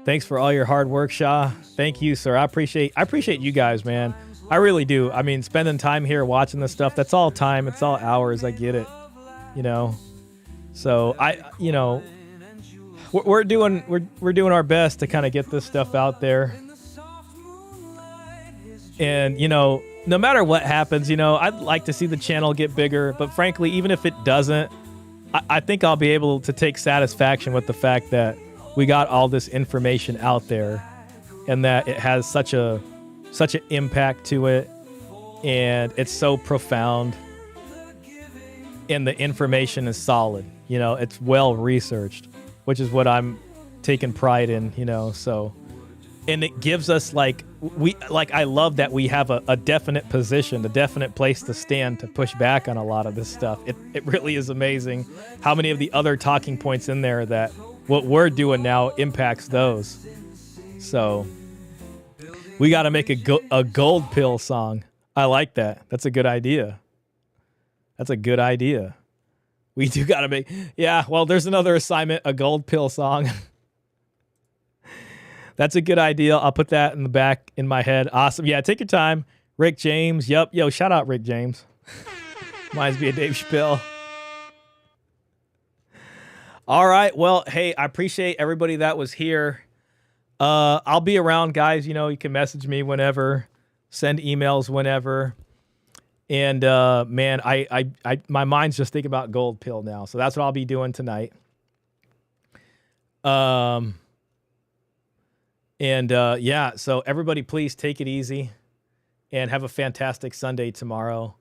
Thanks for all your hard work, Shah. Thank you, sir. I appreciate you guys, man. I really do. I mean, spending time here watching this stuff, that's all time. It's all hours. I get it, you know. So you know, we're doing our best to kind of get this stuff out there. And, you know, no matter what happens, you know, I'd like to see the channel get bigger. But frankly, even if it doesn't, I think I'll be able to take satisfaction with the fact that we got all this information out there and that it has such an impact to it. And it's so profound. And the information is solid. You know, it's well researched, which is what I'm taking pride in, you know, so. And it gives us I love that we have a definite position, a definite place to stand to push back on a lot of this stuff. It really is amazing how many of the other talking points in there that what we're doing now impacts those. So we got to make a gold pill song. I like that. That's a good idea. We do got to make, yeah, well, there's another assignment, a gold pill song. That's a good idea. I'll put that in the back in my head. Awesome. Yeah, take your time. Rick James. Yup. Yo, shout out Rick James. Reminds me of Dave Chappelle. All right. Well, hey, I appreciate everybody that was here. I'll be around, guys. You know, you can message me whenever, send emails whenever. And man, my mind's just thinking about gold pill now. So that's what I'll be doing tonight. Yeah, so everybody please take it easy and have a fantastic Sunday tomorrow.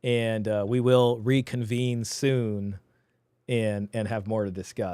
And we will reconvene soon and have more to discuss.